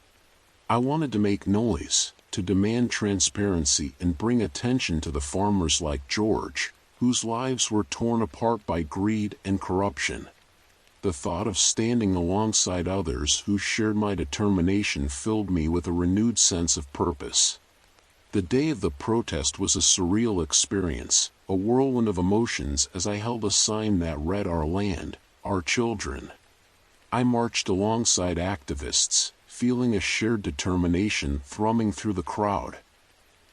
I wanted to make noise, to demand transparency and bring attention to the farmers like George, whose lives were torn apart by greed and corruption. The thought of standing alongside others who shared my determination filled me with a renewed sense of purpose. The day of the protest was a surreal experience, a whirlwind of emotions as I held a sign that read "Our land, our children." I marched alongside activists, feeling a shared determination thrumming through the crowd.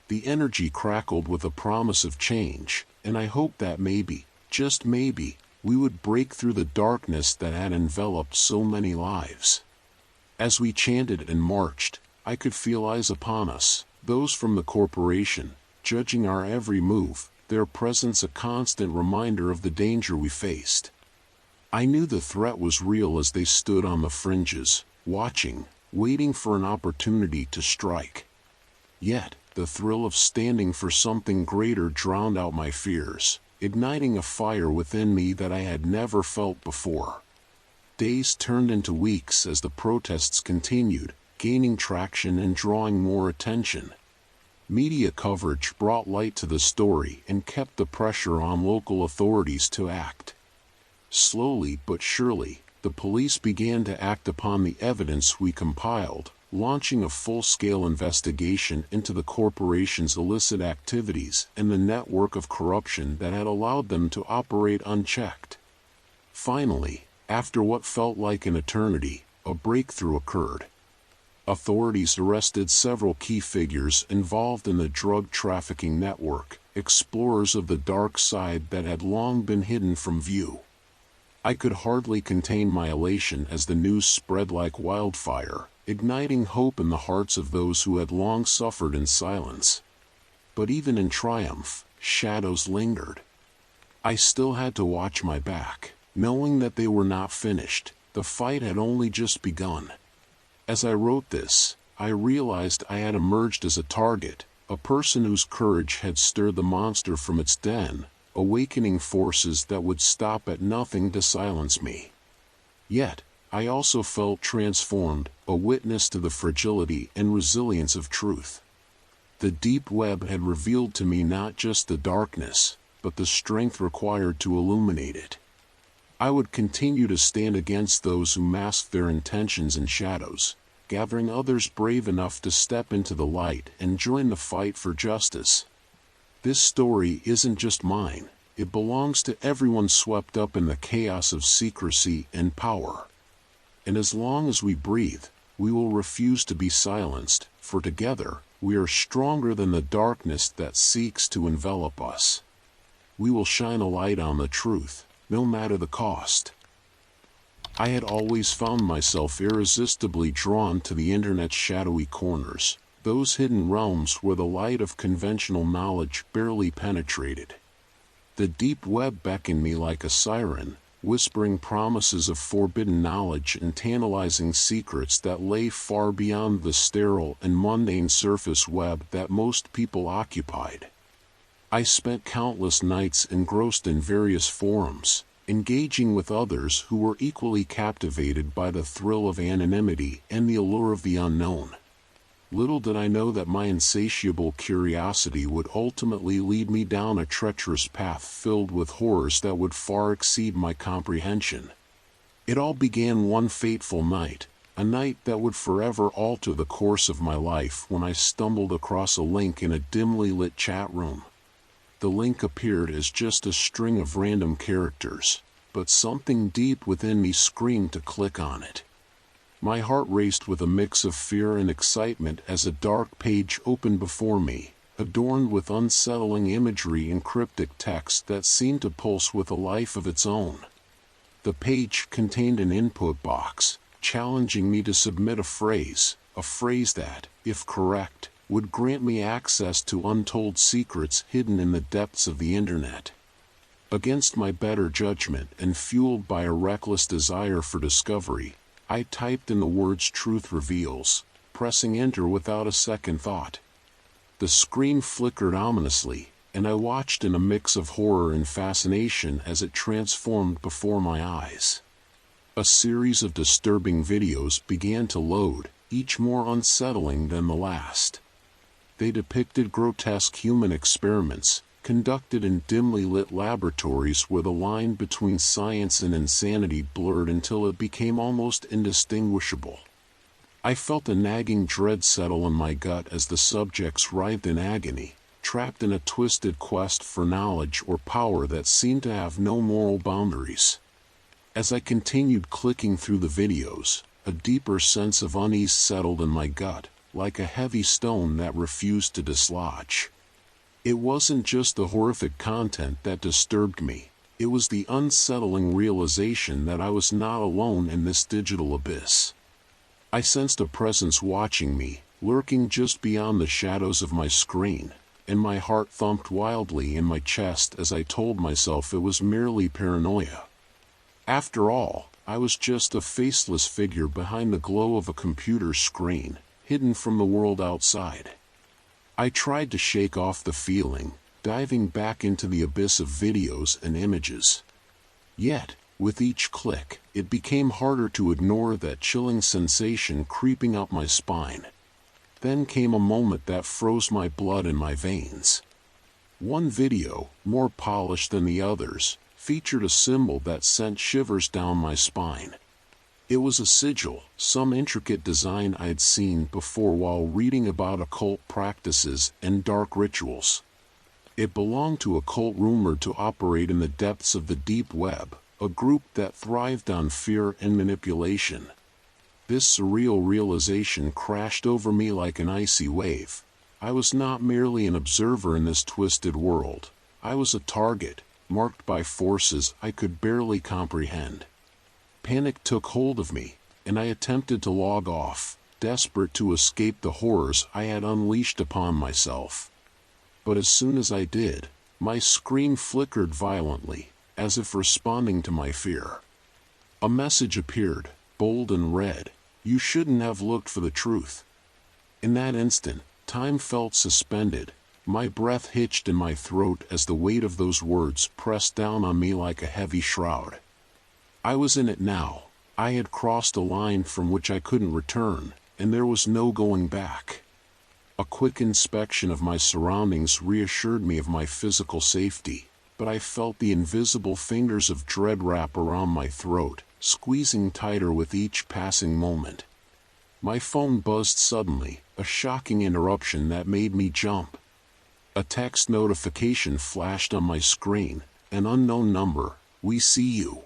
The energy crackled with a promise of change, and I hoped that maybe, just maybe, we would break through the darkness that had enveloped so many lives. As we chanted and marched, I could feel eyes upon us, those from the corporation, judging our every move, their presence a constant reminder of the danger we faced. I knew the threat was real as they stood on the fringes, watching, waiting for an opportunity to strike. Yet, the thrill of standing for something greater drowned out my fears, igniting a fire within me that I had never felt before. Days turned into weeks as the protests continued, gaining traction and drawing more attention. Media coverage brought light to the story and kept the pressure on local authorities to act. Slowly but surely, the police began to act upon the evidence we compiled, launching a full-scale investigation into the corporation's illicit activities and the network of corruption that had allowed them to operate unchecked. Finally, after what felt like an eternity, a breakthrough occurred. Authorities arrested several key figures involved in the drug trafficking network, explorers of the dark side that had long been hidden from view. I could hardly contain my elation as the news spread like wildfire, igniting hope in the hearts of those who had long suffered in silence. But even in triumph, shadows lingered. I still had to watch my back, knowing that they were not finished. The fight had only just begun. As I wrote this, I realized I had emerged as a target, a person whose courage had stirred the monster from its den, awakening forces that would stop at nothing to silence me. Yet, I also felt transformed, a witness to the fragility and resilience of truth. The deep web had revealed to me not just the darkness, but the strength required to illuminate it. I would continue to stand against those who masked their intentions in shadows, gathering others brave enough to step into the light and join the fight for justice. This story isn't just mine, it belongs to everyone swept up in the chaos of secrecy and power. And as long as we breathe, we will refuse to be silenced, for together, we are stronger than the darkness that seeks to envelop us. We will shine a light on the truth, no matter the cost. I had always found myself irresistibly drawn to the internet's shadowy corners, those hidden realms where the light of conventional knowledge barely penetrated. The deep web beckoned me like a siren, whispering promises of forbidden knowledge and tantalizing secrets that lay far beyond the sterile and mundane surface web that most people occupied. I spent countless nights engrossed in various forums, engaging with others who were equally captivated by the thrill of anonymity and the allure of the unknown. Little did I know that my insatiable curiosity would ultimately lead me down a treacherous path filled with horrors that would far exceed my comprehension. It all began one fateful night, a night that would forever alter the course of my life when I stumbled across a link in a dimly lit chat room. The link appeared as just a string of random characters, but something deep within me screamed to click on it. My heart raced with a mix of fear and excitement as a dark page opened before me, adorned with unsettling imagery and cryptic text that seemed to pulse with a life of its own. The page contained an input box, challenging me to submit a phrase that, if correct, would grant me access to untold secrets hidden in the depths of the internet. Against my better judgment and fueled by a reckless desire for discovery, I typed in the words "truth reveals," pressing enter without a second thought. The screen flickered ominously, and I watched in a mix of horror and fascination as it transformed before my eyes. A series of disturbing videos began to load, each more unsettling than the last. They depicted grotesque human experiments, conducted in dimly lit laboratories where the line between science and insanity blurred until it became almost indistinguishable. I felt a nagging dread settle in my gut as the subjects writhed in agony, trapped in a twisted quest for knowledge or power that seemed to have no moral boundaries. As I continued clicking through the videos, a deeper sense of unease settled in my gut, like a heavy stone that refused to dislodge. It wasn't just the horrific content that disturbed me, it was the unsettling realization that I was not alone in this digital abyss. I sensed a presence watching me, lurking just beyond the shadows of my screen, and my heart thumped wildly in my chest as I told myself it was merely paranoia. After all, I was just a faceless figure behind the glow of a computer screen, hidden from the world outside. I tried to shake off the feeling, diving back into the abyss of videos and images. Yet, with each click, it became harder to ignore that chilling sensation creeping up my spine. Then came a moment that froze my blood in my veins. One video, more polished than the others, featured a symbol that sent shivers down my spine. It was a sigil, some intricate design I had seen before while reading about occult practices and dark rituals. It belonged to a cult rumored to operate in the depths of the deep web, a group that thrived on fear and manipulation. This surreal realization crashed over me like an icy wave. I was not merely an observer in this twisted world. I was a target, marked by forces I could barely comprehend. Panic took hold of me, and I attempted to log off, desperate to escape the horrors I had unleashed upon myself. But as soon as I did, my screen flickered violently, as if responding to my fear. A message appeared, bold and red. You shouldn't have looked for the truth. In that instant, time felt suspended. My breath hitched in my throat as the weight of those words pressed down on me like a heavy shroud. I was in it now. I had crossed a line from which I couldn't return, and there was no going back. A quick inspection of my surroundings reassured me of my physical safety, but I felt the invisible fingers of dread wrap around my throat, squeezing tighter with each passing moment. My phone buzzed suddenly, a shocking interruption that made me jump. A text notification flashed on my screen, an unknown number, "We see you."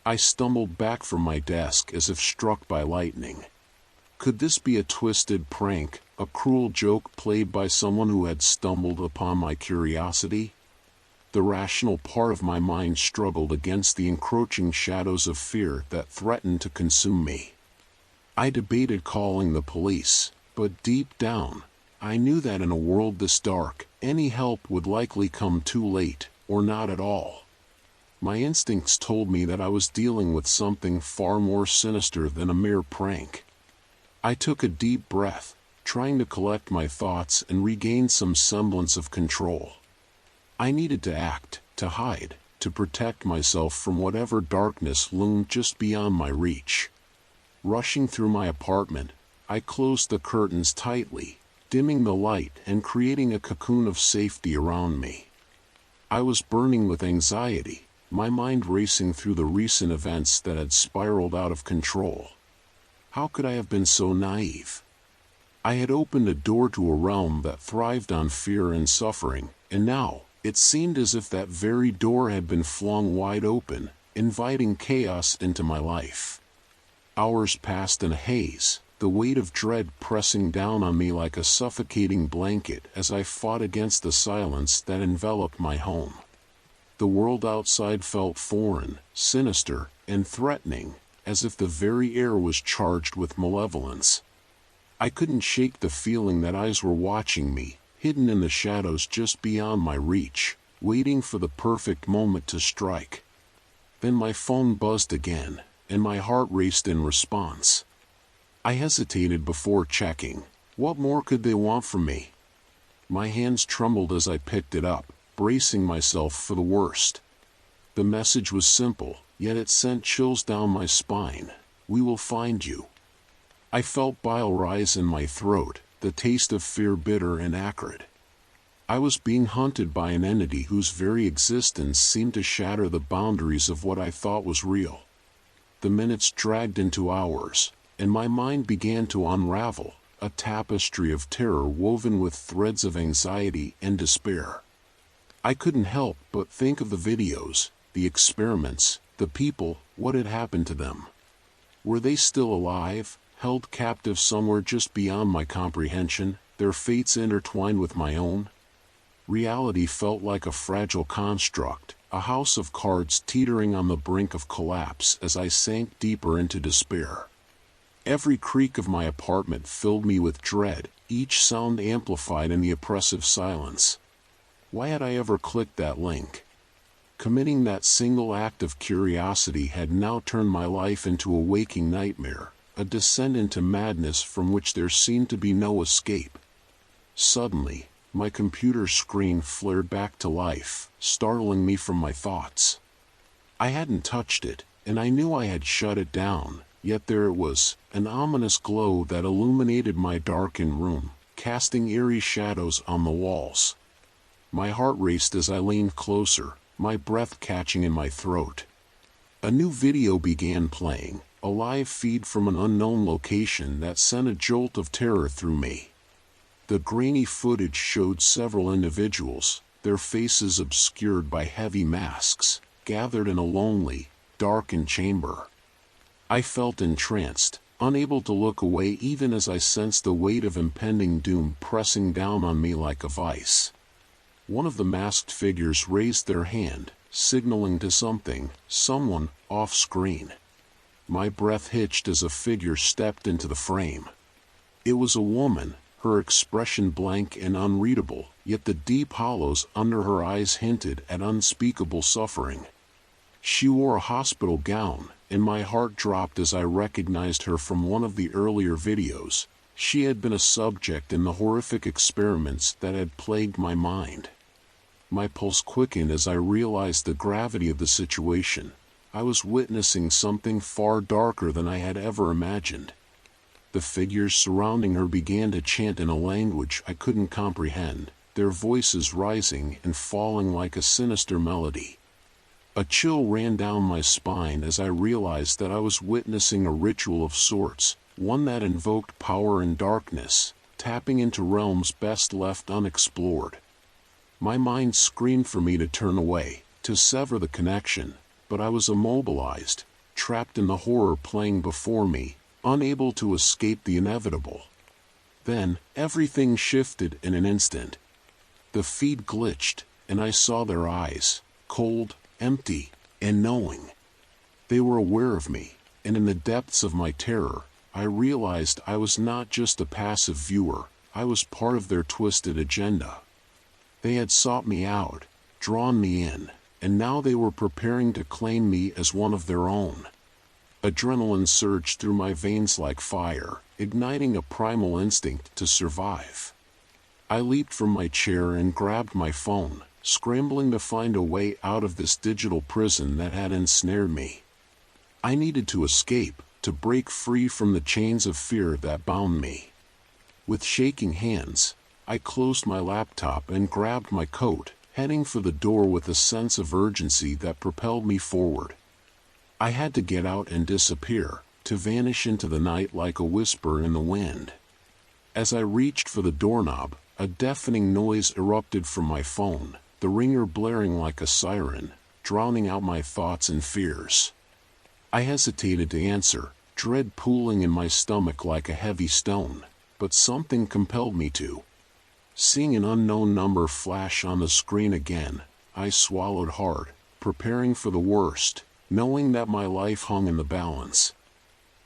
I stumbled back from my desk as if struck by lightning. Could this be a twisted prank, a cruel joke played by someone who had stumbled upon my curiosity? The rational part of my mind struggled against the encroaching shadows of fear that threatened to consume me. I debated calling the police, but deep down, I knew that in a world this dark, any help would likely come too late, or not at all. My instincts told me that I was dealing with something far more sinister than a mere prank. I took a deep breath, trying to collect my thoughts and regain some semblance of control. I needed to act, to hide, to protect myself from whatever darkness loomed just beyond my reach. Rushing through my apartment, I closed the curtains tightly, dimming the light and creating a cocoon of safety around me. I was burning with anxiety, my mind racing through the recent events that had spiraled out of control. How could I have been so naive? I had opened a door to a realm that thrived on fear and suffering, and now, it seemed as if that very door had been flung wide open, inviting chaos into my life. Hours passed in a haze, the weight of dread pressing down on me like a suffocating blanket as I fought against the silence that enveloped my home. The world outside felt foreign, sinister, and threatening, as if the very air was charged with malevolence. I couldn't shake the feeling that eyes were watching me, hidden in the shadows just beyond my reach, waiting for the perfect moment to strike. Then my phone buzzed again, and my heart raced in response. I hesitated before checking. What more could they want from me? My hands trembled as I picked it up, bracing myself for the worst. The message was simple, yet it sent chills down my spine. "We will find you." I felt bile rise in my throat, the taste of fear bitter and acrid. I was being hunted by an entity whose very existence seemed to shatter the boundaries of what I thought was real. The minutes dragged into hours, and my mind began to unravel, a tapestry of terror woven with threads of anxiety and despair. I couldn't help but think of the videos, the experiments, the people. What had happened to them? Were they still alive, held captive somewhere just beyond my comprehension, their fates intertwined with my own? Reality felt like a fragile construct, a house of cards teetering on the brink of collapse as I sank deeper into despair. Every creak of my apartment filled me with dread, each sound amplified in the oppressive silence. Why had I ever clicked that link? Committing that single act of curiosity had now turned my life into a waking nightmare, a descent into madness from which there seemed to be no escape. Suddenly, my computer screen flared back to life, startling me from my thoughts. I hadn't touched it, and I knew I had shut it down, yet there it was, an ominous glow that illuminated my darkened room, casting eerie shadows on the walls. My heart raced as I leaned closer, my breath catching in my throat. A new video began playing, a live feed from an unknown location that sent a jolt of terror through me. The grainy footage showed several individuals, their faces obscured by heavy masks, gathered in a lonely, darkened chamber. I felt entranced, unable to look away even as I sensed the weight of impending doom pressing down on me like a vice. One of the masked figures raised their hand, signaling to someone, off-screen. My breath hitched as a figure stepped into the frame. It was a woman, her expression blank and unreadable, yet the deep hollows under her eyes hinted at unspeakable suffering. She wore a hospital gown, and my heart dropped as I recognized her from one of the earlier videos. She had been a subject in the horrific experiments that had plagued my mind. My pulse quickened as I realized the gravity of the situation. I was witnessing something far darker than I had ever imagined. The figures surrounding her began to chant in a language I couldn't comprehend, their voices rising and falling like a sinister melody. A chill ran down my spine as I realized that I was witnessing a ritual of sorts, one that invoked power and darkness, tapping into realms best left unexplored. My mind screamed for me to turn away, to sever the connection, but I was immobilized, trapped in the horror playing before me, unable to escape the inevitable. Then, everything shifted in an instant. The feed glitched, and I saw their eyes, cold, empty, and knowing. They were aware of me, and in the depths of my terror, I realized I was not just a passive viewer, I was part of their twisted agenda. They had sought me out, drawn me in, and now they were preparing to claim me as one of their own. Adrenaline surged through my veins like fire, igniting a primal instinct to survive. I leaped from my chair and grabbed my phone, scrambling to find a way out of this digital prison that had ensnared me. I needed to escape, to break free from the chains of fear that bound me. With shaking hands, I closed my laptop and grabbed my coat, heading for the door with a sense of urgency that propelled me forward. I had to get out and disappear, to vanish into the night like a whisper in the wind. As I reached for the doorknob, a deafening noise erupted from my phone, the ringer blaring like a siren, drowning out my thoughts and fears. I hesitated to answer, dread pooling in my stomach like a heavy stone, but something compelled me to. Seeing an unknown number flash on the screen again, I swallowed hard, preparing for the worst, knowing that my life hung in the balance.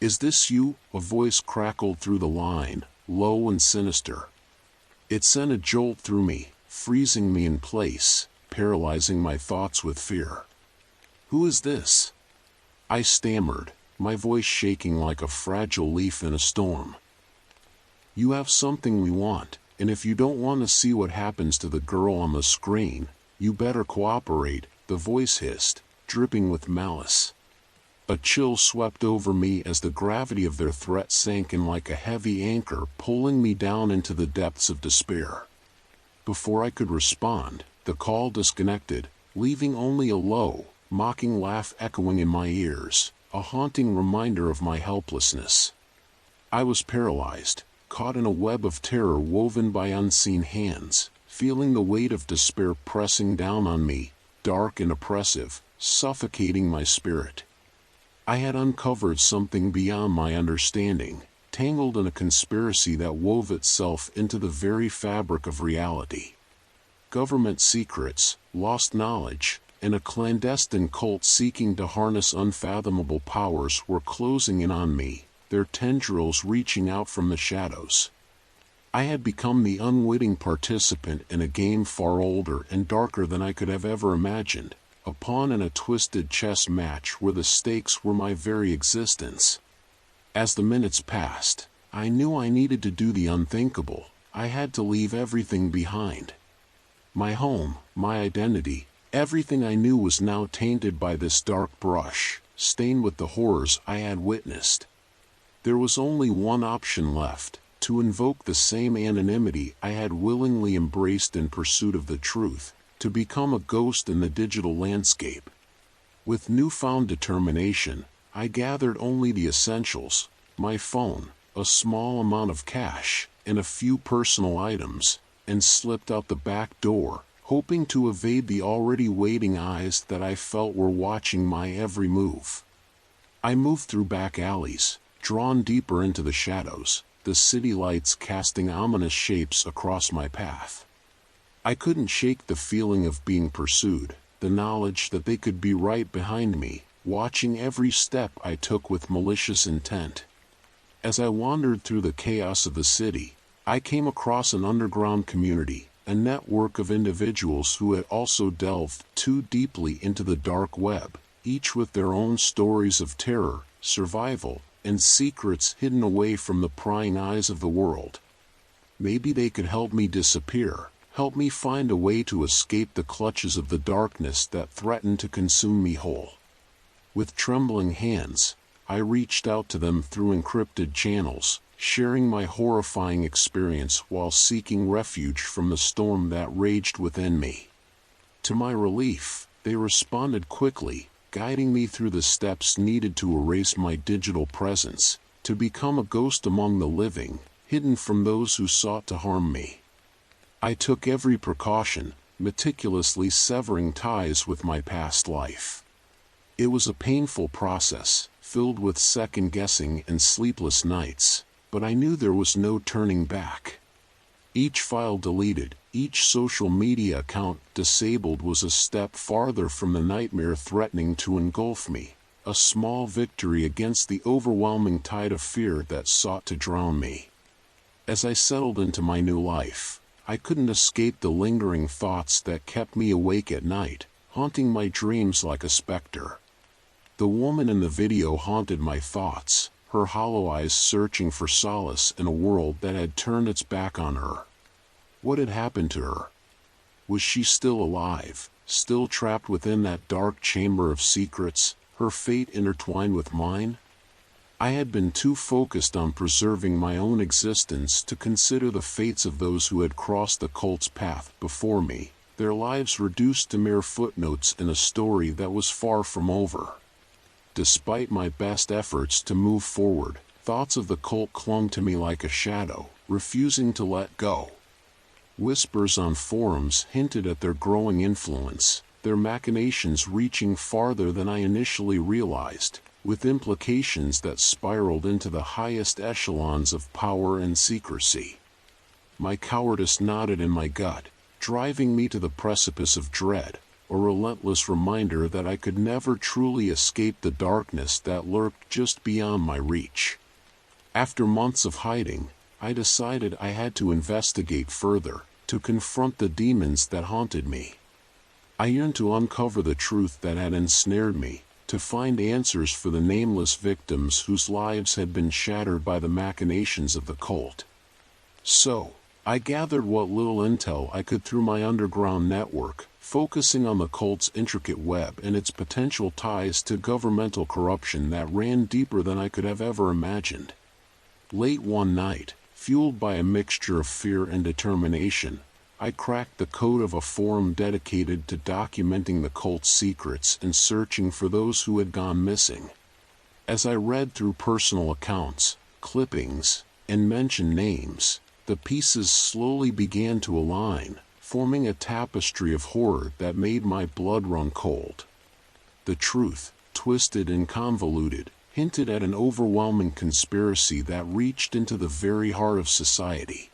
"Is this you?" a voice crackled through the line, low and sinister. It sent a jolt through me, freezing me in place, paralyzing my thoughts with fear. "Who is this?" I stammered, my voice shaking like a fragile leaf in a storm. "You have something we want, and if you don't want to see what happens to the girl on the screen, you better cooperate," the voice hissed, dripping with malice. A chill swept over me as the gravity of their threat sank in like a heavy anchor, pulling me down into the depths of despair. Before I could respond, the call disconnected, leaving only a low, mocking laugh echoing in my ears, a haunting reminder of my helplessness. I was paralyzed, caught in a web of terror woven by unseen hands, feeling the weight of despair pressing down on me, dark and oppressive, suffocating my spirit. I had uncovered something beyond my understanding, tangled in a conspiracy that wove itself into the very fabric of reality. Government secrets, lost knowledge, and a clandestine cult seeking to harness unfathomable powers were closing in on me, their tendrils reaching out from the shadows. I had become the unwitting participant in a game far older and darker than I could have ever imagined, a pawn in a twisted chess match where the stakes were my very existence. As the minutes passed, I knew I needed to do the unthinkable. I had to leave everything behind. My home, my identity, everything I knew was now tainted by this dark brush, stained with the horrors I had witnessed. There was only one option left, to invoke the same anonymity I had willingly embraced in pursuit of the truth, to become a ghost in the digital landscape. With newfound determination, I gathered only the essentials: my phone, a small amount of cash, and a few personal items, and slipped out the back door, hoping to evade the already waiting eyes that I felt were watching my every move. I moved through back alleys, drawn deeper into the shadows, the city lights casting ominous shapes across my path. I couldn't shake the feeling of being pursued, the knowledge that they could be right behind me, watching every step I took with malicious intent. As I wandered through the chaos of the city, I came across an underground community, a network of individuals who had also delved too deeply into the dark web, each with their own stories of terror, survival, and secrets hidden away from the prying eyes of the world. Maybe they could help me disappear, help me find a way to escape the clutches of the darkness that threatened to consume me whole. With trembling hands, I reached out to them through encrypted channels, sharing my horrifying experience while seeking refuge from the storm that raged within me. To my relief, they responded quickly, guiding me through the steps needed to erase my digital presence, to become a ghost among the living, hidden from those who sought to harm me. I took every precaution, meticulously severing ties with my past life. It was a painful process, filled with second-guessing and sleepless nights, but I knew there was no turning back. Each file deleted, each social media account disabled was a step farther from the nightmare threatening to engulf me, a small victory against the overwhelming tide of fear that sought to drown me. As I settled into my new life, I couldn't escape the lingering thoughts that kept me awake at night, haunting my dreams like a specter. The woman in the video haunted my thoughts, her hollow eyes searching for solace in a world that had turned its back on her. What had happened to her? Was she still alive, still trapped within that dark chamber of secrets, her fate intertwined with mine? I had been too focused on preserving my own existence to consider the fates of those who had crossed the cult's path before me, their lives reduced to mere footnotes in a story that was far from over. Despite my best efforts to move forward, thoughts of the cult clung to me like a shadow, refusing to let go. Whispers on forums hinted at their growing influence, their machinations reaching farther than I initially realized, with implications that spiraled into the highest echelons of power and secrecy. My cowardice knotted in my gut, driving me to the precipice of dread, a relentless reminder that I could never truly escape the darkness that lurked just beyond my reach. After months of hiding, I decided I had to investigate further, to confront the demons that haunted me. I yearned to uncover the truth that had ensnared me, to find answers for the nameless victims whose lives had been shattered by the machinations of the cult. So, I gathered what little intel I could through my underground network, focusing on the cult's intricate web and its potential ties to governmental corruption that ran deeper than I could have ever imagined. Late one night, fueled by a mixture of fear and determination, I cracked the code of a forum dedicated to documenting the cult's secrets and searching for those who had gone missing. As I read through personal accounts, clippings, and mentioned names, the pieces slowly began to align, forming a tapestry of horror that made my blood run cold. The truth, twisted and convoluted, hinted at an overwhelming conspiracy that reached into the very heart of society.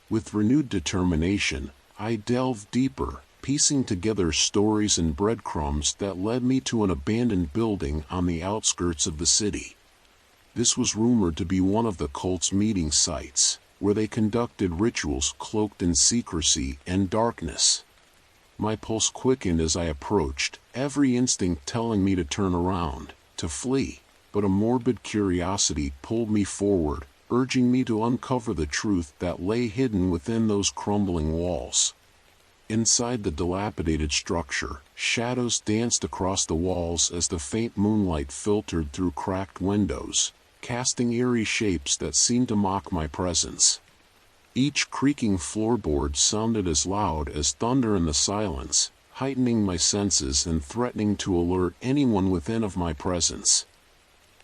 With renewed determination, I delved deeper, piecing together stories and breadcrumbs that led me to an abandoned building on the outskirts of the city. This was rumored to be one of the cult's meeting sites, where they conducted rituals cloaked in secrecy and darkness. My pulse quickened as I approached, every instinct telling me to turn around, to flee, but a morbid curiosity pulled me forward, urging me to uncover the truth that lay hidden within those crumbling walls. Inside the dilapidated structure, shadows danced across the walls as the faint moonlight filtered through cracked windows, casting eerie shapes that seemed to mock my presence. Each creaking floorboard sounded as loud as thunder in the silence, heightening my senses and threatening to alert anyone within of my presence.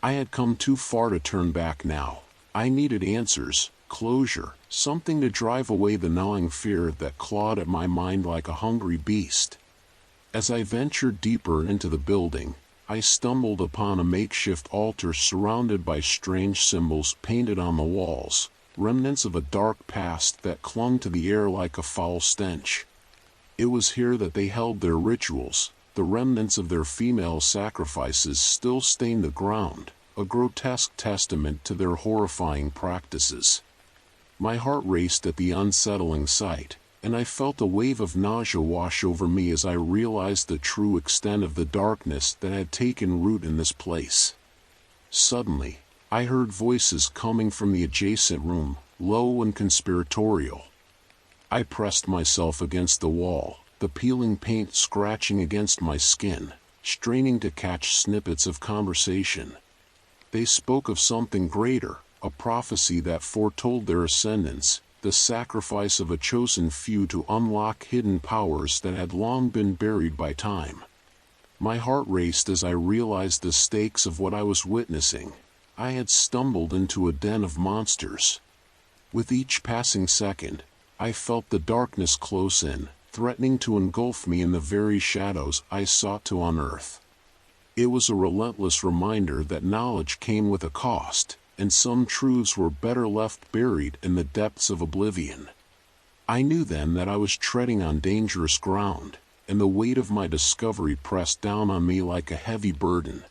I had come too far to turn back now. I needed answers, closure, something to drive away the gnawing fear that clawed at my mind like a hungry beast. As I ventured deeper into the building, I stumbled upon a makeshift altar surrounded by strange symbols painted on the walls, remnants of a dark past that clung to the air like a foul stench. It was here that they held their rituals. The remnants of their female sacrifices still stained the ground, a grotesque testament to their horrifying practices. My heart raced at the unsettling sight, and I felt a wave of nausea wash over me as I realized the true extent of the darkness that had taken root in this place. Suddenly, I heard voices coming from the adjacent room, low and conspiratorial. I pressed myself against the wall, the peeling paint scratching against my skin, straining to catch snippets of conversation. They spoke of something greater, a prophecy that foretold their ascendance, the sacrifice of a chosen few to unlock hidden powers that had long been buried by time. My heart raced as I realized the stakes of what I was witnessing. I had stumbled into a den of monsters. With each passing second, I felt the darkness close in, threatening to engulf me in the very shadows I sought to unearth. It was a relentless reminder that knowledge came with a cost, and some truths were better left buried in the depths of oblivion. I knew then that I was treading on dangerous ground, and the weight of my discovery pressed down on me like a heavy burden.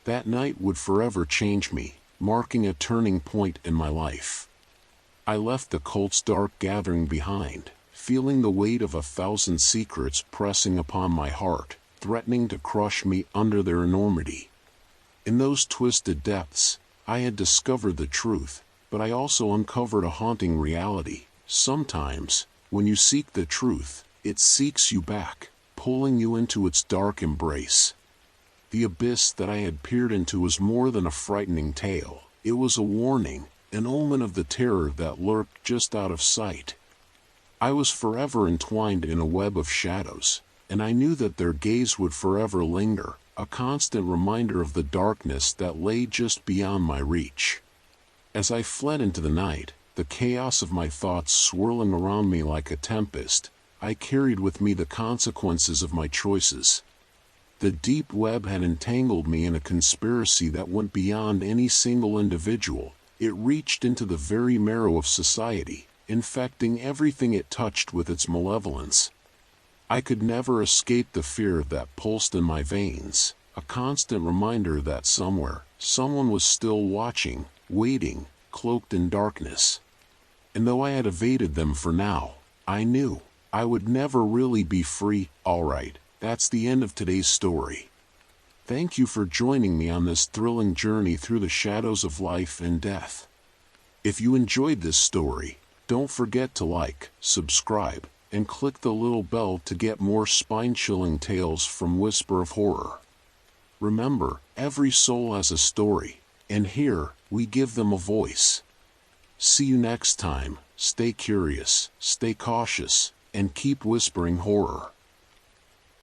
That night would forever change me, marking a turning point in my life. I left the cult's dark gathering behind, feeling the weight of 1,000 secrets pressing upon my heart, threatening to crush me under their enormity. In those twisted depths, I had discovered the truth, but I also uncovered a haunting reality. Sometimes, when you seek the truth, it seeks you back, pulling you into its dark embrace. The abyss that I had peered into was more than a frightening tale. It was a warning, an omen of the terror that lurked just out of sight. I was forever entwined in a web of shadows, and I knew that their gaze would forever linger, a constant reminder of the darkness that lay just beyond my reach. As I fled into the night, the chaos of my thoughts swirling around me like a tempest, I carried with me the consequences of my choices. The deep web had entangled me in a conspiracy that went beyond any single individual. It reached into the very marrow of society, infecting everything it touched with its malevolence. I could never escape the fear that pulsed in my veins, a constant reminder that somewhere, someone was still watching, waiting, cloaked in darkness. And though I had evaded them for now, I knew I would never really be free. Alright, that's the end of today's story. Thank you for joining me on this thrilling journey through the shadows of life and death. If you enjoyed this story, don't forget to like, subscribe, and click the little bell to get more spine-chilling tales from Whisper of Horror. Remember, every soul has a story, and here, we give them a voice. See you next time. Stay curious, stay cautious, and keep whispering horror.